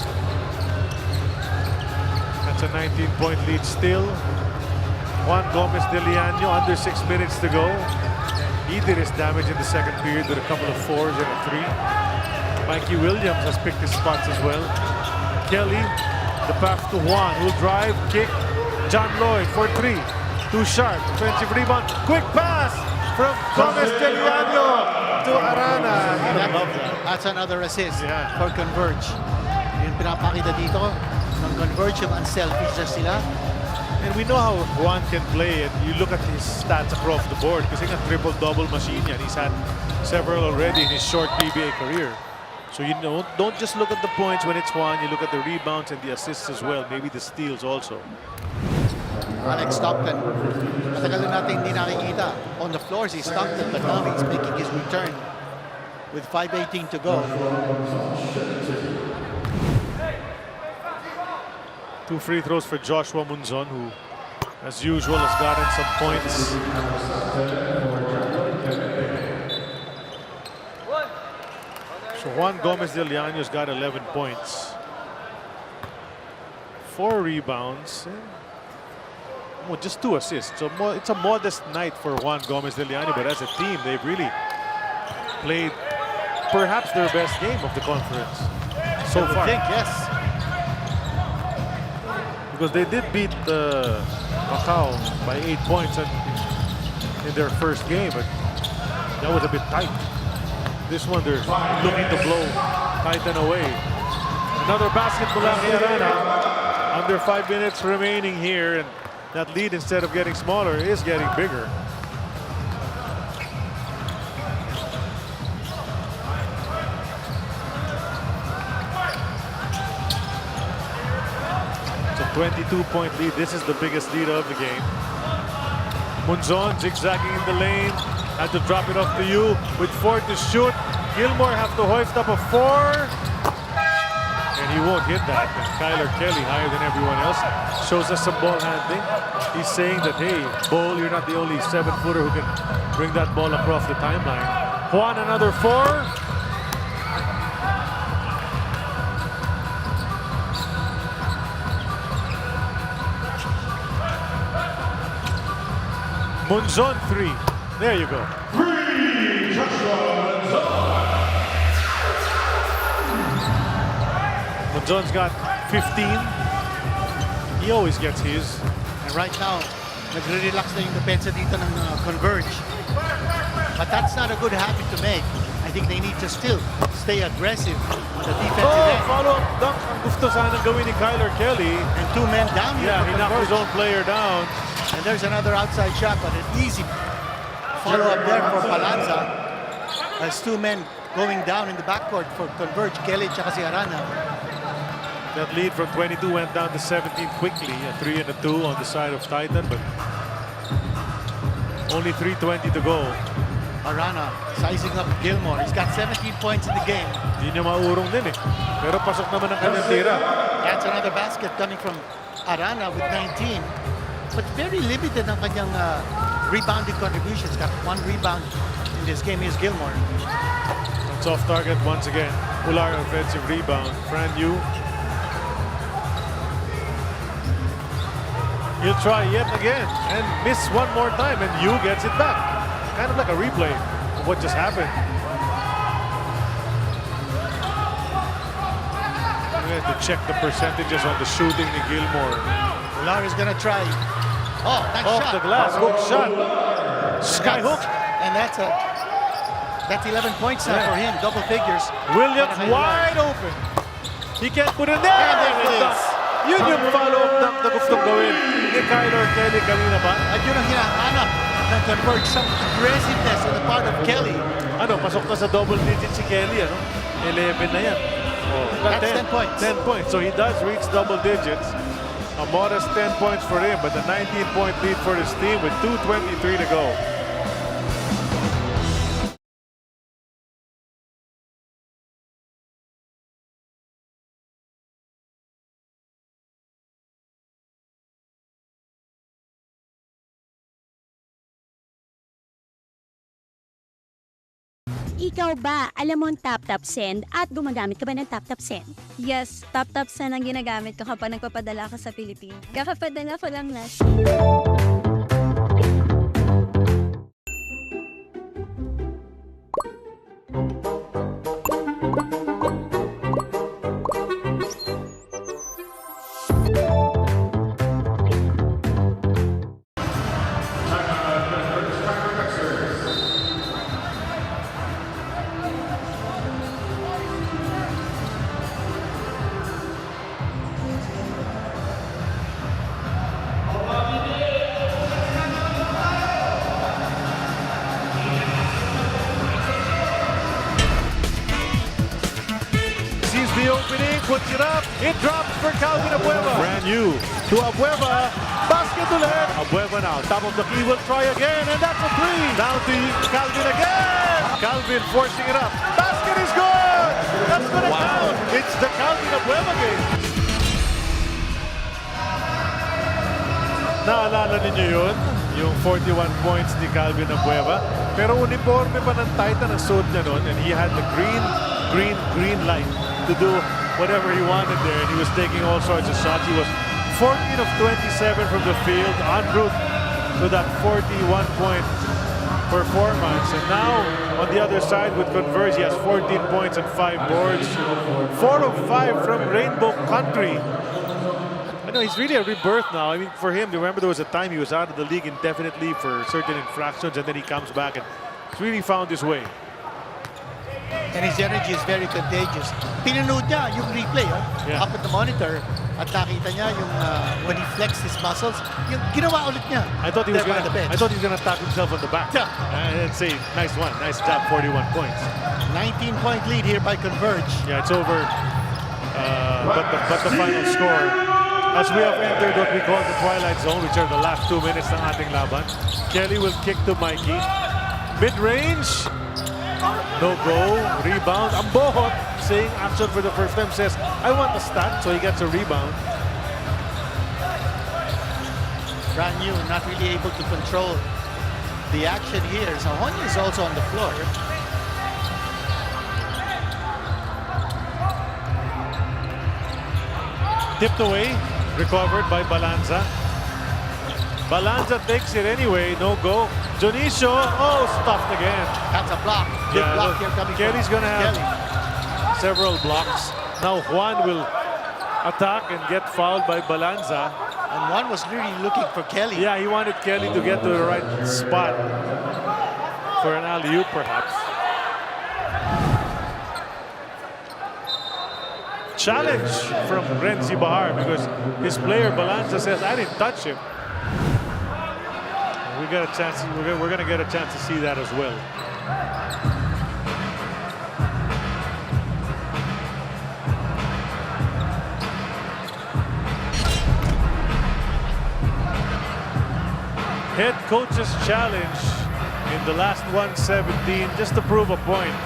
That's a 19-point lead still. Juan Gomez de Leaño, under 6 minutes to go. He did his damage in the second period with a couple of 4s and a 3. Mikey Williams has picked his spots as well. Kelly, the pass to Juan, who'll drive, kick. John Lloyd for 3. Too sharp, defensive rebound. Quick pass from Gomez de Leaño to Arana.
That's another assist for Converge. Yung pinapakita dito ng Converge, yung unselfish na sila.
And we know how Juan can play, and you look at his stats across the board kasi nga triple-double machine yan. He's had several already in his short PBA career. So you know, don't just look at the points when it's Juan, you look at the rebounds and the assists as well, maybe the steals also.
Alex Stockton, matagal na natin hindi nakikita. On the floors, he's Stockton, but now he's making his return with 5:18 to go.
2 free throws for Joshua Munzon, who, as usual, has gotten some points. So Juan Gomez del Llano's got 11 points. 4 rebounds. Well, just 2 assists. So it's a modest night for Juan Gomez del Llano, but as a team, they've really played perhaps their best game of the conference so far.
I think, yes.
Because they did beat Macau by 8 points in their first game, but that was a bit tight. This one, they're looking to blow Titan away. Another basket for Laki Arana. Under 5 minutes remaining here, and that lead, instead of getting smaller, is getting bigger. It's a 22-point lead. This is the biggest lead of the game. Munzon zigzagging in the lane. Had to drop it off to you with 4 to shoot. Gilmore have to hoist up a 4. And he won't hit that. And Kyler Kelly, higher than everyone else, shows us some ball handling. He's saying that, hey, Bol, you're not the only 7-footer who can bring that ball across the timeline. Juan, another 4. Munzon 3. There you go. Munzon's got 15. He always gets his.
And right now, nagre-relax na yung depensa dito ng Converge. But that's not a good habit to make. I think they need to still stay aggressive on the defensive end.
Follow-up dunk ang gusto sanang gawin ni Kyler Kelly.
And 2 men down here.
Yeah, he knocked his own player down.
And there's another outside shot, but an easy follow-up there for Palanza. As 2 men going down in the backcourt for Converge, Kelly at si Arana.
That lead from 22 went down to 17 quickly. A 3 and a 2 on the side of Titan, but only 3:20 to go.
Arana sizing up Gilmore. He's got 17 points in the game.
Hindi niya maurong din eh. Pero pasok naman ang kanyang tira.
That's another basket coming from Arana with 19. But very limited ang kanyang rebounding contributions. Got 1 rebound in this game is Gilmore.
It's off target once again. Ular offensive rebound. Fran Yu. He'll try yet again and miss one more time, and Yu gets it back. Kind of like a replay of what just happened. We have to check the percentages on the shooting ni Gilmore.
Ular is gonna try. Oh, that
Off
shot.
the glass, hook shot. Sky hook.
And that's 11 points now for him, double figures.
Williams wide open. He can't put it there.
And there it is.
Yun yung follow-up dunk na gustong gawin ni Kyler Kelly kanina ba?
At yun ang hinahanap ng Converge, some aggressiveness on the part of Kelly.
Ano, pasok na sa double digit si Kelly, ano? 11 na yan. Oh,
That's 10 points.
10 points. So he does reach double digits. A modest 10 points for him, but a 19-point lead for his team with 2:23 to go.
Ikaw ba, alam mo ang tap-tap send at gumagamit ka ba ng tap-tap send?
Yes, tap-tap send ang ginagamit ko kapag nagpapadala ka sa Pilipinas. Kakapadala ko lang na.
the opening, puts it up. It drops for Calvin Abueva. Brand new to Abueva. Basket ulit. Abueva now, top of the key, will try again, and that's a three. Down to Calvin again. Calvin forcing it up. Basket is good. That's gonna count. It's the Calvin Abueva game. Naalala ninyo yun? Yung 41 points ni Calvin Abueva. Pero uniforme pa ng Titan ang suot niya nun, and he had the green light to do whatever he wanted there, and he was taking all sorts of shots. He was 14 of 27 from the field, en route to that 41-point performance. And now, on the other side with Converge, he has 14 points and 5 boards. 4 of 5 from Rainbow Country. I know he's really a rebirth now. I mean, for him, remember there was a time he was out of the league indefinitely for certain infractions, and then he comes back and he's really found his way.
And his energy is very contagious. Pinanood niya yung replay up at the monitor, at nakita niya yung when he flexed his muscles, yung ginawa ulit niya.
I thought he was gonna tap himself on the back.
Yeah.
And say, nice one, nice job, 41 points.
19-point lead here by Converge.
Yeah, it's over. But the final score, as we have entered what we call the Twilight Zone, which are the last 2 minutes ng ating laban. Kelly will kick to Mikey. Mid-range. No go. Rebound. Ambohot, saying action for the first time, says, I want the stat, so he gets a rebound.
Brand new, not really able to control the action here. Sahonia is also on the floor.
Tipped away. Recovered by Balanza. Balanza takes it anyway. No go. Jonicio, stuffed again.
That's a block. Big block here coming
Kelly's
from
gonna have
Kelly.
several blocks. Now Juan will attack and get fouled by Balanza.
And Juan was really looking for Kelly.
Yeah, he wanted Kelly to get to the right spot for an alley-oop, perhaps. Challenge from Renzi Bahar because his player Balanza says, I didn't touch him. We got a chance. We're going to get a chance to see that as well. Head coach's challenge in the last 117 just to prove a point.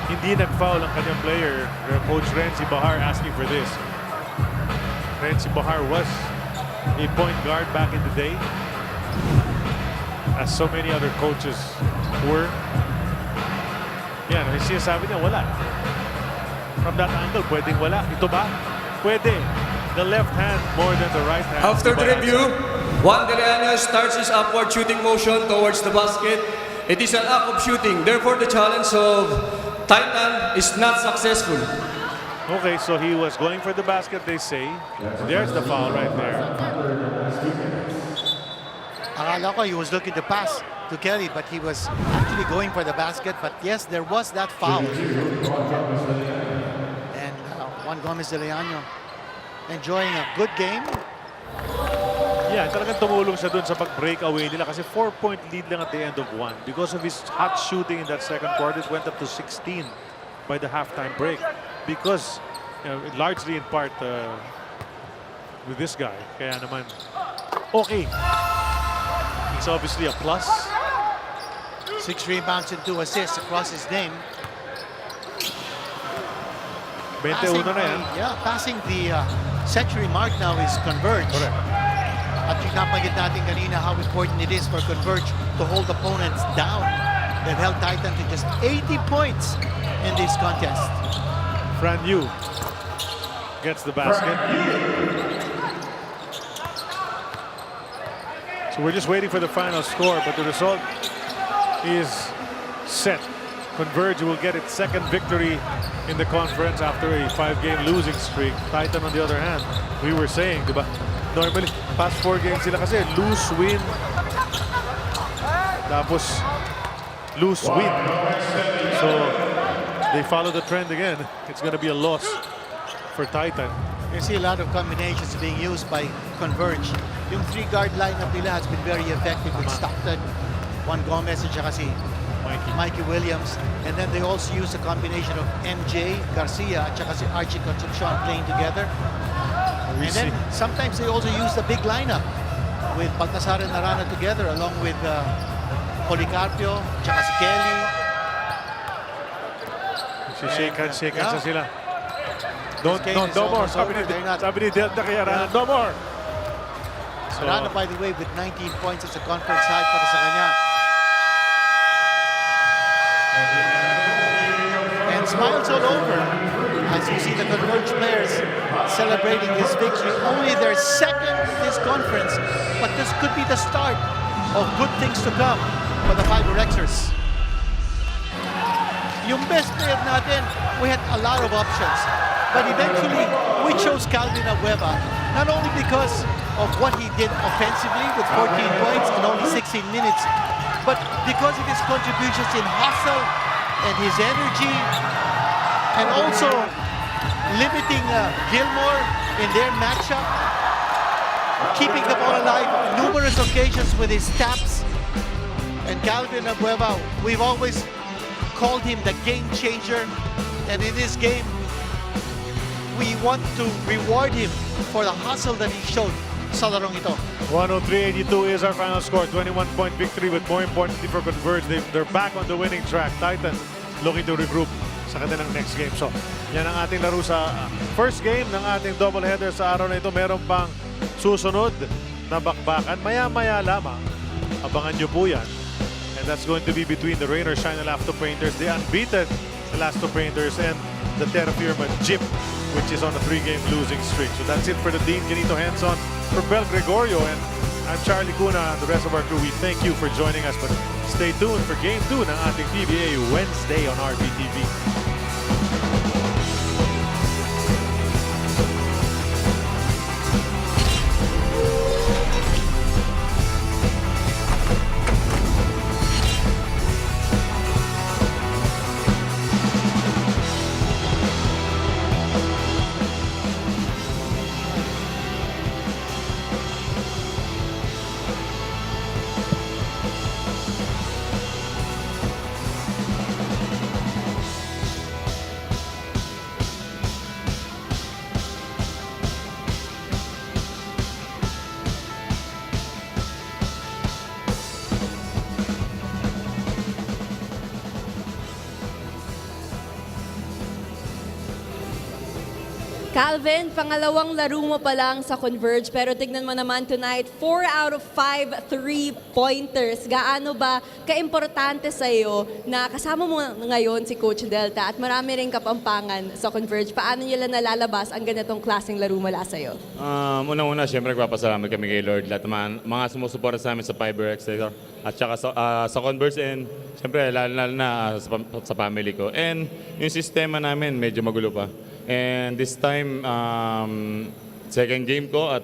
Hindi nag-foul ang kanyang player, Coach Renzi Bahar, asking for this. Renzi Bahar was a point guard back in the day, as so many other coaches were. Yan, sinasabi niya, wala. From that angle, pwedeng wala. Ito ba? Pwede. The left hand more than the right hand.
After the review, Juan De Leano starts his upward shooting motion towards the basket. It is an act of shooting. Therefore, the challenge of Titan is not successful.
Okay, so he was going for the basket, they say. There's the foul right there.
Akala ko he was looking to pass to Kelly, but he was actually going for the basket. But yes, there was that foul. And Juan Gomez de Leano enjoying a good game.
Yeah, talagang tumulong siya dun sa pag-breakaway nila kasi 4-point lead lang at the end of one. Because of his hot shooting in that second quarter, it went up to 16 by the halftime break. Because, largely in part with this guy. Kaya naman, okay. He's obviously a plus.
6 rebounds and 2 assists across his name.
21 na yan.
Yeah, passing the century mark now is Converge.
Correct.
At yung napanggit natin kanina how important it is for Converge to hold opponents down. They've held Titan to just 80 points in this contest.
Fran Yu gets the basket. So we're just waiting for the final score, but the result is set. Converge will get its second victory in the conference after a 5-game losing streak. Titan, on the other hand, we were saying, diba? Normally, past 4 games sila kasi lose, win, tapos lose, win. So they follow the trend again. It's going to be a loss for Titan.
You see a lot of combinations being used by Converge. Yung 3-guard lineup nila has been very effective with Stockton, Juan Gomez, at saka si Mikey Williams. And then they also use a combination of MJ, Garcia, at saka si Archie Concepcion playing together. And then sometimes they also use the big lineup with Baltasar and Narana together along with Policarpio, tsaka si Kelly.
Shake hands
Yeah.
sa sila.
This game is
No more.
almost
Sabi
over. They're not-
ni Delta kay Arana, no more. So,
Narana, by the way, with 19 points, it's a conference high para sa kanya. And smiles all over as you see the Converge players celebrating his victory. Only their second this conference, but this could be the start of good things to come for the FiberXers. Yung best player natin, we had a lot of options. But eventually, we chose Calvin Abueva, not only because of what he did offensively with 14 points and only 16 minutes, but because of his contributions in hustle and his energy, and also limiting Gilmore in their matchup, keeping the ball alive numerous occasions with his taps. And Calvin Abueva, we've always called him the game changer, and in this game, we want to reward him for the hustle that he showed sa larong ito.
103-82 is our final score. 21-point victory, but more importantly for Converge, they're back on the winning track. Titans looking to regroup sa kanilang next game. So, yan ang ating laro sa first game ng ating doubleheader sa araw na ito. Meron pang susunod na bakbakan. Maya-maya lamang. Abangan nyo po yan. And that's going to be between the Rain or Shine Lafto Painters, the unbeaten Lafto Painters, and the Terra Firma Jeep, which is on a 3-game losing streak. So that's it for the Dean Ganito Hands-On. For Bel Gregorio, and I'm Charlie Cuna and the rest of our crew, we thank you for joining us. But stay tuned for Game 2 ng ating PBA Wednesday on RBTV.
Calvin, pangalawang laro mo pa lang sa Converge, pero tignan mo naman tonight, 4 out of 5 3-pointers. Gaano ba kaimportante sa iyo na kasama mo ngayon si Coach Delta at marami rin kapampangan sa Converge? Paano nila nalalabas ang ganitong klaseng laro mula sa iyo?
Unang-una, siyempre nagpapasalamat kami kay Lord. Lahat ng mga sumusuporta sa amin sa FiberXers at saka sa Converge, and siyempre lalo na sa family ko. And yung sistema namin medyo magulo pa. And this time, second game ko at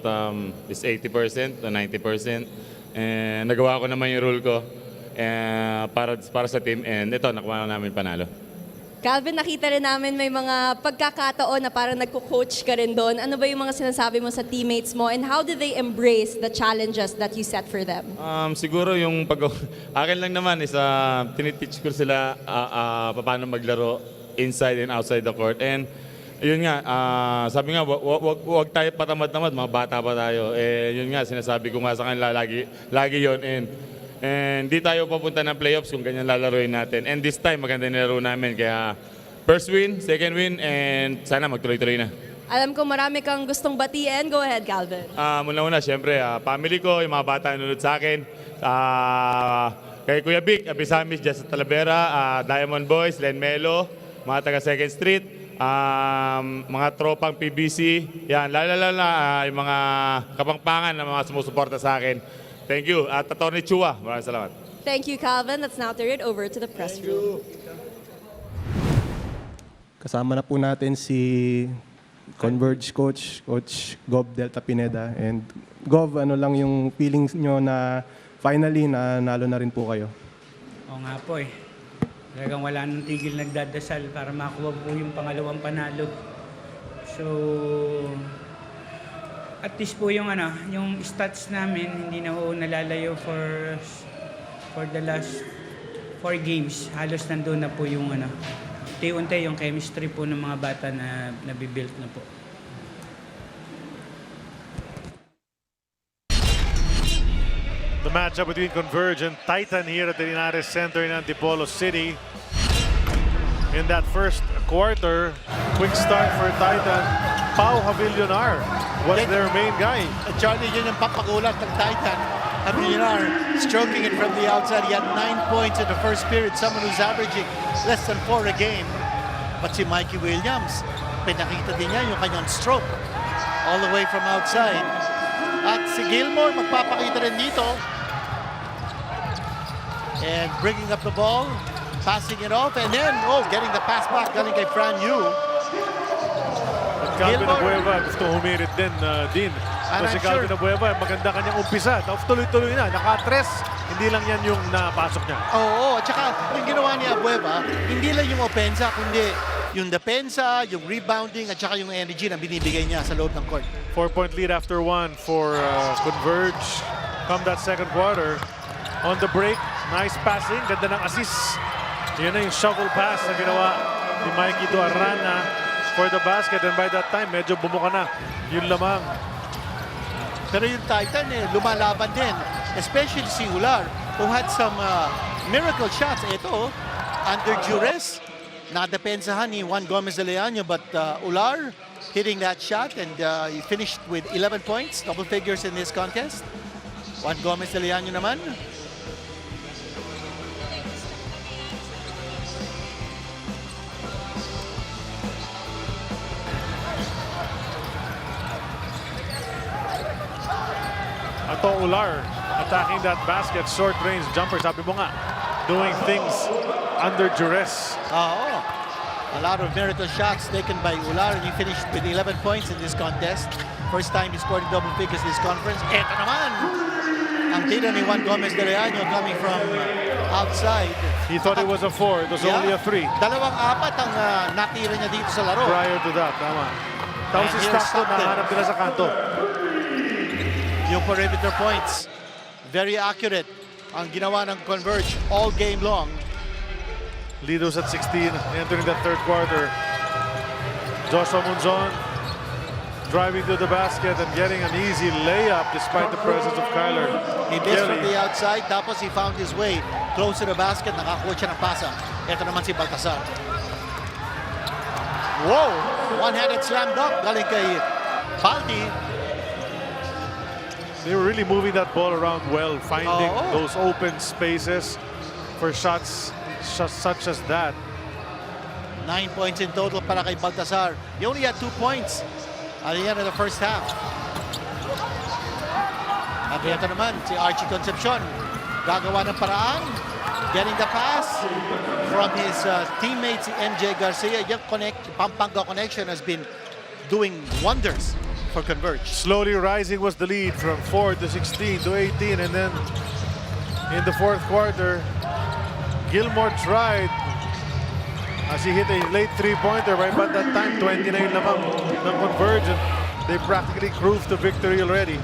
is 80% to 90%. And nagawa ko naman yung rule ko para sa team. And ito, nakuha namin panalo.
Calvin, nakita rin namin may mga pagkakataon na parang nagko-coach ka rin doon. Ano ba yung mga sinasabi mo sa teammates mo and how did they embrace the challenges that you set for them?
Siguro yung akin lang naman is tiniteach ko sila paano maglaro inside and outside the court. And yun nga, sabi nga, wag tayo patamad-tamad, mga bata pa tayo. Yun nga, sinasabi ko nga sa kanila, lagi yun. And di tayo papunta ng playoffs kung ganyan lalaroin natin. And this time, maganda nilaro namin. Kaya first win, second win, and sana magtuloy-tuloy na.
Alam ko marami kang gustong batiin. Go ahead, Calvin.
Una-una, siyempre, family ko, yung mga bata nanonood sa akin. Kay Kuya Vic, Abisamis, Jess Talavera, Diamond Boys, Len Melo, mga taga 2nd Street, mga tropang PBC, yan, lalo yung mga kapangpangan na mga sumusuporta sa akin. Thank you. At Atty. Chua, maraming salamat.
Thank you, Calvin. Let's now turn it over to the press room.
Kasama na po natin si Converge Coach Gov Delta Pineda. And Gov, ano lang yung feelings nyo na finally nalo na rin po kayo?
Oo nga po eh. Talagang wala nang tigil nagdadasal para makuha po yung pangalawang panalo. So, at least po yung yung stats namin hindi na ho nalalayo for the last 4 games, halos nandun na po yung unti-unti yung chemistry po ng mga bata na nabibuild na po.
The matchup between Converge and Titan here at the Linares Center in Antipolo City. In that first quarter, quick start for Titan. Pau Havillonar was their main guy.
Charlie, yun yung papagulat ng Titan. Havillonar stroking it from the outside. He had 9 points in the first period. Someone who's averaging less than 4 a game. But si Mikey Williams, pinakita din niya yung kanyang stroke all the way from outside. At si Gilmore magpapakita rin dito. And bringing up the ball, passing it off, and then, getting the pass back, galing kay Fran Yu.
Calvin Abueva gusto humirit din, Dean. Kasi Calvin Abueva, maganda kanyang umpisa. Tapos tuloy-tuloy na, naka-tres. Hindi lang yan yung napasok niya.
Oo, at saka yung ginawa ni Abueva, hindi lang yung opensa, kundi yung depensa, yung rebounding, at saka yung energy na binibigay niya sa loob ng court.
4-point lead after 1 for Converge. Come that second quarter. On the break, nice passing, ganda ng assist. Yan na yung shovel pass na ginawa ni Mikey to Arana for the basket. And by that time, medyo bumuka na yung lamang.
Pero yung Titan, lumalaban din. Especially si Ular, who had some miracle shots. Ito, under duress, nadepensahan ni Juan Gomez de Leaño. But Ular hitting that shot, and he finished with 11 points, double figures in this contest. Juan Gomez de Leaño naman.
Ato Ular attacking that basket, short range jumper. Sabi mo nga, doing things under duress.
A lot of miracle shots taken by Ular, and he finished with 11 points in this contest. First time he scored double figures in this conference. Eto naman, ang tira ni Juan Gomez de Leaño coming from outside.
He thought it was a 4, it was only a 3.
Dalawang apat ang natira niya dito sa laro.
Prior to that, tama. Tapos si Stockton, nahanap nila sa kanto.
Yung perimeter points, very accurate ang ginawa ng Converge all game long.
Lidos at 16, entering the third quarter. Joshua Munzon driving to the basket and getting an easy layup despite the presence of Kyler.
He missed from the outside, tapos he found his way close to the basket, nakakuha siya ng pasa. Ito naman si Baltasar. Whoa! One-handed slam dunk galing kay Baldi.
They were really moving that ball around well, finding those open spaces for shots such as that.
9 points in total para kay Baltasar. He only had 2 points at the end of the first half. At ito naman, si Archie Concepcion. Gagawa ng paraan. Getting the pass from his teammate, si MJ Garcia. Yung Pampanga connection has been doing wonders for Converge.
Slowly rising was the lead from 4 to 16 to 18, and then in the fourth quarter, Gilmore tried as he hit a late three-pointer. Right by that time, 29 lamang ng Converge. They practically cruised to victory already.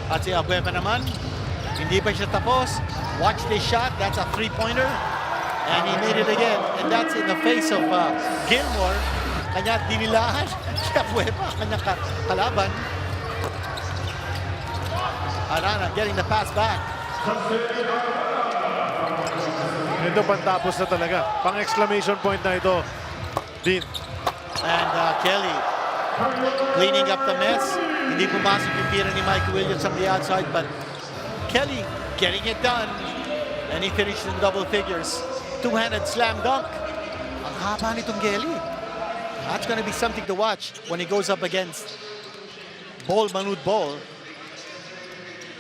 At si Abueva naman, hindi pa siya tapos. Watch this shot. That's a three-pointer. And he made it again. And that's in the face of Gilmore. Kanya dinilaan si Abueva, kanyang kalaban. Arana getting the pass back.
Ito pantapos na talaga. Pang-exclamation point na ito, Dean.
And Kelly cleaning up the mess. Hindi pumasok yung tira ni Mike Williams on the outside, but Kelly getting it done. And he finished in double figures. Two-handed slam dunk. Ang haba nitong Kelly. That's going to be something to watch when he goes up against Bol Manud Bol.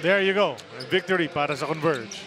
There you go. Victory para sa Converge.